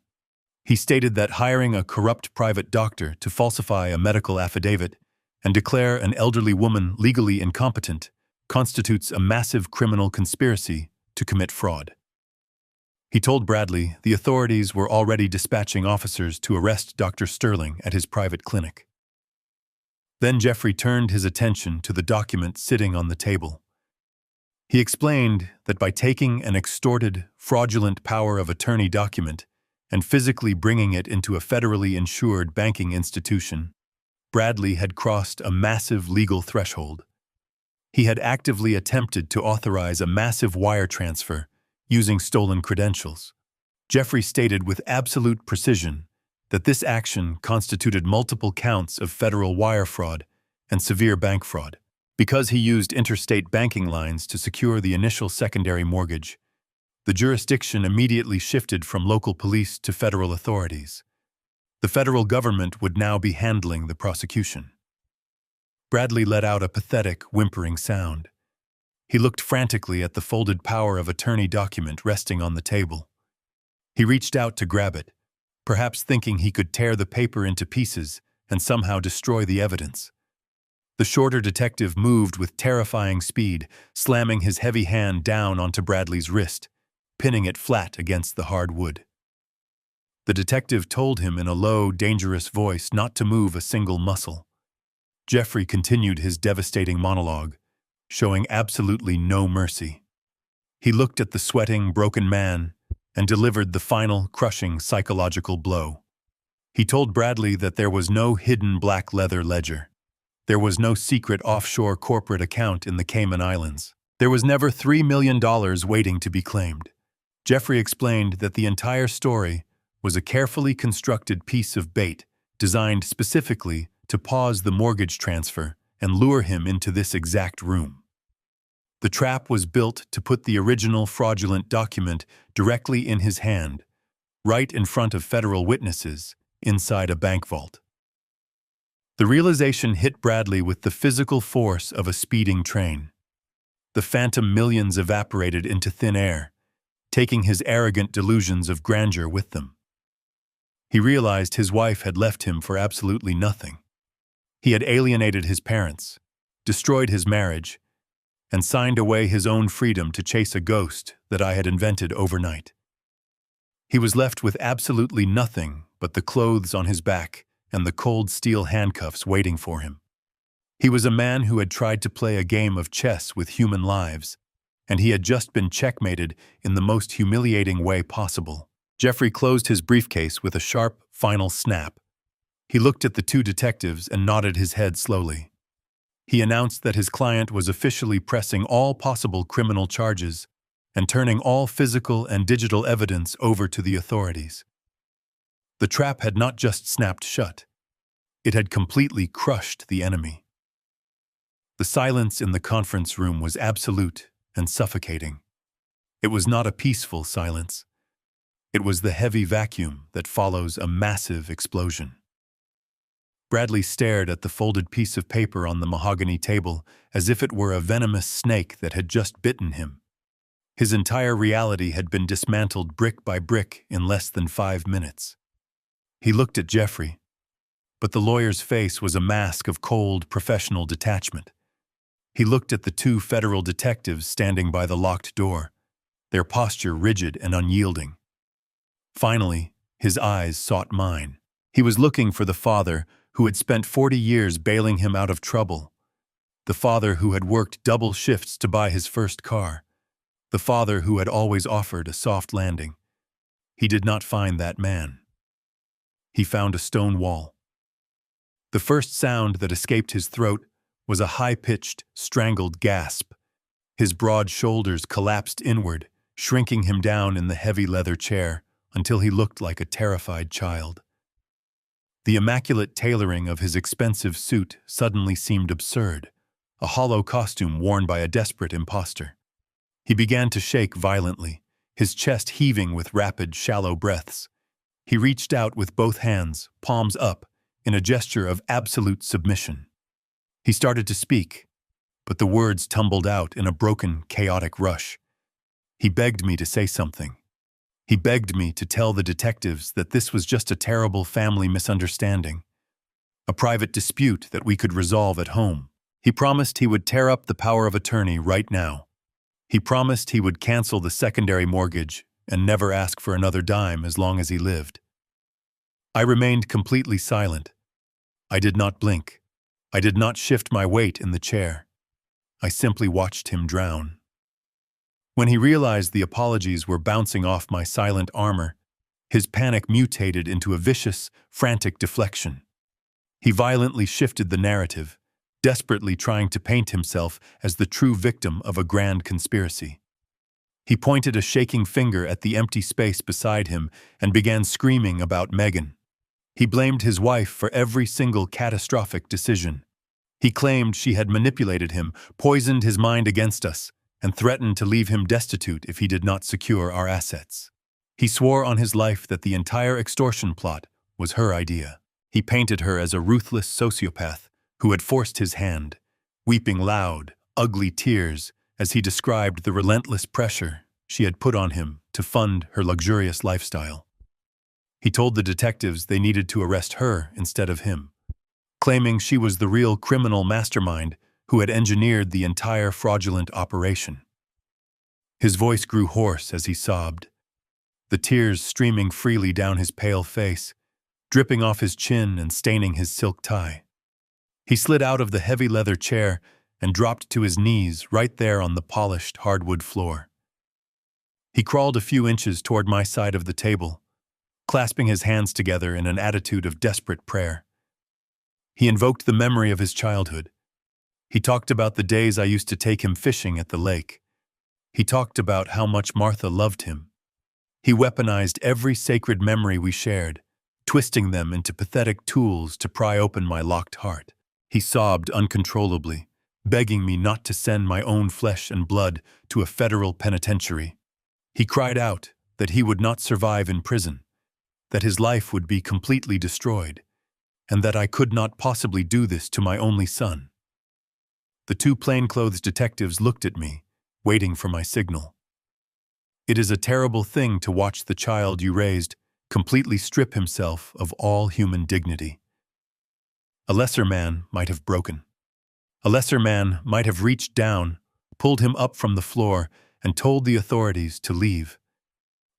He stated that hiring a corrupt private doctor to falsify a medical affidavit and declare an elderly woman legally incompetent constitutes a massive criminal conspiracy to commit fraud. He told Bradley the authorities were already dispatching officers to arrest Dr. Sterling at his private clinic. Then Jeffrey turned his attention to the document sitting on the table. He explained that by taking an extorted, fraudulent power of attorney document and physically bringing it into a federally insured banking institution, Bradley had crossed a massive legal threshold. He had actively attempted to authorize a massive wire transfer using stolen credentials. Jeffrey stated with absolute precision that this action constituted multiple counts of federal wire fraud and severe bank fraud. Because he used interstate banking lines to secure the initial secondary mortgage, the jurisdiction immediately shifted from local police to federal authorities. The federal government would now be handling the prosecution. Bradley let out a pathetic, whimpering sound. He looked frantically at the folded power of attorney document resting on the table. He reached out to grab it, perhaps thinking he could tear the paper into pieces and somehow destroy the evidence. The shorter detective moved with terrifying speed, slamming his heavy hand down onto Bradley's wrist, pinning it flat against the hard wood. The detective told him in a low, dangerous voice not to move a single muscle. Jeffrey continued his devastating monologue, showing absolutely no mercy. He looked at the sweating, broken man, and delivered the final, crushing psychological blow. He told Bradley that there was no hidden black leather ledger. There was no secret offshore corporate account in the Cayman Islands. There was never $3 million waiting to be claimed. Jeffrey explained that the entire story was a carefully constructed piece of bait designed specifically to pause the mortgage transfer and lure him into this exact room. The trap was built to put the original fraudulent document directly in his hand, right in front of federal witnesses, inside a bank vault. The realization hit Bradley with the physical force of a speeding train. The phantom millions evaporated into thin air, taking his arrogant delusions of grandeur with them. He realized his wife had left him for absolutely nothing. He had alienated his parents, destroyed his marriage, and signed away his own freedom to chase a ghost that I had invented overnight. He was left with absolutely nothing but the clothes on his back and the cold steel handcuffs waiting for him. He was a man who had tried to play a game of chess with human lives, and he had just been checkmated in the most humiliating way possible. Jeffrey closed his briefcase with a sharp, final snap. He looked at the two detectives and nodded his head slowly. He announced that his client was officially pressing all possible criminal charges and turning all physical and digital evidence over to the authorities. The trap had not just snapped shut. It had completely crushed the enemy. The silence in the conference room was absolute and suffocating. It was not a peaceful silence. It was the heavy vacuum that follows a massive explosion. Bradley stared at the folded piece of paper on the mahogany table as if it were a venomous snake that had just bitten him. His entire reality had been dismantled brick by brick in less than 5 minutes. He looked at Jeffrey, but the lawyer's face was a mask of cold, professional detachment. He looked at the two federal detectives standing by the locked door, their posture rigid and unyielding. Finally, his eyes sought mine. He was looking for the father who had spent 40 years bailing him out of trouble, the father who had worked double shifts to buy his first car, the father who had always offered a soft landing. He did not find that man. He found a stone wall. The first sound that escaped his throat was a high-pitched, strangled gasp. His broad shoulders collapsed inward, shrinking him down in the heavy leather chair until he looked like a terrified child. The immaculate tailoring of his expensive suit suddenly seemed absurd, a hollow costume worn by a desperate imposter. He began to shake violently, his chest heaving with rapid, shallow breaths. He reached out with both hands, palms up, in a gesture of absolute submission. He started to speak, but the words tumbled out in a broken, chaotic rush. He begged me to say something. He begged me to tell the detectives that this was just a terrible family misunderstanding, a private dispute that we could resolve at home. He promised he would tear up the power of attorney right now. He promised he would cancel the secondary mortgage and never ask for another dime as long as he lived. I remained completely silent. I did not blink. I did not shift my weight in the chair. I simply watched him drown. When he realized the apologies were bouncing off my silent armor, his panic mutated into a vicious, frantic deflection. He violently shifted the narrative, desperately trying to paint himself as the true victim of a grand conspiracy. He pointed a shaking finger at the empty space beside him and began screaming about Megan. He blamed his wife for every single catastrophic decision. He claimed she had manipulated him, poisoned his mind against us, and threatened to leave him destitute if he did not secure our assets. He swore on his life that the entire extortion plot was her idea. He painted her as a ruthless sociopath who had forced his hand, weeping loud, ugly tears as he described the relentless pressure she had put on him to fund her luxurious lifestyle. He told the detectives they needed to arrest her instead of him, claiming she was the real criminal mastermind who had engineered the entire fraudulent operation. His voice grew hoarse as he sobbed, the tears streaming freely down his pale face, dripping off his chin and staining his silk tie. He slid out of the heavy leather chair and dropped to his knees right there on the polished hardwood floor. He crawled a few inches toward my side of the table, clasping his hands together in an attitude of desperate prayer. He invoked the memory of his childhood. He talked about the days I used to take him fishing at the lake. He talked about how much Martha loved him. He weaponized every sacred memory we shared, twisting them into pathetic tools to pry open my locked heart. He sobbed uncontrollably, begging me not to send my own flesh and blood to a federal penitentiary. He cried out that he would not survive in prison, that his life would be completely destroyed, and that I could not possibly do this to my only son. The two plainclothes detectives looked at me, waiting for my signal. It is a terrible thing to watch the child you raised completely strip himself of all human dignity. A lesser man might have broken. A lesser man might have reached down, pulled him up from the floor, and told the authorities to leave.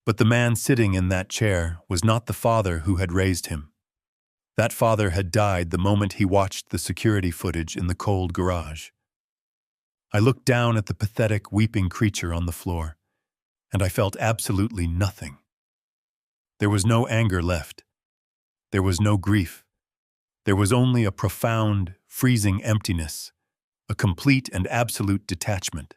But the man sitting in that chair was not the father who had raised him. That father had died the moment he watched the security footage in the cold garage. I looked down at the pathetic, weeping creature on the floor, and I felt absolutely nothing. There was no anger left. There was no grief. There was only a profound, freezing emptiness, a complete and absolute detachment.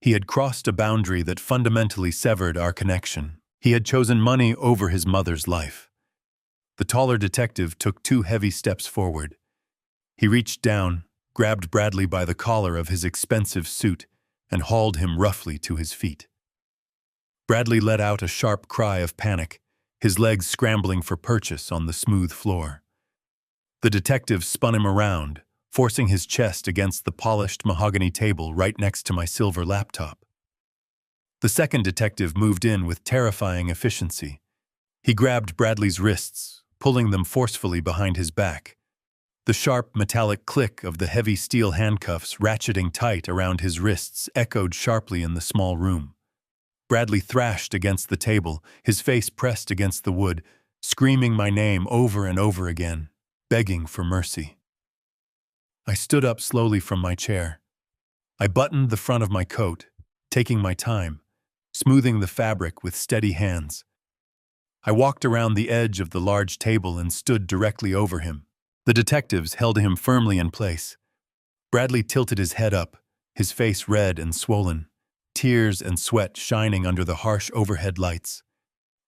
He had crossed a boundary that fundamentally severed our connection. He had chosen money over his mother's life. The taller detective took 2 heavy steps forward. He reached down, grabbed Bradley by the collar of his expensive suit, and hauled him roughly to his feet. Bradley let out a sharp cry of panic, his legs scrambling for purchase on the smooth floor. The detective spun him around, forcing his chest against the polished mahogany table right next to my silver laptop. The second detective moved in with terrifying efficiency. He grabbed Bradley's wrists, pulling them forcefully behind his back. The sharp metallic click of the heavy steel handcuffs ratcheting tight around his wrists echoed sharply in the small room. Bradley thrashed against the table, his face pressed against the wood, screaming my name over and over again, begging for mercy. I stood up slowly from my chair. I buttoned the front of my coat, taking my time, smoothing the fabric with steady hands. I walked around the edge of the large table and stood directly over him. The detectives held him firmly in place. Bradley tilted his head up, his face red and swollen, tears and sweat shining under the harsh overhead lights.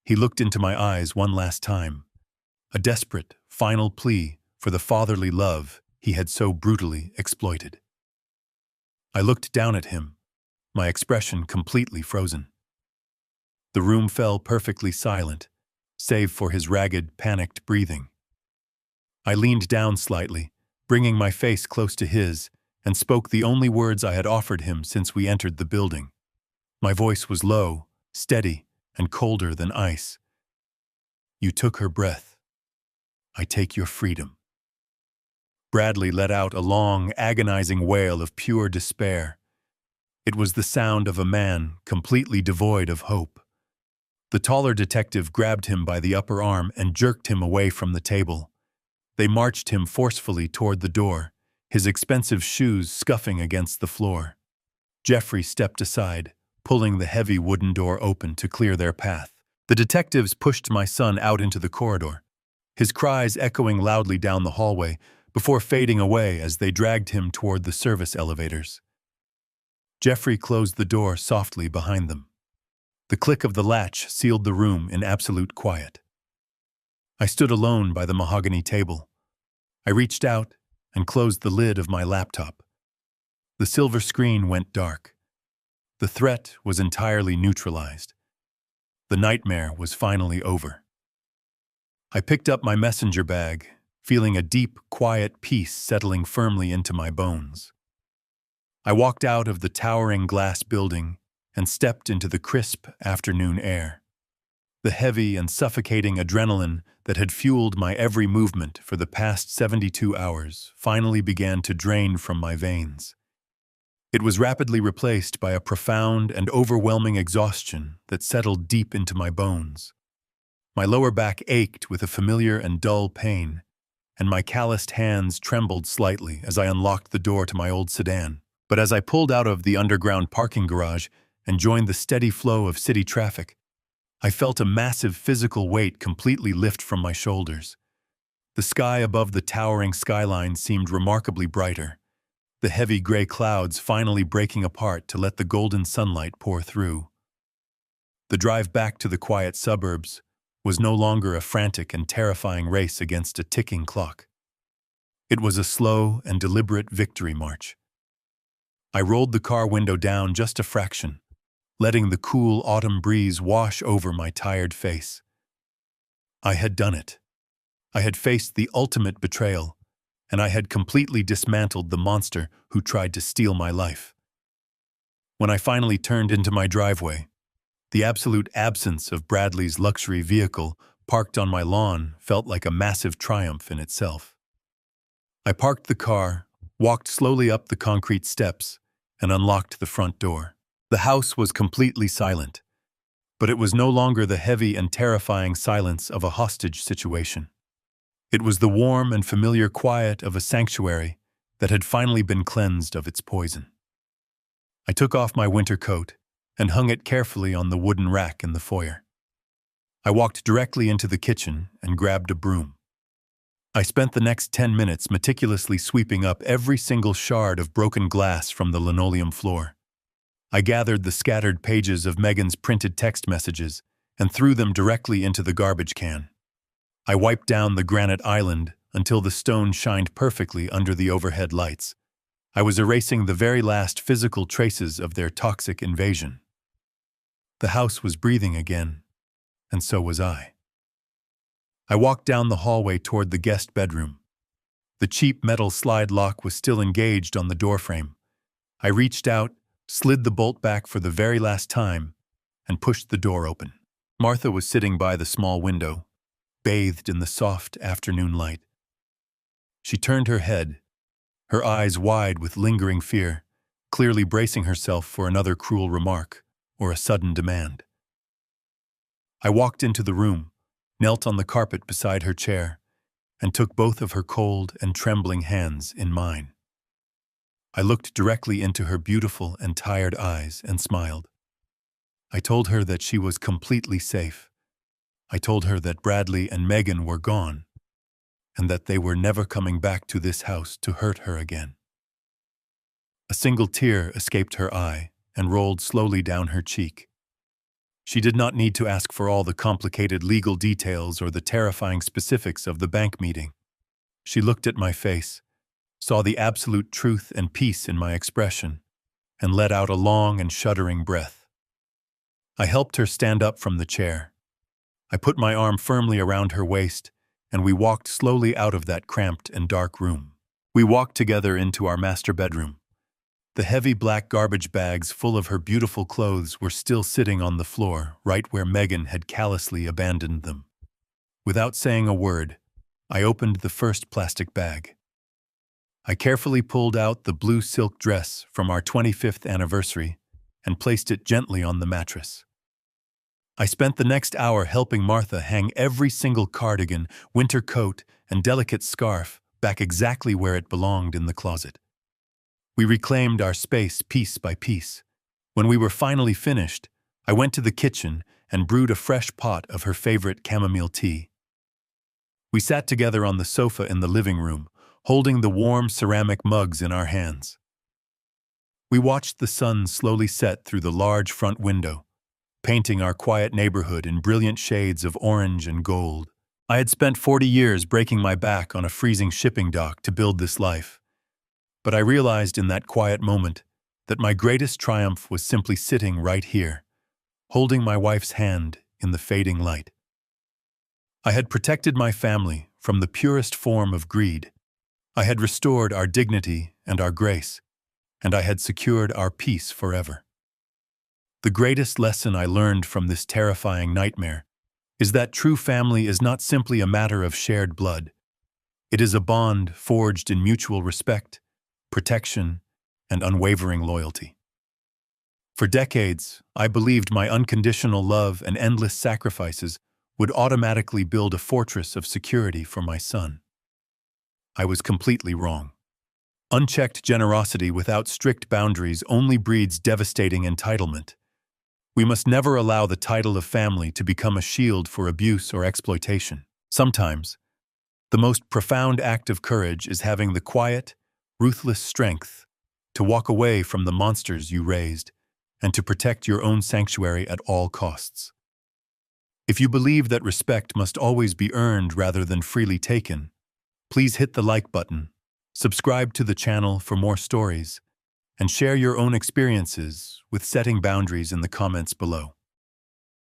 He looked into my eyes one last time, a desperate, final plea for the fatherly love he had so brutally exploited. I looked down at him, my expression completely frozen. The room fell perfectly silent, save for his ragged, panicked breathing. I leaned down slightly, bringing my face close to his, and spoke the only words I had offered him since we entered the building. My voice was low, steady, and colder than ice. You took her breath. I take your freedom. Bradley let out a long, agonizing wail of pure despair. It was the sound of a man completely devoid of hope. The taller detective grabbed him by the upper arm and jerked him away from the table. They marched him forcefully toward the door, his expensive shoes scuffing against the floor. Jeffrey stepped aside, pulling the heavy wooden door open to clear their path. The detectives pushed my son out into the corridor, his cries echoing loudly down the hallway before fading away as they dragged him toward the service elevators. Jeffrey closed the door softly behind them. The click of the latch sealed the room in absolute quiet. I stood alone by the mahogany table. I reached out and closed the lid of my laptop. The silver screen went dark. The threat was entirely neutralized. The nightmare was finally over. I picked up my messenger bag, feeling a deep, quiet peace settling firmly into my bones. I walked out of the towering glass building and stepped into the crisp afternoon air. The heavy and suffocating adrenaline that had fueled my every movement for the past 72 hours finally began to drain from my veins. It was rapidly replaced by a profound and overwhelming exhaustion that settled deep into my bones. My lower back ached with a familiar and dull pain, and my calloused hands trembled slightly as I unlocked the door to my old sedan. But as I pulled out of the underground parking garage, and joined the steady flow of city traffic, I felt a massive physical weight completely lift from my shoulders. The sky above the towering skyline seemed remarkably brighter, the heavy gray clouds finally breaking apart to let the golden sunlight pour through. The drive back to the quiet suburbs was no longer a frantic and terrifying race against a ticking clock. It was a slow and deliberate victory march. I rolled the car window down just a fraction, letting the cool autumn breeze wash over my tired face. I had done it. I had faced the ultimate betrayal, and I had completely dismantled the monster who tried to steal my life. When I finally turned into my driveway, the absolute absence of Bradley's luxury vehicle parked on my lawn felt like a massive triumph in itself. I parked the car, walked slowly up the concrete steps, and unlocked the front door. The house was completely silent, but it was no longer the heavy and terrifying silence of a hostage situation. It was the warm and familiar quiet of a sanctuary that had finally been cleansed of its poison. I took off my winter coat and hung it carefully on the wooden rack in the foyer. I walked directly into the kitchen and grabbed a broom. I spent the next 10 minutes meticulously sweeping up every single shard of broken glass from the linoleum floor. I gathered the scattered pages of Megan's printed text messages and threw them directly into the garbage can. I wiped down the granite island until the stone shined perfectly under the overhead lights. I was erasing the very last physical traces of their toxic invasion. The house was breathing again, and so was I. I walked down the hallway toward the guest bedroom. The cheap metal slide lock was still engaged on the doorframe. I reached out, slid the bolt back for the very last time, and pushed the door open. Martha was sitting by the small window, bathed in the soft afternoon light. She turned her head, her eyes wide with lingering fear, clearly bracing herself for another cruel remark or a sudden demand. I walked into the room, knelt on the carpet beside her chair, and took both of her cold and trembling hands in mine. I looked directly into her beautiful and tired eyes and smiled. I told her that she was completely safe. I told her that Bradley and Megan were gone, and that they were never coming back to this house to hurt her again. A single tear escaped her eye and rolled slowly down her cheek. She did not need to ask for all the complicated legal details or the terrifying specifics of the bank meeting. She looked at my face, saw the absolute truth and peace in my expression, and let out a long and shuddering breath. I helped her stand up from the chair. I put my arm firmly around her waist, and we walked slowly out of that cramped and dark room. We walked together into our master bedroom. The heavy black garbage bags full of her beautiful clothes were still sitting on the floor, right where Megan had callously abandoned them. Without saying a word, I opened the first plastic bag. I carefully pulled out the blue silk dress from our 25th anniversary and placed it gently on the mattress. I spent the next hour helping Martha hang every single cardigan, winter coat, and delicate scarf back exactly where it belonged in the closet. We reclaimed our space piece by piece. When we were finally finished, I went to the kitchen and brewed a fresh pot of her favorite chamomile tea. We sat together on the sofa in the living room, holding the warm ceramic mugs in our hands. We watched the sun slowly set through the large front window, painting our quiet neighborhood in brilliant shades of orange and gold. I had spent 40 years breaking my back on a freezing shipping dock to build this life. But I realized in that quiet moment that my greatest triumph was simply sitting right here, holding my wife's hand in the fading light. I had protected my family from the purest form of greed. I had restored our dignity and our grace, and I had secured our peace forever. The greatest lesson I learned from this terrifying nightmare is that true family is not simply a matter of shared blood. It is a bond forged in mutual respect, protection, and unwavering loyalty. For decades, I believed my unconditional love and endless sacrifices would automatically build a fortress of security for my son. I was completely wrong. Unchecked generosity without strict boundaries only breeds devastating entitlement, We must never allow the title of family to become a shield for abuse or exploitation. Sometimes, the most profound act of courage is having the quiet, ruthless strength to walk away from the monsters you raised and to protect your own sanctuary at all costs. If you believe that respect must always be earned rather than freely taken, please hit the like button, subscribe to the channel for more stories, and share your own experiences with setting boundaries in the comments below.